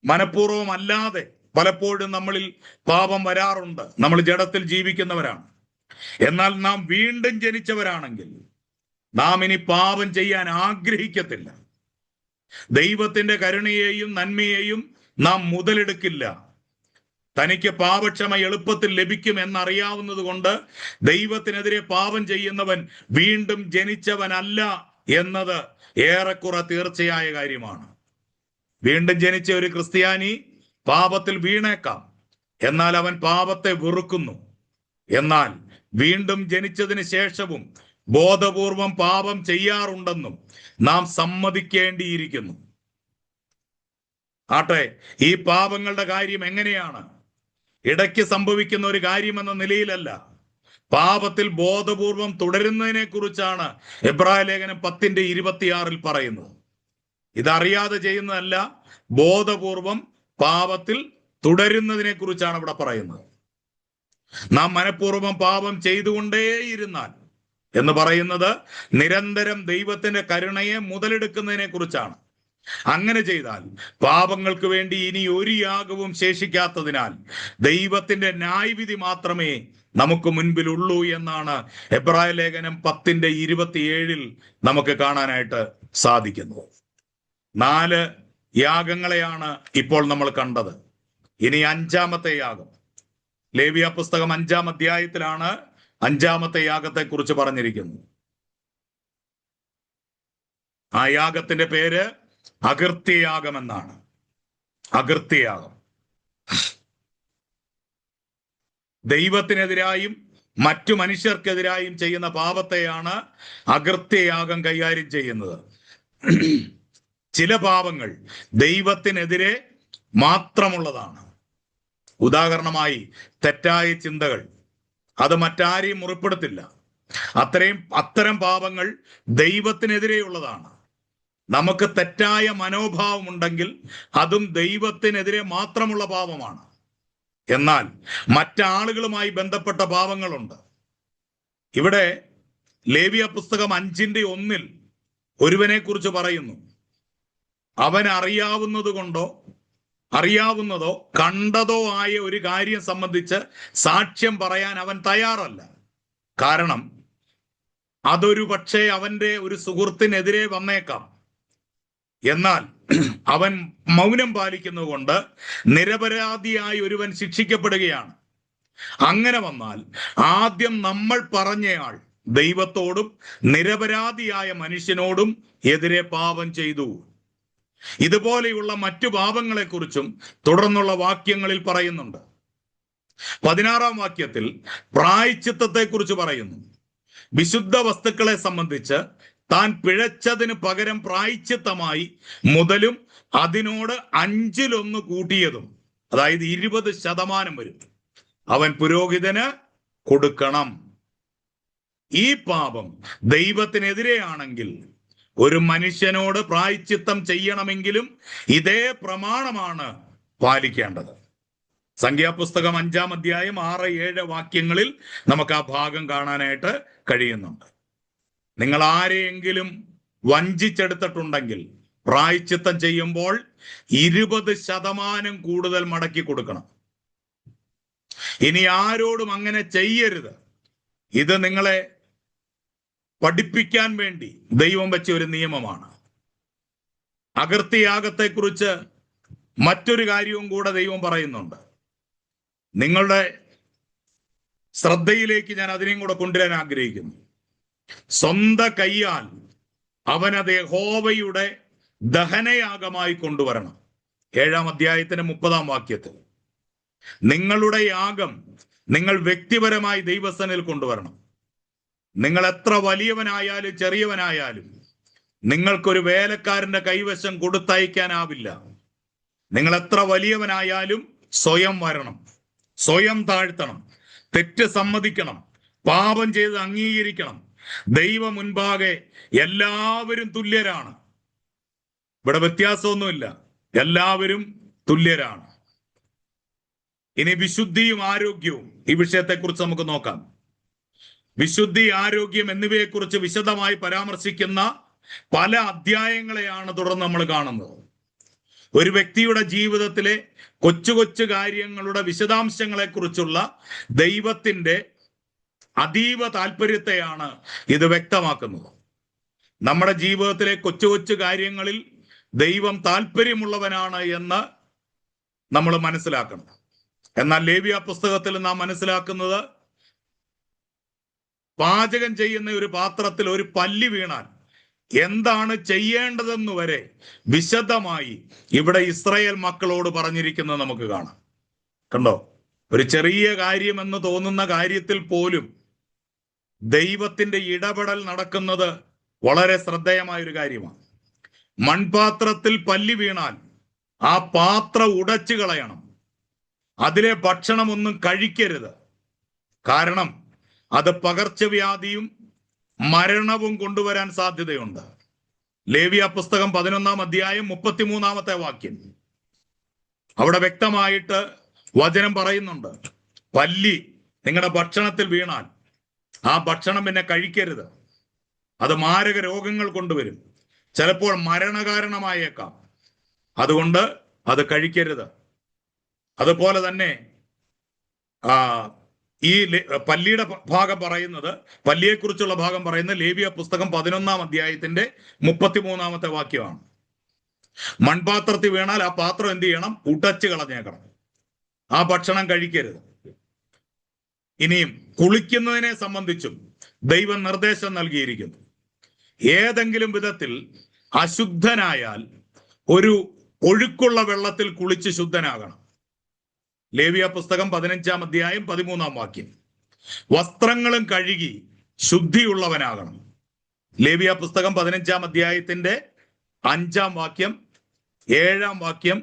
മനഃപൂർവമല്ലാതെ പലപ്പോഴും നമ്മളിൽ പാപം വരാറുണ്ട്. നമ്മൾ ജഡത്തിൽ ജീവിക്കുന്നവരാണ്. എന്നാൽ നാം വീണ്ടും ജനിച്ചവരാണെങ്കിൽ നാം ഇനി പാപം ചെയ്യാൻ ആഗ്രഹിക്കത്തില്ല. ദൈവത്തിന്റെ കരുണയെയും നന്മയെയും നാം മുതലെടുക്കില്ല. തനിക്ക് പാപക്ഷമ എളുപ്പത്തിൽ ലഭിക്കും എന്നറിയാവുന്നത് കൊണ്ട് ദൈവത്തിനെതിരെ പാപം ചെയ്യുന്നവൻ വീണ്ടും ജനിച്ചവനല്ല എന്നത് ഏറെക്കുറെ തീർച്ചയായ കാര്യമാണ്. വീണ്ടും ജനിച്ച ഒരു ക്രിസ്ത്യാനി പാപത്തിൽ വീണേക്കാം, എന്നാൽ അവൻ പാപത്തെ വെറുക്കുന്നു. എന്നാൽ വീണ്ടും ജനിച്ചതിന് ശേഷവും ബോധപൂർവം പാപം ചെയ്യാറുണ്ടെന്നും നാം സമ്മതിക്കേണ്ടിയിരിക്കുന്നു. ആട്ടെ, ഈ പാപങ്ങളുടെ കാര്യം എങ്ങനെയാണ്? ഇടയ്ക്ക് സംഭവിക്കുന്ന ഒരു കാര്യമെന്ന നിലയിലല്ല, പാപത്തിൽ ബോധപൂർവം തുടരുന്നതിനെ കുറിച്ചാണ് എബ്രായ ലേഖനം 10:26 പറയുന്നത്. ഇതറിയാതെ ചെയ്യുന്നതല്ല, ബോധപൂർവം പാപത്തിൽ തുടരുന്നതിനെ കുറിച്ചാണ് ഇവിടെ പറയുന്നത്. നാം മനഃപൂർവ്വം പാപം ചെയ്തുകൊണ്ടേയിരുന്നാൽ എന്ന് പറയുന്നത് നിരന്തരം ദൈവത്തിന്റെ കരുണയെ മുതലെടുക്കുന്നതിനെ കുറിച്ചാണ്. അങ്ങനെ ചെയ്താൽ പാപങ്ങൾക്ക് വേണ്ടി ഇനി ഒരു യാഗവും ശേഷിക്കാത്തതിനാൽ ദൈവത്തിന്റെ ന്യായവിധി മാത്രമേ നമുക്ക് മുൻപിലുള്ളൂ എന്നാണ് എബ്രായ ലേഖനം 10:27 നമുക്ക് കാണാനായിട്ട് സാധിക്കുന്നത്. 4 യാഗങ്ങളെയാണ് ഇപ്പോൾ നമ്മൾ കണ്ടത്. ഇനി 5ാമത്തെ യാഗം. ലേവ്യ പുസ്തകം 5-ാം അധ്യായത്തിലാണ് 5ാമത്തെ യാഗത്തെ കുറിച്ച് പറഞ്ഞിരിക്കുന്നത്. ആ യാഗത്തിന്റെ പേര് അകൃത്യയാഗം എന്നാണ്. അകൃത്യയാഗം ദൈവത്തിനെതിരായും മറ്റു മനുഷ്യർക്കെതിരായും ചെയ്യുന്ന പാപത്തെയാണ് അകൃത്യയാഗം കൈകാര്യം ചെയ്യുന്നത്. ചില പാപങ്ങൾ ദൈവത്തിനെതിരെ മാത്രമുള്ളതാണ്. ഉദാഹരണമായി തെറ്റായ ചിന്തകൾ, അത് മറ്റാരെയും മുറിപ്പെടുത്തില്ല. അത്തരം പാപങ്ങൾ ദൈവത്തിനെതിരെയുള്ളതാണ്. നമുക്ക് തെറ്റായ മനോഭാവം ഉണ്ടെങ്കിൽ അതും ദൈവത്തിനെതിരെ മാത്രമുള്ള പാപമാണ്. എന്നാൽ മറ്റാളുകളുമായി ബന്ധപ്പെട്ട പാപങ്ങളുണ്ട്. ഇവിടെ ലേവ്യ പുസ്തകം 5:1 ഒരുവനെ കുറിച്ച് പറയുന്നു. അവൻ അറിയാവുന്നതോ കണ്ടതോ ആയ ഒരു കാര്യം സംബന്ധിച്ച് സാക്ഷ്യം പറയാൻ അവൻ തയ്യാറല്ല. കാരണം അതൊരു പക്ഷേ അവന്റെ ഒരു സുഹൃത്തിനെതിരെ വന്നേക്കാം. എന്നാൽ അവൻ മൗനം പാലിക്കുന്നത് കൊണ്ട് നിരപരാധിയായി ഒരുവൻ ശിക്ഷിക്കപ്പെടുകയാണ്. അങ്ങനെ വന്നാൽ ആദ്യം നമ്മൾ പറഞ്ഞയാൾ ദൈവത്തോടും നിരപരാധിയായ മനുഷ്യനോടും എതിരെ പാപം ചെയ്തു. ഇതുപോലെയുള്ള മറ്റു പാപങ്ങളെക്കുറിച്ചും തുടർന്നുള്ള വാക്യങ്ങളിൽ പറയുന്നുണ്ട്. 16-ാം വാക്യത്തിൽ പ്രായശ്ചിത്തത്തെക്കുറിച്ച് പറയുന്നു. വിശുദ്ധ വസ്തുക്കളെ സംബന്ധിച്ച് താൻ പിഴച്ചതിന് പകരം പ്രായശ്ചിത്തമായി മുതലും അതിനോട് 1/5 കൂട്ടിയതും, അതായത് 20% വരും, അവൻ പുരോഹിതന് കൊടുക്കണം. ഈ പാപം ദൈവത്തിനെതിരെയാണെങ്കിൽ ഒരു മനുഷ്യനോട് പ്രായശ്ചിത്തം ചെയ്യണമെങ്കിലും ഇതേ പ്രമാണമാണ് പാലിക്കേണ്ടത്. സംഖ്യാപുസ്തകം 5-ാം അധ്യായം 6-7 വാക്യങ്ങളിൽ നമുക്ക് ആ ഭാഗം കാണാനായിട്ട് കഴിയുന്നുണ്ട്. നിങ്ങൾ ആരെയെങ്കിലും വഞ്ചിച്ചെടുത്തിട്ടുണ്ടെങ്കിൽ പ്രായശ്ചിത്തം ചെയ്യുമ്പോൾ 20% കൂടുതൽ മടക്കി കൊടുക്കണം. ഇനി ആരോടും അങ്ങനെ ചെയ്യരുത്. ഇത് നിങ്ങളെ പഠിപ്പിക്കാൻ വേണ്ടി ദൈവം വെച്ച ഒരു നിയമമാണ്. അകൃത്യയാഗത്തെക്കുറിച്ച് മറ്റൊരു കാര്യവും കൂടെ ദൈവം പറയുന്നുണ്ട്. നിങ്ങളുടെ ശ്രദ്ധയിലേക്ക് ഞാൻ അതിനെയും കൂടെ കൊണ്ടുവരാൻ ആഗ്രഹിക്കുന്നു. സ്വന്തം കയ്യാൽ അവനത് യഹോവയുടെ ദഹനയാഗമായി കൊണ്ടുവരണം. 7-ാം അധ്യായത്തിന്റെ 30-ാം വാക്യത്തിൽ നിങ്ങളുടെ യാഗം നിങ്ങൾ വ്യക്തിപരമായി ദൈവസന്നിധിയിൽ കൊണ്ടുവരണം. നിങ്ങൾ എത്ര വലിയവനായാലും ചെറിയവനായാലും നിങ്ങൾക്കൊരു വേലക്കാരന്റെ കൈവശം കൊടുത്തയക്കാനാവില്ല. നിങ്ങൾ എത്ര വലിയവനായാലും സ്വയം വരണം, സ്വയം താഴ്ത്തണം, തെറ്റ് സമ്മതിക്കണം, പാപം ചെയ്ത് അംഗീകരിക്കണം. ദൈവം മുൻപാകെ എല്ലാവരും തുല്യരാണ്. ഇവിടെ വ്യത്യാസമൊന്നുമില്ല, എല്ലാവരും തുല്യരാണ്. ഇനി വിശുദ്ധിയും ആരോഗ്യവും, ഈ വിഷയത്തെക്കുറിച്ച് നമുക്ക് നോക്കാം. വിശുദ്ധി, ആരോഗ്യം എന്നിവയെക്കുറിച്ച് വിശദമായി പരാമർശിക്കുന്ന പല അധ്യായങ്ങളെയാണ് തുടർന്ന് നമ്മൾ കാണുന്നത്. ഒരു വ്യക്തിയുടെ ജീവിതത്തിലെ കൊച്ചു കൊച്ചു കാര്യങ്ങളുടെ വിശദാംശങ്ങളെ കുറിച്ചുള്ള ദൈവത്തിന്റെ അതീവ താല്പര്യത്തെയാണ് ഇത് വ്യക്തമാക്കുന്നത്. നമ്മുടെ ജീവിതത്തിലെ കൊച്ചു കൊച്ചു കാര്യങ്ങളിൽ ദൈവം താല്പര്യമുള്ളവനാണ് എന്ന് നമ്മൾ മനസ്സിലാക്കണം. എന്നാൽ ലേവ്യ പുസ്തകത്തിൽ നാം മനസ്സിലാക്കുന്നത്, പാചകം ചെയ്യുന്ന ഒരു പാത്രത്തിൽ ഒരു പല്ലി വീണാൽ എന്താണ് ചെയ്യേണ്ടതെന്ന് വരെ വിശദമായി ഇവിടെ ഇസ്രായേൽ മക്കളോട് പറഞ്ഞിരിക്കുന്നത് നമുക്ക് കാണാം. കണ്ടോ? ഒരു ചെറിയ കാര്യമെന്ന് തോന്നുന്ന കാര്യത്തിൽ പോലും ദൈവത്തിന്റെ ഇടപെടൽ നടക്കുന്നത് വളരെ ശ്രദ്ധേയമായ ഒരു കാര്യമാണ്. മൺപാത്രത്തിൽ പല്ലി വീണാൽ ആ പാത്രം ഉടച്ചു കളയണം. അതിലെ ഭക്ഷണമൊന്നും കഴിക്കരുത്. കാരണം അത് പകർച്ചവ്യാധിയും മരണവും കൊണ്ടുവരാൻ സാധ്യതയുണ്ട്. ലേവ്യ പുസ്തകം 11-ാം അധ്യായം 33-ാമത്തെ വാക്യം അവിടെ വ്യക്തമായിട്ട് വചനം പറയുന്നുണ്ട്, പല്ലി നിങ്ങളുടെ ഭക്ഷണത്തിൽ വീണാൽ ആ ഭക്ഷണം പിന്നെ കഴിക്കരുത്. അത് മാരക രോഗങ്ങൾ കൊണ്ടുവരും, ചിലപ്പോൾ മരണകാരണമായേക്കാം. അതുകൊണ്ട് അത് കഴിക്കരുത്. അതുപോലെ തന്നെ ഈ പല്ലിയുടെ ഭാഗം പറയുന്നത്, പല്ലിയെക്കുറിച്ചുള്ള ഭാഗം പറയുന്നത് ലേവ്യ പുസ്തകം 11-ാം അധ്യായത്തിന്റെ 33-ാമത്തെ വാക്യമാണ്. മൺപാത്രത്തിൽ വീണാൽ ആ പാത്രം എന്ത് ചെയ്യണം? ഉടച്ചു കളഞ്ഞേക്കണം. ആ ഭക്ഷണം കഴിക്കരുത്. ഇനിയും കുളിക്കുന്നതിനെ സംബന്ധിച്ചും ദൈവം നിർദ്ദേശം നൽകിയിരിക്കുന്നു. ഏതെങ്കിലും വിധത്തിൽ അശുദ്ധനായാൽ ഒരു ഒഴുക്കുള്ള വെള്ളത്തിൽ കുളിച്ച് ശുദ്ധനാകണം. ലേവ്യ പുസ്തകം 15-ാം അധ്യായം 13-ാം വാക്യം. വസ്ത്രങ്ങളും കഴുകി ശുദ്ധിയുള്ളവനാകണം. ലേവ്യ പുസ്തകം 15-ാം അധ്യായത്തിന്റെ 5-ാം വാക്യം, 7-ാം വാക്യം,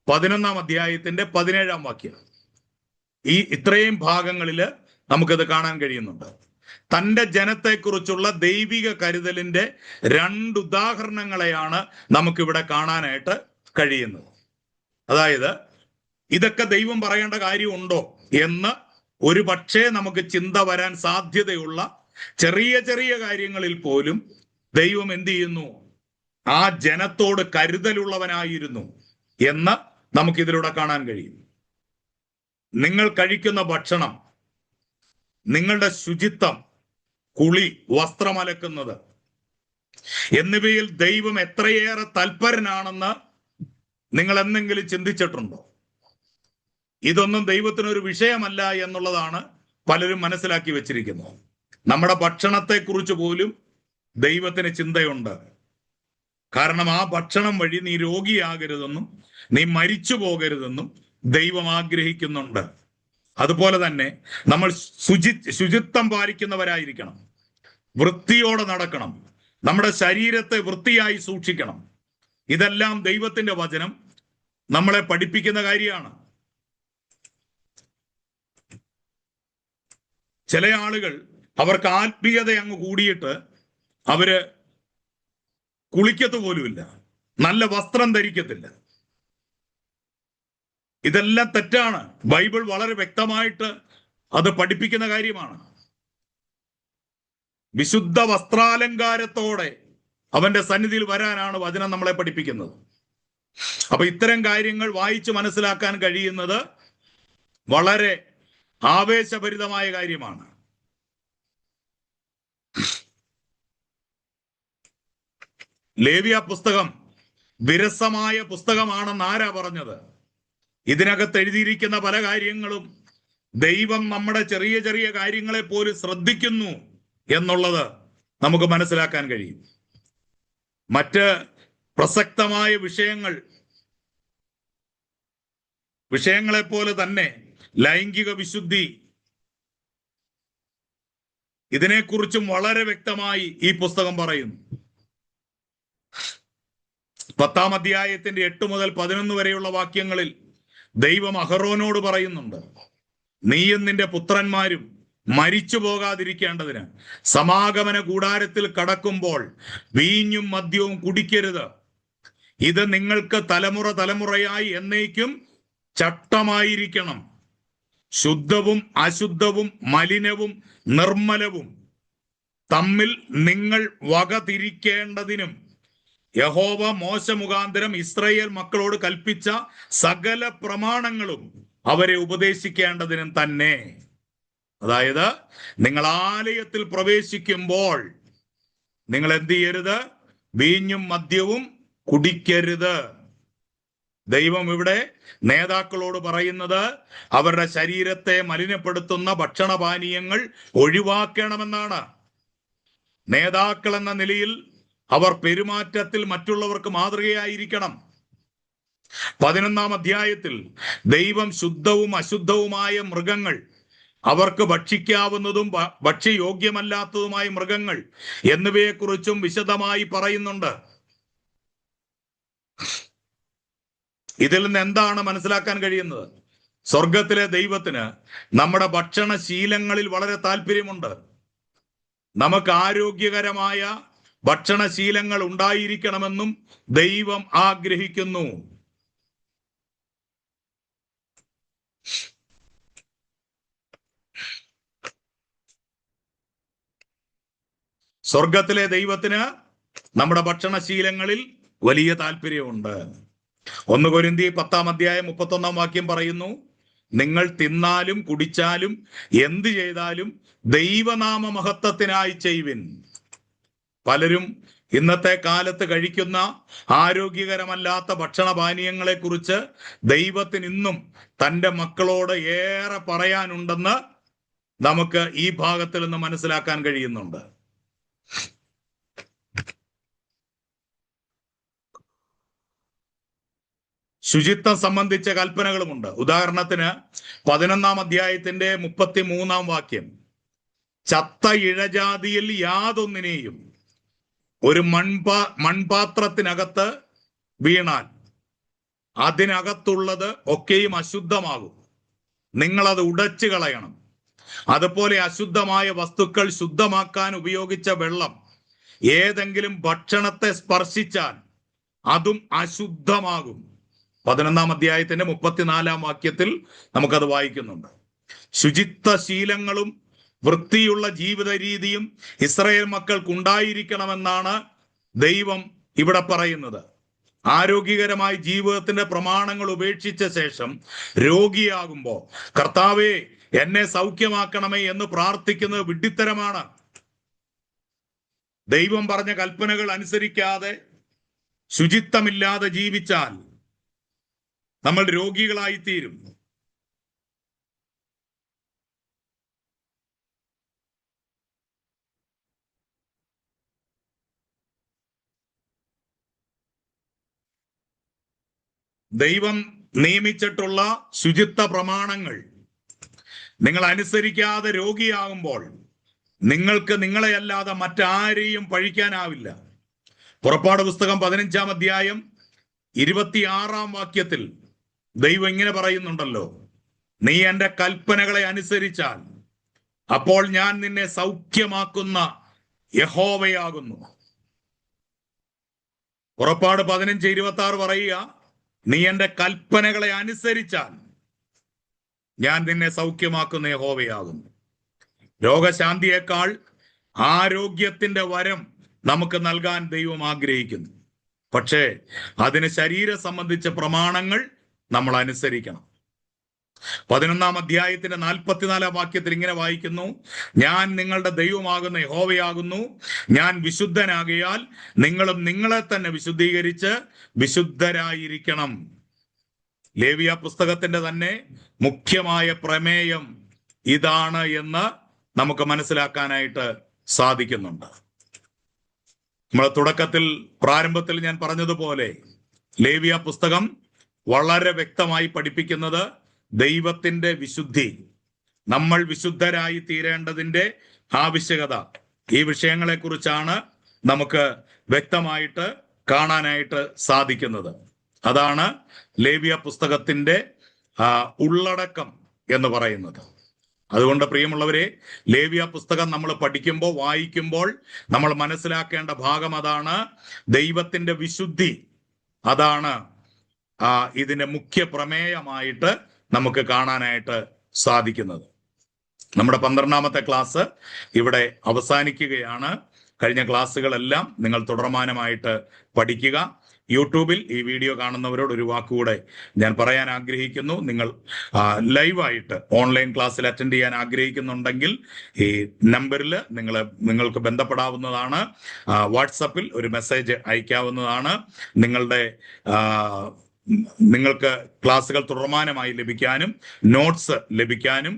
11-ാം അധ്യായത്തിന്റെ 17-ാം വാക്യം. ഈ ഇത്രയും ഭാഗങ്ങളിൽ നമുക്കത് കാണാൻ കഴിയുന്നുണ്ട്. തൻ്റെ ജനത്തെക്കുറിച്ചുള്ള ദൈവിക കരുതലിന്റെ 2 ഉദാഹരണങ്ങളെയാണ് നമുക്കിവിടെ കാണാനായിട്ട് കഴിയുന്നത്. അതായത് ഇതൊക്കെ ദൈവം പറയേണ്ട കാര്യമുണ്ടോ എന്ന് ഒരു പക്ഷേ നമുക്ക് ചിന്ത വരാൻ സാധ്യതയുള്ള ചെറിയ ചെറിയ കാര്യങ്ങളിൽ പോലും ദൈവം എന്ത് ചെയ്യുന്നു? ആ ജനത്തോട് കരുതലുള്ളവനായിരുന്നു എന്ന് നമുക്കിതിലൂടെ കാണാൻ കഴിയും. നിങ്ങൾ കഴിക്കുന്ന ഭക്ഷണം, നിങ്ങളുടെ ശുചിത്വം, കുളി, വസ്ത്രമലക്കുന്നത് എന്നിവയിൽ ദൈവം എത്രയേറെ തൽപരനാണെന്ന് നിങ്ങൾ എന്തെങ്കിലും ചിന്തിച്ചിട്ടുണ്ടോ? ഇതൊന്നും ദൈവത്തിനൊരു വിഷയമല്ല എന്നുള്ളതാണ് പലരും മനസ്സിലാക്കി വെച്ചിരിക്കുന്നത്. നമ്മുടെ ഭക്ഷണത്തെക്കുറിച്ച് പോലും ദൈവത്തിന് ചിന്തയുണ്ട്. കാരണം ആ ഭക്ഷണം വഴി നീ രോഗിയാകരുതെന്നും നീ മരിച്ചു പോകരുതെന്നും ദൈവം ആഗ്രഹിക്കുന്നുണ്ട്. അതുപോലെ തന്നെ നമ്മൾ ശുചിത്വം പാലിക്കുന്നവരായിരിക്കണം, വൃത്തിയോടെ നടക്കണം, നമ്മുടെ ശരീരത്തെ വൃത്തിയായി സൂക്ഷിക്കണം. ഇതെല്ലാം ദൈവത്തിന്റെ വചനം നമ്മളെ പഠിപ്പിക്കുന്ന കാര്യമാണ്. ചില ആളുകൾ അവർക്ക് ആത്മീയത അങ്ങ് കൂടിയിട്ട് അവര് കുളിക്കത്ത് പോലുമില്ല, നല്ല വസ്ത്രം ധരിക്കത്തില്ല. ഇതെല്ലാം തെറ്റാണ്. ബൈബിൾ വളരെ വ്യക്തമായിട്ട് അത് പഠിപ്പിക്കുന്ന കാര്യമാണ്. വിശുദ്ധ വസ്ത്രാലങ്കാരത്തോടെ അവന്റെ സന്നിധിയിൽ വരാനാണ് വചനം നമ്മളെ പഠിപ്പിക്കുന്നത്. അപ്പൊ ഇത്തരം കാര്യങ്ങൾ വായിച്ച് മനസ്സിലാക്കാൻ കഴിയുന്നത് വളരെ ആവേശഭരിതമായ കാര്യമാണ്. ലേവ്യ പുസ്തകം വിരസമായ പുസ്തകമാണെന്ന് ആരാ പറഞ്ഞത്? ഇതിനകത്ത് എഴുതിയിരിക്കുന്ന പല കാര്യങ്ങളും ദൈവം നമ്മുടെ ചെറിയ ചെറിയ കാര്യങ്ങളെ പോലും ശ്രദ്ധിക്കുന്നു എന്നുള്ളത് നമുക്ക് മനസ്സിലാക്കാൻ കഴിയും. മറ്റ് പ്രസക്തമായ വിഷയങ്ങൾ വിഷയങ്ങളെപ്പോലെ തന്നെ ലൈംഗിക വിശുദ്ധി, ഇതിനെക്കുറിച്ചും വളരെ വ്യക്തമായി ഈ പുസ്തകം പറയുന്നു. 10-ാം അധ്യായത്തിന്റെ 8 മുതൽ 11 വരെയുള്ള വാക്യങ്ങളിൽ ദൈവം അഹറോനോട് പറയുന്നുണ്ട്, നീയും നിന്റെ പുത്രന്മാരും മരിച്ചു പോകാതിരിക്കേണ്ടതിന് സമാഗമന കൂടാരത്തിൽ കടക്കുമ്പോൾ വീഞ്ഞും മദ്യവും കുടിക്കരുത്. ഇത് നിങ്ങൾക്ക് തലമുറ തലമുറയായി എന്നേക്കും ചട്ടമായിരിക്കണം. ശുദ്ധവും അശുദ്ധവും മലിനവും നിർമ്മലവും തമ്മിൽ നിങ്ങൾ വകതിരിക്കേണ്ടതിനും യഹോവ മോശ മുഖാന്തരം ഇസ്രായേൽ മക്കളോട് കൽപ്പിച്ച സകല പ്രമാണങ്ങളും അവരെ ഉപദേശിക്കേണ്ടതിനും തന്നെ. അതായത് നിങ്ങൾ ആലയത്തിൽ പ്രവേശിക്കുമ്പോൾ നിങ്ങൾ എന്ത് ചെയ്യരുത്? വീഞ്ഞും മദ്യവും കുടിക്കരുത്. ദൈവം ഇവിടെ നേതാക്കളോട് പറയുന്നത് അവരുടെ ശരീരത്തെ മലിനപ്പെടുത്തുന്ന ഭക്ഷണപാനീയങ്ങൾ ഒഴിവാക്കണമെന്നാണ്. നേതാക്കൾ എന്ന നിലയിൽ അവർ പെരുമാറ്റത്തിൽ മറ്റുള്ളവർക്ക് മാതൃകയായിരിക്കണം. 11-ാം അധ്യായത്തിൽ ദൈവം ശുദ്ധവും അശുദ്ധവുമായ മൃഗങ്ങൾ, അവർക്ക് ഭക്ഷിക്കാവുന്നതും ഭക്ഷ്യയോഗ്യമല്ലാത്തതുമായ മൃഗങ്ങൾ എന്നിവയെക്കുറിച്ചും വിശദമായി പറയുന്നുണ്ട്. ഇതിൽ നിന്ന് എന്താണ് മനസ്സിലാക്കാൻ കഴിയുന്നത്? സ്വർഗത്തിലെ ദൈവത്തിന് നമ്മുടെ ഭക്ഷണശീലങ്ങളിൽ വളരെ താല്പര്യമുണ്ട്. നമുക്ക് ആരോഗ്യകരമായ ഭക്ഷണശീലങ്ങൾ ഉണ്ടായിരിക്കണമെന്നും ദൈവം ആഗ്രഹിക്കുന്നു. സ്വർഗത്തിലെ ദൈവത്തിന് നമ്മുടെ ഭക്ഷണശീലങ്ങളിൽ വലിയ താല്പര്യമുണ്ട്. 1 കൊരിന്ത്യർ 10-ാം അധ്യായം 31-ാം വാക്യം പറയുന്നു, നിങ്ങൾ തിന്നാലും കുടിച്ചാലും എന്ത് ചെയ്താലും ദൈവനാമ മഹത്വത്തിനായി ചെയ്യുവിൻ. പലരും ഇന്നത്തെ കാലത്ത് കഴിക്കുന്ന ആരോഗ്യകരമല്ലാത്ത ഭക്ഷണപാനീയങ്ങളെ കുറിച്ച് ദൈവത്തിന് ഇന്നും തൻ്റെ മക്കളോട് ഏറെ പറയാനുണ്ടെന്ന് നമുക്ക് ഈ ഭാഗത്തിൽ നിന്ന് മനസ്സിലാക്കാൻ കഴിയുന്നുണ്ട്. ശുചിത്വം സംബന്ധിച്ച കൽപ്പനകളുമുണ്ട്. ഉദാഹരണത്തിന് 11-ാം അധ്യായത്തിന്റെ 33-ാം വാക്യം, ചത്ത ഇഴജാതിയിൽ യാതൊന്നിനെയും ഒരു മൺപാത്രത്തിനകത്ത് വീണാൽ അതിനകത്തുള്ളത് ഒക്കെയും അശുദ്ധമാകും. നിങ്ങളത് ഉടച്ചു കളയണം. അതുപോലെ അശുദ്ധമായ വസ്തുക്കൾ ശുദ്ധമാക്കാൻ ഉപയോഗിച്ച വെള്ളം ഏതെങ്കിലും ഭക്ഷണത്തെ സ്പർശിച്ചാൽ അതും അശുദ്ധമാകും. 11-ാം അധ്യായത്തിന്റെ 34-ാം വാക്യത്തിൽ നമുക്കത് വായിക്കുന്നുണ്ട്. ശുചിത്വ ശീലങ്ങളും വൃത്തിയുള്ള ജീവിത രീതിയും ഇസ്രായേൽ മക്കൾക്ക് ഉണ്ടായിരിക്കണമെന്നാണ് ദൈവം ഇവിടെ പറയുന്നത്. ആരോഗ്യകരമായ ജീവിതത്തിന്റെ പ്രമാണങ്ങൾ ഉപേക്ഷിച്ച ശേഷം രോഗിയാകുമ്പോൾ കർത്താവേ എന്നെ സൗഖ്യമാക്കണമേ എന്ന് പ്രാർത്ഥിക്കുന്നത് വിഡ്ഢിത്തരമാണ്. ദൈവം പറഞ്ഞ കൽപ്പനകൾ അനുസരിക്കാതെ ശുചിത്വമില്ലാതെ ജീവിച്ചാൽ നമ്മൾ രോഗികളായി തീരും. ദൈവം നിയമിച്ചിട്ടുള്ള ശുചിത്വ പ്രമാണങ്ങൾ നിങ്ങൾ അനുസരിക്കാതെ രോഗിയാകുമ്പോൾ നിങ്ങൾക്ക് നിങ്ങളെയല്ലാതെ മറ്റാരെയും പഴിക്കാനാവില്ല. പുറപ്പാട് പുസ്തകം 15-ാം അധ്യായം 26-ാം വാക്യത്തിൽ ദൈവം ഇങ്ങനെ പറയുന്നുണ്ടല്ലോ, നീ എൻ്റെ കൽപ്പനകളെ അനുസരിച്ചാൽ അപ്പോൾ ഞാൻ നിന്നെ സൗഖ്യമാക്കുന്ന യഹോവയാകുന്നു. പുറപ്പാട് 15:26 പറയുക, നീ എൻ്റെ കൽപ്പനകളെ അനുസരിച്ചാൽ ഞാൻ നിന്നെ സൗഖ്യമാക്കുന്ന യഹോവയാകുന്നു. രോഗശാന്തിയേക്കാൾ ആരോഗ്യത്തിന്റെ വരം നമുക്ക് നൽകാൻ ദൈവം ആഗ്രഹിക്കുന്നു. പക്ഷേ അതിന് ശരീരം സംബന്ധിച്ച പ്രമാണങ്ങൾ നമ്മൾ അനുസരിക്കണം. 11-ാം അധ്യായത്തിന്റെ 44-ാം വാക്യത്തിൽ ഇങ്ങനെ വായിക്കുന്നു, ഞാൻ നിങ്ങളുടെ ദൈവമാകുന്ന യഹോവയാകുന്നു, ഞാൻ വിശുദ്ധനാകയാൽ നിങ്ങളും നിങ്ങളെ തന്നെ വിശുദ്ധീകരിച്ച് വിശുദ്ധരായിരിക്കണം. ലേവ്യ പുസ്തകത്തിന്റെ തന്നെ മുഖ്യമായ പ്രമേയം ഇതാണ് എന്ന് നമുക്ക് മനസ്സിലാക്കാനായിട്ട് സാധിക്കുന്നുണ്ട്. നമ്മൾ പ്രാരംഭത്തിൽ ഞാൻ പറഞ്ഞതുപോലെ ലേവ്യ പുസ്തകം വളരെ വ്യക്തമായി പഠിപ്പിക്കുന്നത് ദൈവത്തിന്റെ വിശുദ്ധി, നമ്മൾ വിശുദ്ധരായി തീരേണ്ടതിന്റെ ആവശ്യകത, ഈ വിഷയങ്ങളെക്കുറിച്ചാണ് നമുക്ക് വ്യക്തമായിട്ട് കാണാനായിട്ട് സാധിക്കുന്നത്. അതാണ് ലേവ്യ പുസ്തകത്തിന്റെ ഉള്ളടക്കം എന്ന് പറയുന്നത്. അതുകൊണ്ട് പ്രിയമുള്ളവരെ, ലേവ്യ പുസ്തകം നമ്മൾ പഠിക്കുമ്പോൾ, വായിക്കുമ്പോൾ നമ്മൾ മനസ്സിലാക്കേണ്ട ഭാഗം അതാണ്. ദൈവത്തിന്റെ വിശുദ്ധി അതാണ് ഇതിന്റെ മുഖ്യ പ്രമേയമായിട്ട് നമുക്ക് കാണാനായിട്ട് സാധിക്കുന്നത്. നമ്മുടെ 12ാമത്തെ ക്ലാസ് ഇവിടെ അവസാനിക്കുകയാണ്. കഴിഞ്ഞ ക്ലാസ്സുകളെല്ലാം നിങ്ങൾ തുടർമാനമായിട്ട് പഠിക്കുക. യൂട്യൂബിൽ ഈ വീഡിയോ കാണുന്നവരോട് ഒരു വാക്കുകൂടെ ഞാൻ പറയാൻ ആഗ്രഹിക്കുന്നു. നിങ്ങൾ ലൈവായിട്ട് ഓൺലൈൻ ക്ലാസ്സിൽ അറ്റൻഡ് ചെയ്യാൻ ആഗ്രഹിക്കുന്നുണ്ടെങ്കിൽ ഈ നമ്പറിൽ നിങ്ങൾക്ക് ബന്ധപ്പെടാവുന്നതാണ്. വാട്സപ്പിൽ ഒരു മെസ്സേജ് അയക്കാവുന്നതാണ്. നിങ്ങൾക്ക് ക്ലാസ്സുകൾ തുടർമാനമായി ലഭിക്കാനും നോട്ട്സ് ലഭിക്കാനും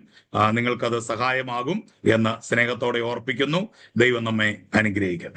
നിങ്ങൾക്കത് സഹായമാകും എന്ന് സ്നേഹത്തോടെ ഓർപ്പിക്കുന്നു. ദൈവം നമ്മെ അനുഗ്രഹിക്കട്ടെ.